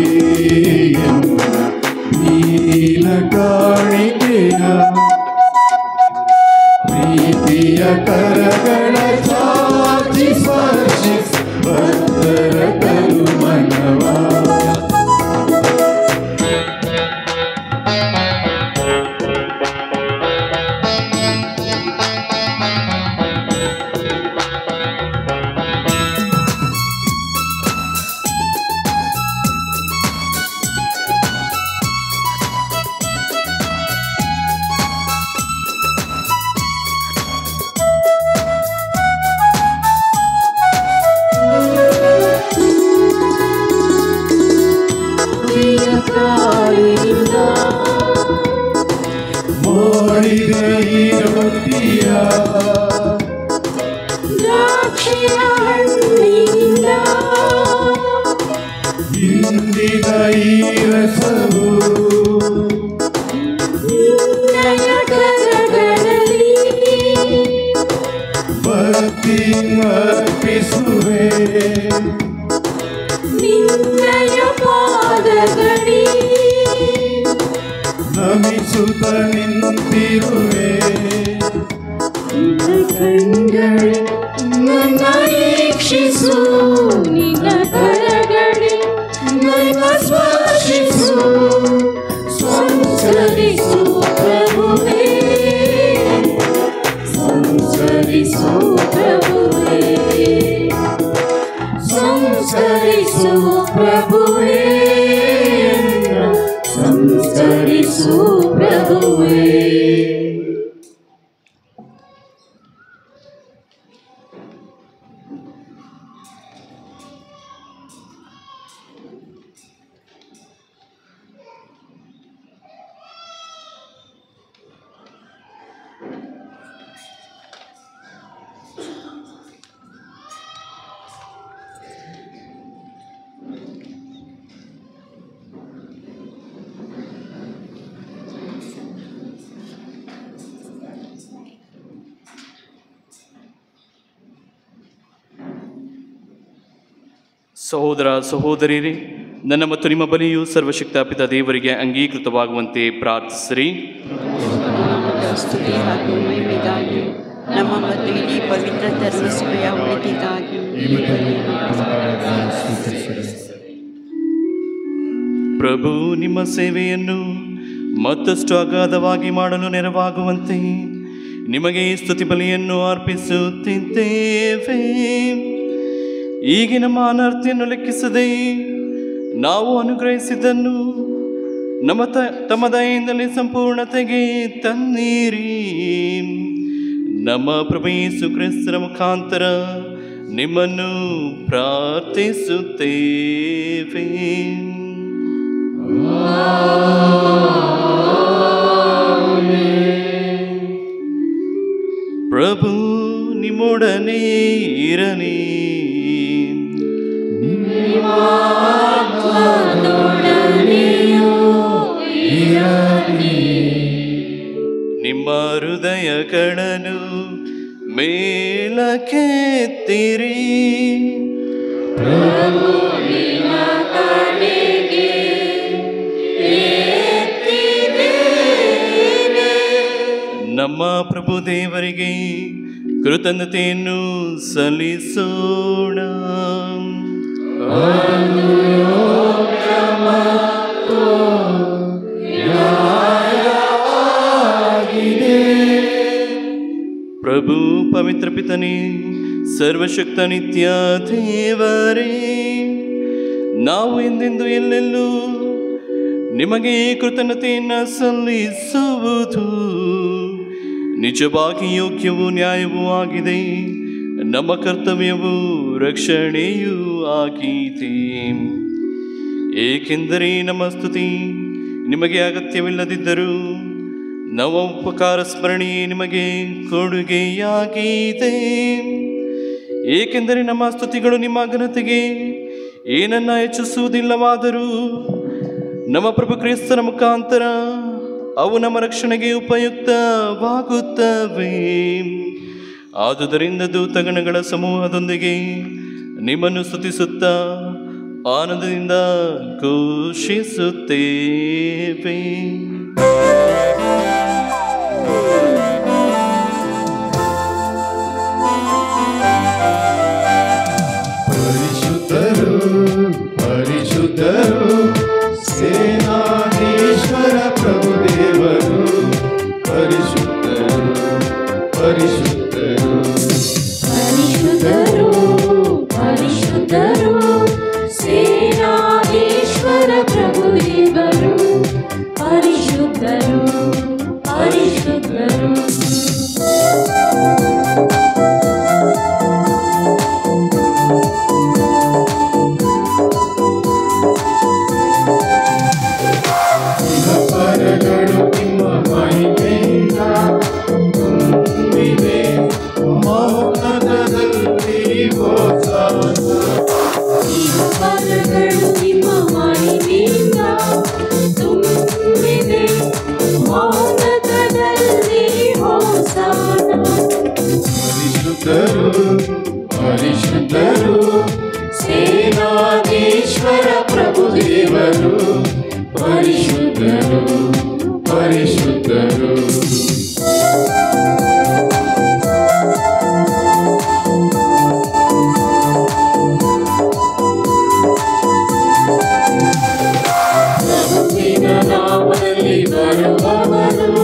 ಎನ್ನ ನೀಲ ಕಾಣಿಕೆಯ ಪ್ರೀತಿಯ ಕರಗಳ ಚಾಚಿ ಸ್ಪರ್ಶಿಸಿ ಭಕ್ತರ ತನುಮನವ. ಮಾಡಿದ ಈ ರೊಟ್ಟಿಯ ಹಣ್ಣಿನಿಂದ ಇಂದಿನ ಈ ರಸವು ನಿನ್ನಯ ಕರಗಳಲ್ಲಿ ಭಕ್ತಿ ಅರ್ಪಿಸುವೆ ನಿನ್ನಯ ಪಾದಗಳಿ ನಮಿಸುತ್ತ ನಿಂತಿರುವೆ ನಿನ್ನ ಕಣ್ಗಳು ನನ್ನ ವೀಕ್ಷಿಸು ನಿನ್ನ ಕರಗಳಿ ನನ್ನ ಸ್ಪರ್ಶಿಸು ಸಂಸರಿಸು ಪ್ರಭುವೇ ಸಂಸರಿಸು ಪ್ರಭುವೇ ಸಂಸರಿಸು ಪ್ರಭುವೇ ಸಂಸರಿಸು ಪ್ರಭುವೇ. ಸಹೋದರ ಸಹೋದರಿಯರೇ, ನನ್ನ ಮತ್ತು ನಿಮ್ಮ ಬಲಿಯು ಸರ್ವಶಕ್ತ ಪಿತ ದೇವರಿಗೆ ಅಂಗೀಕೃತವಾಗುವಂತೆ ಪ್ರಾರ್ಥಿಸಿರಿ. ನಮ್ಮ ಮತ್ತು ಇಡೀ ಪವಿತ್ರ ಧರ್ಮಸಭೆಯ ಒಳಿತಿಗಾಗಿ ಪ್ರಭು ನಿಮ್ಮ ಸೇವೆಯನ್ನು ಮತ್ತಷ್ಟು ಅಗಾಧವಾಗಿ ಮಾಡಲು ನೆರವಾಗುವಂತೆ ನಿಮಗೆ ಸ್ತುತಿ ಬಲಿಯನ್ನು ಅರ್ಪಿಸುತ್ತಿದ್ದೇವೆ. ಈಗ ನಮ್ಮ ಅನರ್ಥಿಯನ್ನು ಲೆಕ್ಕಿಸದೆ ನಾವು ಅನುಗ್ರಹಿಸಿದ್ದನ್ನು ತಮ್ಮ ದಯೆಯಿಂದಲೇ ಸಂಪೂರ್ಣತೆಗೆ ತನ್ನೀರಿ. ನಮ್ಮ ಪ್ರಭು ಯೇಸು ಕ್ರಿಸ್ತರ ಮುಖಾಂತರ ನಿಮ್ಮನ್ನು ಪ್ರಾರ್ಥಿಸುತ್ತೇವೆ. ಪ್ರಭು ನಿಮ್ಮೊಡನೆ ಇರಲಿ. ನಿಮ್ಮ ಹೃದಯಗಳನ್ನು ಮೇಲಕ್ಕೆತ್ತಿರಿ. ನಮ್ಮ ಪ್ರಭು ದೇವರಿಗೆ ಕೃತಜ್ಞತೆಯನ್ನು ಸಲ್ಲಿಸೋಣ. ಪ್ರಭು ಪವಿತ್ರ ಪಿತನೇ, ಸರ್ವಶಕ್ತ ನಿತ್ಯ ದೇವರೇ, ನಾವು ಎಂದೆಂದು ಎಲ್ಲೆಲ್ಲೂ ನಿಮಗೆ ಕೃತಜ್ಞತೆಯನ್ನು ಸಲ್ಲಿಸುವುದು ನಿಜವಾಗಿ ಯೋಗ್ಯವೂ ನ್ಯಾಯವೂ ಆಗಿದೆ. ನಮ್ಮ ಕರ್ತವ್ಯವೂ ರಕ್ಷಣೆಯೂ ಆಗಿದೆ. ಏಕೆಂದರೆ ನಮ್ಮ ಸ್ತುತಿ ನಿಮಗೆ ಅಗತ್ಯವಿಲ್ಲದಿದ್ದರೂ ನವ ಉಪಕಾರ ಸ್ಮರಣೆಯೇ ನಿಮಗೆ ಕೊಡುಗೆಯಾಗಿದೆ. ಏಕೆಂದರೆ ನಮ್ಮ ಸ್ತುತಿಗಳು ನಿಮ್ಮ ಘನತೆಗೆ ಏನನ್ನ ಹೆಚ್ಚಿಸುವುದಿಲ್ಲವಾದರೂ ನಮ್ಮ ಪ್ರಭು ಕ್ರಿಸ್ತನ ಮುಖಾಂತರ ಅವು ನಮ್ಮ ರಕ್ಷಣೆಗೆ ಉಪಯುಕ್ತವಾಗುತ್ತವೆ. ಆದುದರಿಂದ ದೂತಗಣಗಳ ಸಮೂಹದೊಂದಿಗೆ ನಿಮ್ಮನ್ನು ಸ್ತುತಿಸುತ್ತಾ ಆನಂದದಿಂದ ಘೋಷಿಸುತ್ತೇವೆ. ಪರಿಶುದ್ಧರು ಪರಿಶುದ್ಧರು ಸೇನಾಧೀಶ್ವರ ಪ್ರಭುದೇವರು, ಪರಿಶುದ್ಧರು ಪರಿಶುದ್ಧರು ಪರಿಶುದ್ಧರು ಪರಿಶುದ್ಧರು ಸೇನಾಧೀಶ್ವರ ಪ್ರಭುದೇವರು, ಪರಿಶುದ್ಧರು ಪರಿಶುದ್ಧರು. ಪರಗಳು ನಿಮ್ಮ ಮಹಿಮೆಯಿಂದ ತುಂಬಿದೆ, ಮೌನದಲ್ಲಿ ಬರುವವರು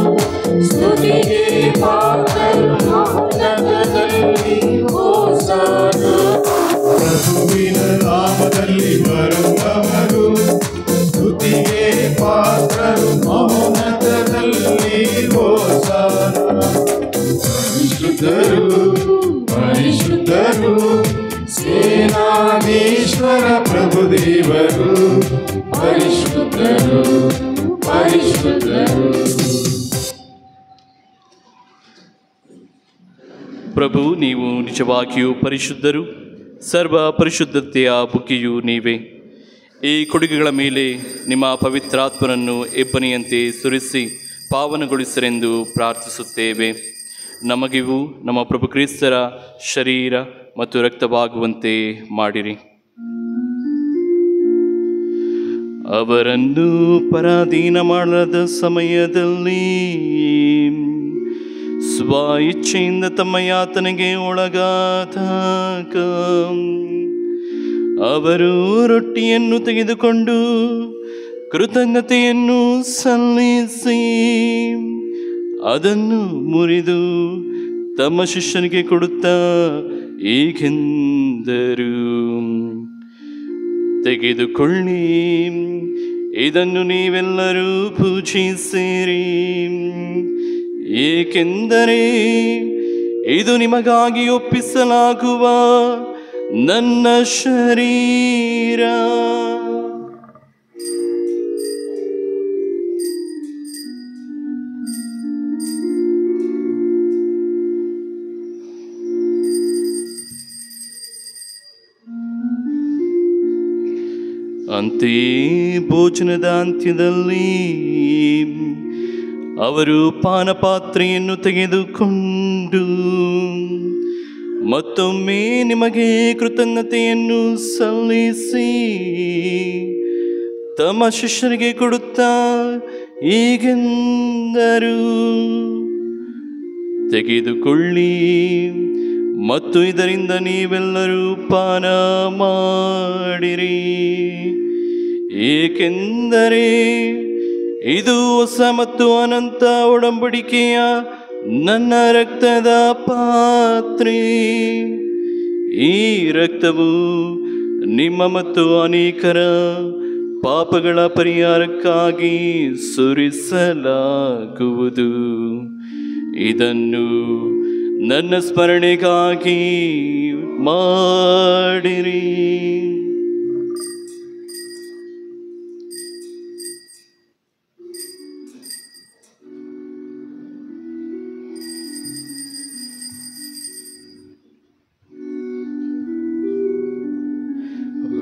ಸ್ತುತಿಗೆ ಪಾತ್ರರು ಮಹೋನ್ನತದಲ್ಲಿ ಹೋಸನ. ಪ್ರಭುವಿನ ನಾಮದಲ್ಲಿ ಬರುವವರು ಸ್ತುತಿಗೆ ಪಾತ್ರರು ಮಹೋನ್ನತದಲ್ಲಿ ಹೋಸನ. ಪರಿಶುದ್ಧರು ಪರಿಶುದ್ಧರು ಸೇನಾಧೀಶ್ವರ ಪ್ರಭುದೇವರು ಪರಿಶುದ್ಧರು ಪರಿಶುದ್ಧರು. ಪ್ರಭು, ನೀವು ನಿಜವಾಗಿಯೂ ಪರಿಶುದ್ಧರು, ಸರ್ವ ಪರಿಶುದ್ಧತೆಯ ಬುಗ್ಗೆಯೂ ನೀವೇ. ಈ ಕೊಡುಗೆಗಳ ಮೇಲೆ ನಿಮ್ಮ ಪವಿತ್ರಾತ್ಮರನ್ನು ಎಬ್ಬನಿಯಂತೆ ಸುರಿಸಿ ಪಾವನಗೊಳಿಸರೆಂದು ಪ್ರಾರ್ಥಿಸುತ್ತೇವೆ. ನಮಗಿವು ನಮ್ಮ ಪ್ರಭು ಕ್ರಿಸ್ತರ ಶರೀರ ಮತ್ತು ರಕ್ತವಾಗುವಂತೆ ಮಾಡಿರಿ. ಅವರನ್ನು ಪರಾಧೀನ ಮಾಡದ ಸಮಯದಲ್ಲಿ ಸ್ವ ಇಚ್ಛೆಯಿಂದ ತಮ್ಮ ಯಾತನೆಗೆ ಒಳಗಾದಾಗ ಅವರು ರೊಟ್ಟಿಯನ್ನು ತೆಗೆದುಕೊಂಡು ಕೃತಜ್ಞತೆಯನ್ನು ಸಲ್ಲಿಸಿ ಅದನ್ನು ಮುರಿದು ತಮ್ಮ ಶಿಷ್ಯನಿಗೆ ಕೊಡುತ್ತಾ ಹೀಗೆಂದರು, ತೆಗೆದುಕೊಳ್ಳಿ, ಇದನ್ನು ನೀವೆಲ್ಲರೂ ಪೂಜಿಸಿರಿ, ಏಕೆಂದರೆ ಇದು ನಿಮಗಾಗಿ ಒಪ್ಪಿಸಲಾಗುವ ನನ್ನ ಶರೀರ. ಅಂತೆಯೇ ಭೋಜನದ ಅಂತ್ಯದಲ್ಲಿ ಅವರು ಪಾನಪಾತ್ರೆಯನ್ನು ತೆಗೆದುಕೊಂಡು ಮತ್ತೊಮ್ಮೆ ನಿಮಗೆ ಕೃತಜ್ಞತೆಯನ್ನು ಸಲ್ಲಿಸಿ ತಮ್ಮ ಶಿಷ್ಯರಿಗೆ ಕೊಡುತ್ತಾ ಹೀಗೆಂದರು, ತೆಗೆದುಕೊಳ್ಳಿ ಮತ್ತು ಇದರಿಂದ ನೀವೆಲ್ಲರೂ ಪಾನ ಮಾಡಿರಿ, ಏಕೆಂದರೆ ಇದು ಹೊಸ ಮತ್ತು ಅನಂತ ಒಡಂಬಡಿಕೆಯ ನನ್ನ ರಕ್ತದ ಪಾತ್ರೆ. ಈ ರಕ್ತವು ನಿಮ್ಮ ಮತ್ತು ಅನೇಕರ ಪಾಪಗಳ ಪರಿಹಾರಕ್ಕಾಗಿ ಸುರಿಸಲಾಗುವುದು. ಇದನ್ನು ನನ್ನ ಸ್ಮರಣೆಗಾಗಿ ಮಾಡಿರಿ.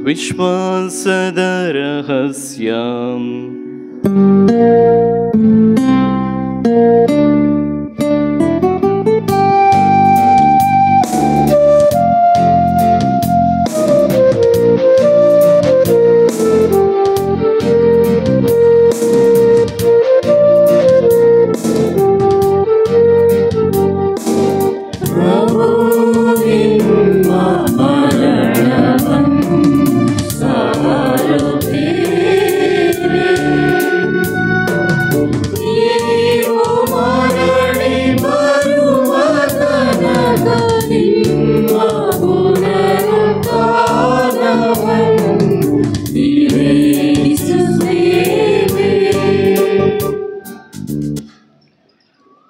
ವಿಶ್ವಾಸದ ರಹಸ್ಯ.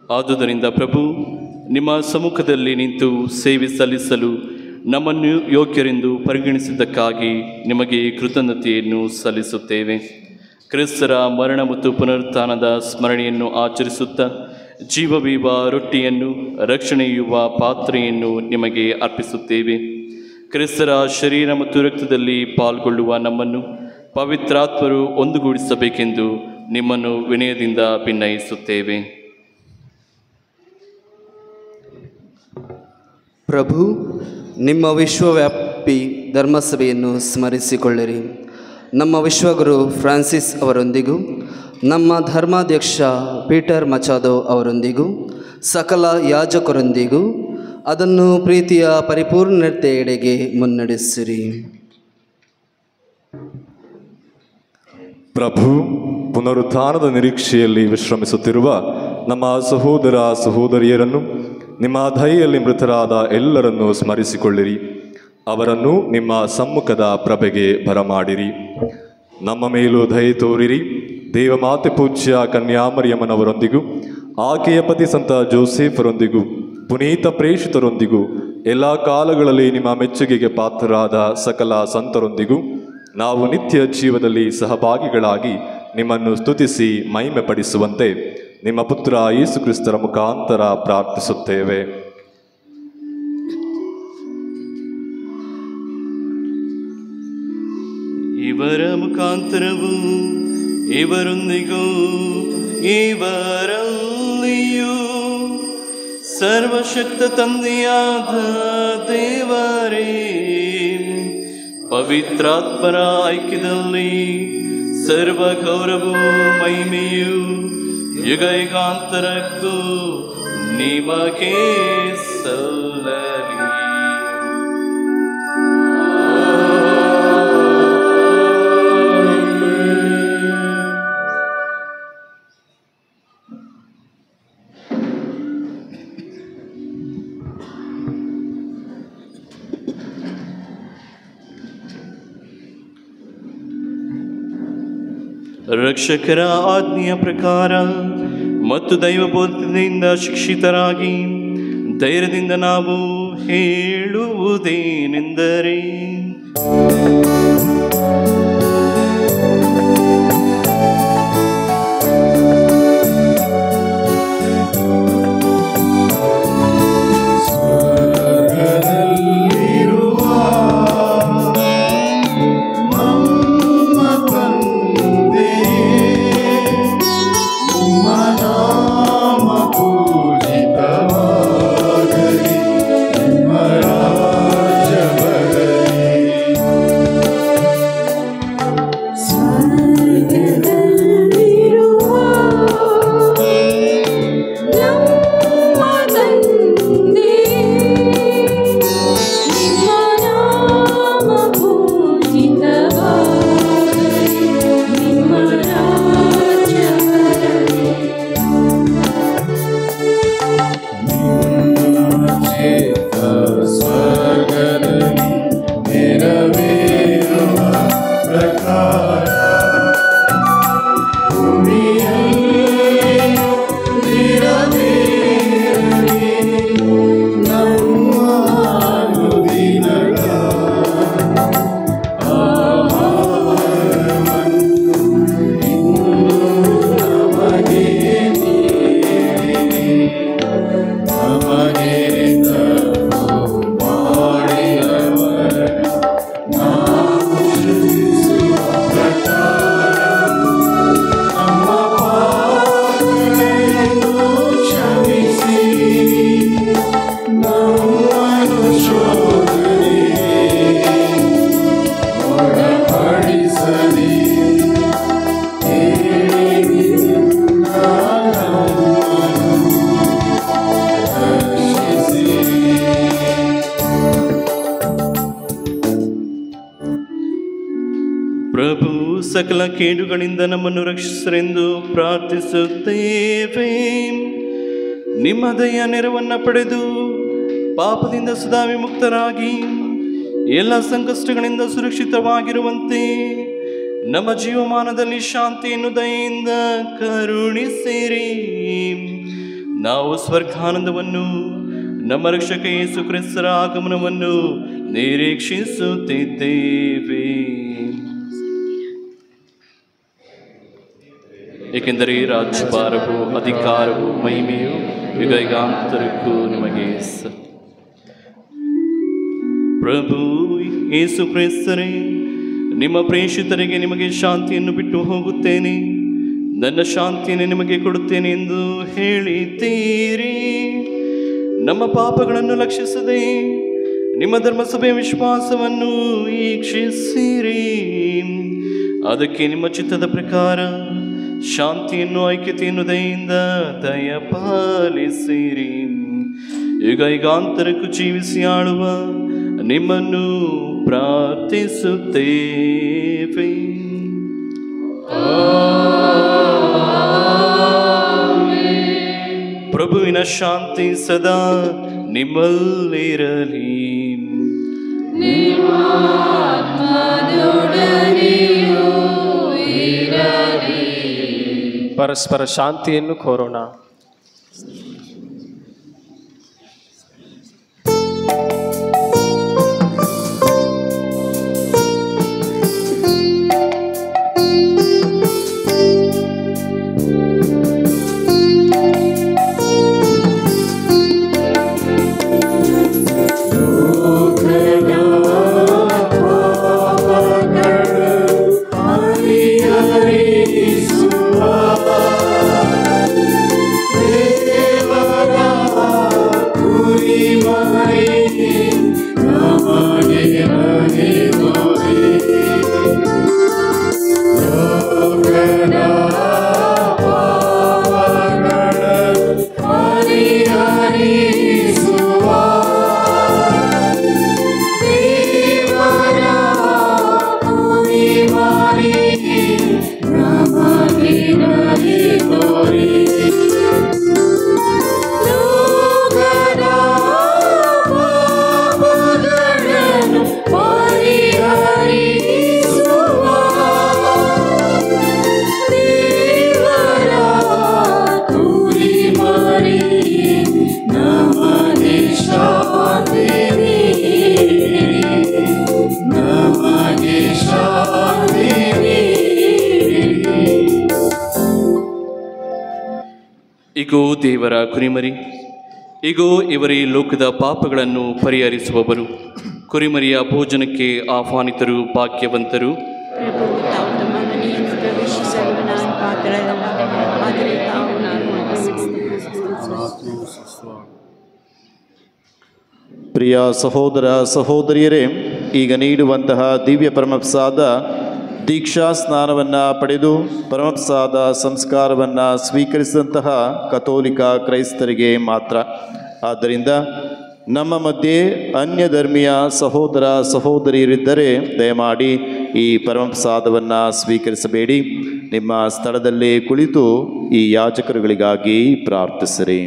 ಆದುದರಿಂದ ಪ್ರಭು, ನಿಮ್ಮ ಸಮ್ಮುಖದಲ್ಲಿ ನಿಂತು ಸೇವೆ ಸಲ್ಲಿಸಲು ನಮ್ಮನ್ನು ಯೋಗ್ಯರೆಂದು ಪರಿಗಣಿಸಿದ್ದಕ್ಕಾಗಿ ನಿಮಗೆ ಕೃತಜ್ಞತೆಯನ್ನು ಸಲ್ಲಿಸುತ್ತೇವೆ. ಕ್ರಿಸ್ತರ ಮರಣ ಮತ್ತು ಪುನರುತ್ಥಾನದ ಸ್ಮರಣೆಯನ್ನು ಆಚರಿಸುತ್ತಾ ಜೀವವೀವ ರೊಟ್ಟಿಯನ್ನು, ರಕ್ಷಣೆಯುವ ಪಾತ್ರೆಯನ್ನು ನಿಮಗೆ ಅರ್ಪಿಸುತ್ತೇವೆ. ಕ್ರಿಸ್ತರ ಶರೀರ ಮತ್ತು ರಕ್ತದಲ್ಲಿ ಪಾಲ್ಗೊಳ್ಳುವ ನಮ್ಮನ್ನು ಪವಿತ್ರಾತ್ಮರು ಒಂದುಗೂಡಿಸಬೇಕೆಂದು ನಿಮ್ಮನ್ನು ವಿನಯದಿಂದ ಭಿನ್ನಯಿಸುತ್ತೇವೆ. ಪ್ರಭು, ನಿಮ್ಮ ವಿಶ್ವವ್ಯಾಪಿ ಧರ್ಮಸಭೆಯನ್ನು ಸ್ಮರಿಸಿಕೊಳ್ಳಿರಿ. ನಮ್ಮ ವಿಶ್ವಗುರು ಫ್ರಾನ್ಸಿಸ್ ಅವರೊಂದಿಗೂ, ನಮ್ಮ ಧರ್ಮಾಧ್ಯಕ್ಷ ಪೀಟರ್ ಮಚಾದೋ ಅವರೊಂದಿಗೂ, ಸಕಲ ಯಾಜಕರೊಂದಿಗೂ ಅದನ್ನು ಪ್ರೀತಿಯ ಪರಿಪೂರ್ಣತೆಯೆಡೆಗೆ ಮುನ್ನಡೆಸಿರಿ. ಪ್ರಭು, ಪುನರುತ್ಥಾನದ ನಿರೀಕ್ಷೆಯಲ್ಲಿ ವಿಶ್ರಮಿಸುತ್ತಿರುವ ನಮ್ಮ ಸಹೋದರ ಸಹೋದರಿಯರನ್ನು, ನಿಮ್ಮ ದಯೆಯಲ್ಲಿ ಮೃತರಾದ ಎಲ್ಲರನ್ನೂ ಸ್ಮರಿಸಿಕೊಳ್ಳಿರಿ. ಅವರನ್ನು ನಿಮ್ಮ ಸಮ್ಮುಖದ ಪ್ರಭೆಗೆ ಬರಮಾಡಿರಿ. ನಮ್ಮ ಮೇಲೂ ದಯೆ ತೋರಿರಿ. ದೇವಮಾತೆ ಪೂಜ್ಯ ಕನ್ಯಾಮರಿಯಮ್ಮನವರೊಂದಿಗೂ, ಆಕೆಯ ಪತಿ ಸಂತ ಜೋಸೆಫರೊಂದಿಗೂ, ಪುನೀತ ಪ್ರೇಷಿತರೊಂದಿಗೂ, ಎಲ್ಲ ಕಾಲಗಳಲ್ಲಿ ನಿಮ್ಮ ಮೆಚ್ಚುಗೆಗೆ ಪಾತ್ರರಾದ ಸಕಲ ಸಂತರೊಂದಿಗೂ ನಾವು ನಿತ್ಯ ಜೀವದಲ್ಲಿ ಸಹಭಾಗಿಗಳಾಗಿ ನಿಮ್ಮನ್ನು ಸ್ತುತಿಸಿ ಮಹಿಮೆ ಪಡಿಸುವಂತೆ ನಿಮ್ಮ ಪುತ್ರ ಯೇಸು ಕ್ರಿಸ್ತರ ಮುಖಾಂತರ ಪ್ರಾರ್ಥಿಸುತ್ತೇವೆ. ಇವರ ಮುಖಾಂತರವೂ ಇವರೊಂದಿಗೂ ಇವರಲ್ಲಿಯೂ ಸರ್ವಶಕ್ತ ತಂದೆಯಾದ ದೇವರೇ, ಪವಿತ್ರಾತ್ಮರ ಐಕ್ಯದಲ್ಲಿ ಸರ್ವ ಗೌರವೂ ಮಹಿಮೆಯೂ ಯುಗ ಯುಗಾಂತರಕ್ಕೂ ನಿಮಗೆ ಸಲ್ಲಲಿ. ರಕ್ಷಕರ ಆಜ್ಞೆಯ ಪ್ರಕಾರ ಮತ್ತು ದೈವಬೋಧನೆಯಿಂದ ಶಿಕ್ಷಿತರಾಗಿ ಧೈರ್ಯದಿಂದ ನಾವು ಹೇಳುವುದೇನೆಂದರೆ, ಪ್ರಭು ಸಕಲ ಕೇಡುಗಳಿಂದ ನಮ್ಮನ್ನು ರಕ್ಷಿಸರೆಂದು ಪ್ರಾರ್ಥಿಸುತ್ತೇವೆ. ನಿಮ್ಮ ದಯ ನೆರವನ್ನು ಪಡೆದು ಪಾಪದಿಂದ ಸದಾ ವಿಮುಕ್ತರಾಗಿ ಎಲ್ಲ ಸಂಕಷ್ಟಗಳಿಂದ ಸುರಕ್ಷಿತವಾಗಿರುವಂತೆ ನಮ್ಮ ಜೀವಮಾನದಲ್ಲಿ ಶಾಂತಿಯನ್ನು ದಯೆಯಿಂದ ಕರುಣಿಸಿರಿ. ನಾವು ಸ್ವರ್ಗಾನಂದವನ್ನು, ನಮ್ಮ ರಕ್ಷಕ ಯೇಸು ಕ್ರಿಸ್ತರ ಆಗಮನವನ್ನು ನಿರೀಕ್ಷಿಸುತ್ತಿದ್ದೇವೆ. ಏಕೆಂದರೆ ರಾಜ್ಯಭಾರವು, ಅಧಿಕಾರವು, ಮಹಿಮೆಯು ಯುಗ ಯುಗಾಂತರಕ್ಕೂ ನಿಮಗೆ ಪ್ರಭು ಯೇಸು ಕ್ರಿಸ್ತರೇ, ನಿಮ್ಮ ಪ್ರೇಷಿತರಿಗೆ ನಿಮಗೆ ಶಾಂತಿಯನ್ನು ಬಿಟ್ಟು ಹೋಗುತ್ತೇನೆ, ನನ್ನ ಶಾಂತಿಯನ್ನು ನಿಮಗೆ ಕೊಡುತ್ತೇನೆ ಎಂದು ಹೇಳಿದ್ದೀರಿ. ನಮ್ಮ ಪಾಪಗಳನ್ನು ಲಕ್ಷಿಸದೆ ನಿಮ್ಮ ಧರ್ಮಸಭೆಯ ವಿಶ್ವಾಸವನ್ನು ಈಕ್ಷಿಸಿರಿ. ಅದಕ್ಕೆ ನಿಮ್ಮ ಚಿತ್ತದ ಪ್ರಕಾರ ಶಾಂತಿಯನ್ನು, ಐಕ್ಯತೆಯನ್ನು ದಯೆಯಿಂದ ದಯಪಾಲಿಸಿರಿ. ಯುಗ ಯುಗಾಂತರಕ್ಕೂ ಜೀವಿಸಿ ಆಳುವ ನಿಮ್ಮನ್ನು ಪ್ರಾರ್ಥಿಸುತ್ತೇವೆ. ಪ್ರಭುವಿನ ಶಾಂತಿ ಸದಾ ನಿಮ್ಮಲ್ಲಿರಲಿ. ಪರಸ್ಪರ ಶಾಂತಿಯನ್ನು ಕೋರೋಣ. ಇಗೋ ದೇವರ ಕುರಿಮರಿ, ಇಗೋ ಇವರೇ ಲೋಕದ ಪಾಪಗಳನ್ನು ಪರಿಹರಿಸುವವರು. ಕುರಿಮರಿಯ ಭೋಜನಕ್ಕೆ ಆಹ್ವಾನಿತರು ಭಾಗ್ಯವಂತರು. ಪ್ರಿಯ ಸಹೋದರ ಸಹೋದರಿಯರೇ, ಈಗ ನೀಡುವಂತಹ ದಿವ್ಯ ಪರಮಪ್ರಸಾದ ದೀಕ್ಷಾ ಸ್ನಾನವನ್ನು ಪಡೆದು ಪರಮಪ್ರಸಾದ ಸಂಸ್ಕಾರವನ್ನು ಸ್ವೀಕರಿಸಿದಂತಹ ಕಥೋಲಿಕ ಕ್ರೈಸ್ತರಿಗೆ ಮಾತ್ರ. ಆದ್ದರಿಂದ ನಮ್ಮ ಮಧ್ಯೆ ಅನ್ಯ ಧರ್ಮೀಯ ಸಹೋದರ ಸಹೋದರಿಯರಿದ್ದರೆ ದಯಮಾಡಿ ಈ ಪರಮಪ್ರಸಾದವನ್ನು ಸ್ವೀಕರಿಸಬೇಡಿ. ನಿಮ್ಮ ಸ್ಥಳದಲ್ಲೇ ಕುಳಿತು ಈ ಯಾಜಕರುಗಳಿಗಾಗಿ ಪ್ರಾರ್ಥಿಸಿರಿ.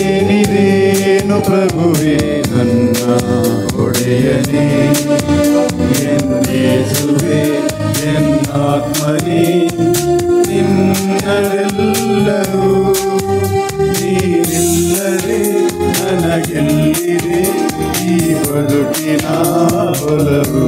ನನ್ನದೇನಿದೇನು ಪ್ರಭುವೇ ನನ್ನ ಒಡೆಯನೇ, ಎನ್ನೇಸುವೆ ಎನ್ನಾತ್ಮನೇ, ನಿನ್ನರೆಲ್ಲರೂ ನೀನಿಲ್ಲದೆ ನನಗೆಲ್ಲಿದೆ ಈ ಬದುಕಿನ ಬಲವು.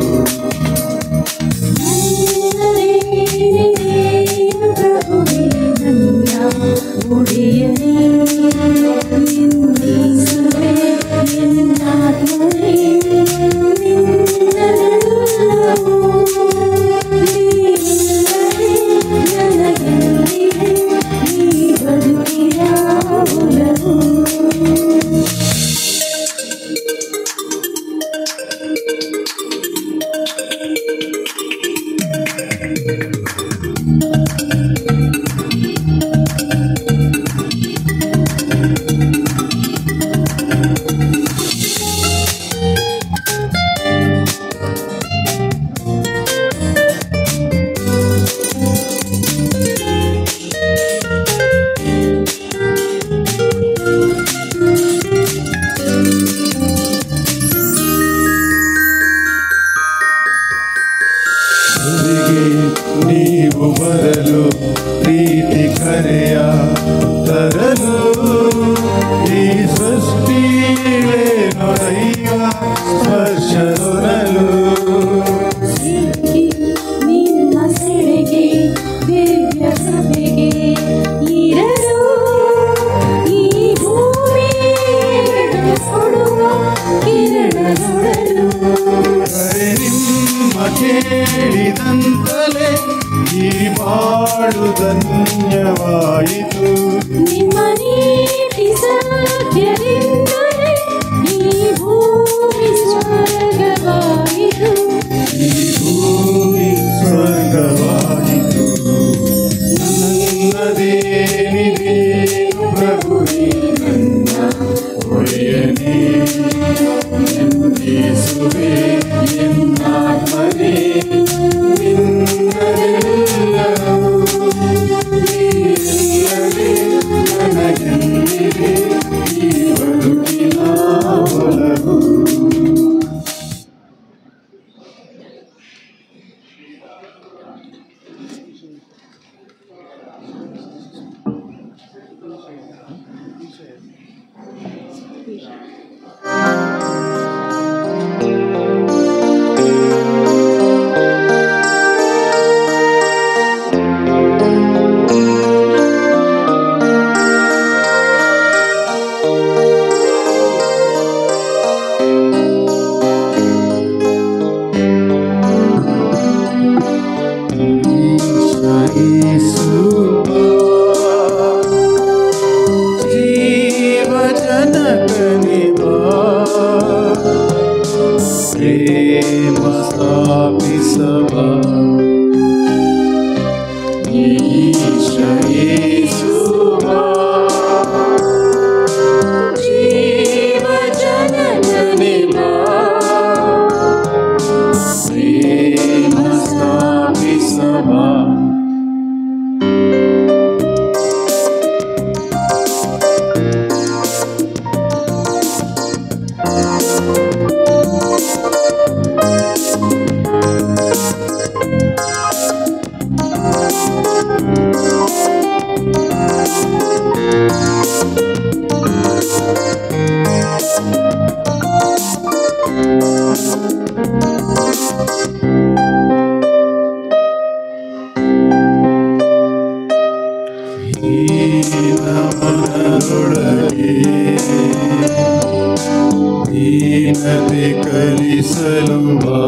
ದೀನತೆ ಕಲಿಸಲು ಬಾ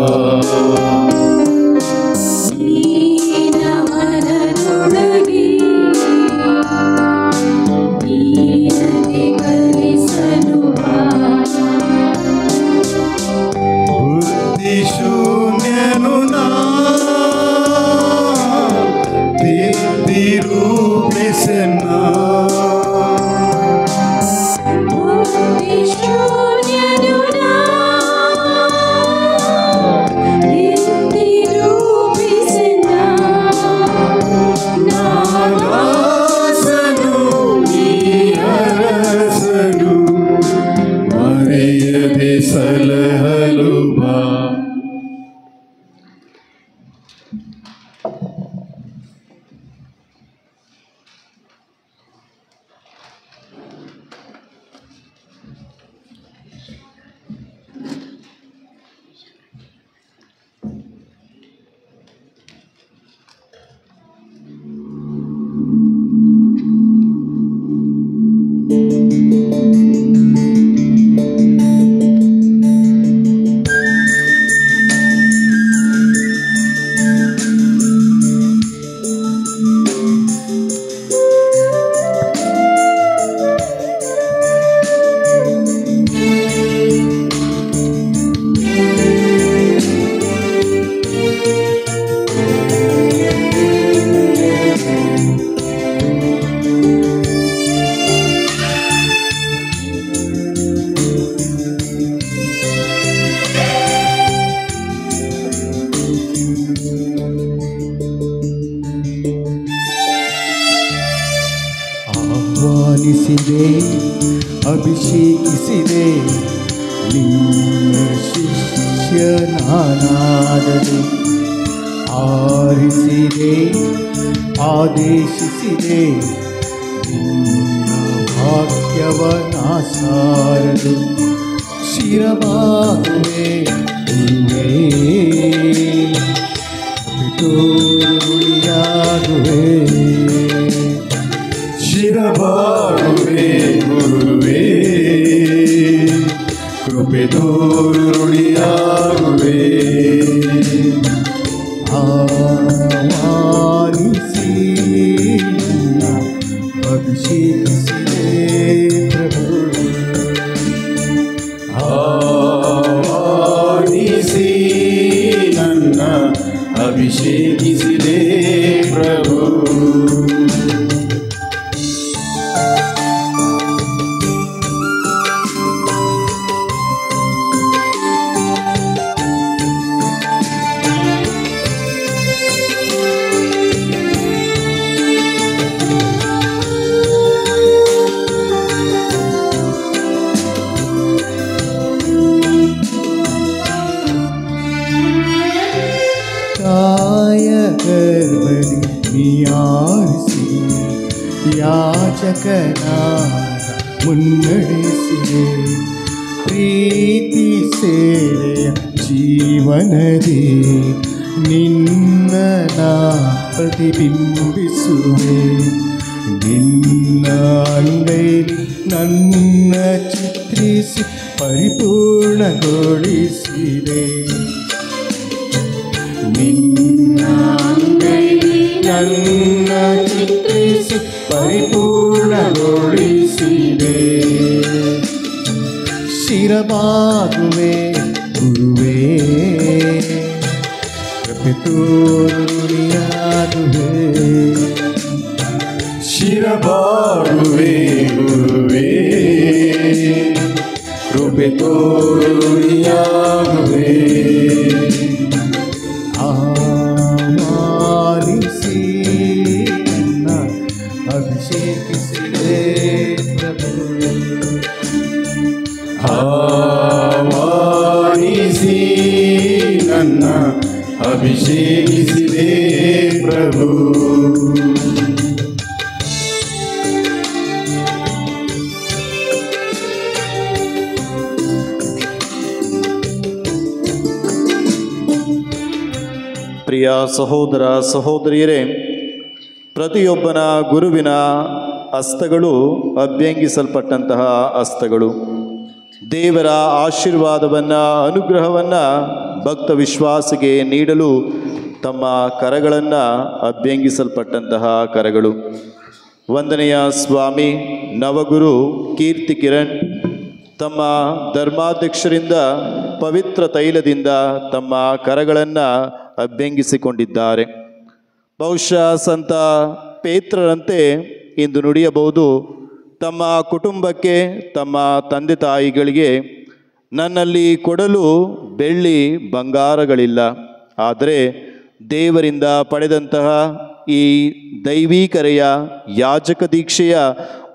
ಬುದ್ಧಿಶೂನ್ಯನು ನಾ ರೂಪಿಸನ್ನ ಸಲಹಲು ಬಾ. ಆಹ್ವಾನಿಸಿದೆ ಅಭಿಷೇಕಿಸಿದೆ ನಿನ್ನ ಶಿಷ್ಯನಾನಾದನು ಆರಿಸಿದೆ ಆದೇಶಿಸಿದೆ ನಿನ್ನ ವಾಕ್ಯವನಾಸಾರದು ಶಿರವಾಗುವೆ ಪಿತೋರುಳಿಯಾಗುವೆ ಶಿರಬಾಗುವೆ ಗುರುವೇ ಕೃಪೆ ತೋರುಳಿಯಾಗುವೆ ಆವಾನಿಸಿ ಅಭಿಷೇಕಿಸಿದೆ ಪ್ರಭು ಆವಾನಿಸಿ ನನ್ನ ಅಭಿಷೇಕಿಸಿದೆ ಪ್ರಭು ಗರ್ಭದಿ ನಿಯಾರಿಸಿ ಯಾಚಕನಾದ ಮುನ್ನಡೆಸಿ ಪ್ರೀತಿ ಸೇವೆಯ ಜೀವನದಿ ನಿನ್ನ ನಾ ಪ್ರತಿಬಿಂಬಿಸುವೆ. ನಿನ್ನ ಅಂಗೈಲಿ ನನ್ನ ಚಿತ್ರಿಸಿ ಪರಿಪೂರ್ಣಗೊಳಿಸಿದೆ. ನಿನ್ನ ಅಂಗೈಲಿ ನನ್ನ ಚಿತ್ರಿಸಿ ಪರಿಪೂರ್ಣಗೊಳಿಸಿದೆ. ಶಿರಬಾಗುವೆ ಗುರುವೇ, ಕೃಪೆ ತೋರುಣಿಯಾಗುವೆ. ಶಿರಬಾಗುವೆ ಗುರುವೇ, ಕೃಪೆ ತೋರುಣಿಯಾಗುವೆ. ಆಮಾನಿಸಿ ನನ್ನ ಅಭಿಷೇಕಿಸಿದೆ ಪ್ರಭು. ಆವಾನಿಸಿ ನನ್ನ ಅಭಿಷೇಕಿಸಿದೆ ಪ್ರಭು. ಪ್ರಿಯ ಸಹೋದರ ಸಹೋದರಿಯರೇ, ಪ್ರತಿಯೊಬ್ಬನ ಗುರುವಿನ ಹಸ್ತಗಳು ಅಭ್ಯಂಗಿಸಲ್ಪಟ್ಟಂತಹ ಹಸ್ತಗಳು. ದೇವರ ಆಶೀರ್ವಾದವನ್ನು ಅನುಗ್ರಹವನ್ನು ಭಕ್ತ ವಿಶ್ವಾಸಿಗೆ ನೀಡಲು ತಮ್ಮ ಕರಗಳನ್ನು ಅಭ್ಯಂಗಿಸಲ್ಪಟ್ಟಂತಹ ಕರಗಳು. ವಂದನೆಯ ಸ್ವಾಮಿ ನವಗುರು ಕೀರ್ತಿ ಕಿರಣ್ ತಮ್ಮ ಧರ್ಮಾಧ್ಯಕ್ಷರಿಂದ ಪವಿತ್ರ ತೈಲದಿಂದ ತಮ್ಮ ಕರಗಳನ್ನು ಅಭ್ಯಂಗಿಸಿಕೊಂಡಿದ್ದಾರೆ. ಬಹುಶಃ ಸಂತ ಪೇತ್ರರಂತೆ ಇಂದು ನುಡಿಯಬಹುದು, ತಮ್ಮ ಕುಟುಂಬಕ್ಕೆ, ತಮ್ಮ ತಂದೆ ತಾಯಿಗಳಿಗೆ ನನ್ನಲ್ಲಿ ಕೊಡಲು ಬೆಳ್ಳಿ ಬಂಗಾರಗಳಿಲ್ಲ, ಆದರೆ ದೇವರಿಂದ ಪಡೆದಂತಹ ಈ ದೈವೀಕರೆಯ ಯಾಜಕ ದೀಕ್ಷೆಯ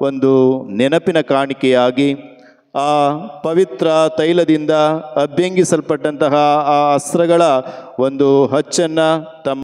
ಒಂದು ನೆನಪಿನ ಕಾಣಿಕೆಯಾಗಿ ಆ ಪವಿತ್ರ ತೈಲದಿಂದ ಅಭ್ಯಂಗಿಸಲ್ಪಟ್ಟಂತಹ ಆ ಅಸ್ತ್ರಗಳ ಒಂದು ಹಚ್ಚನ್ನು ತಮ್ಮ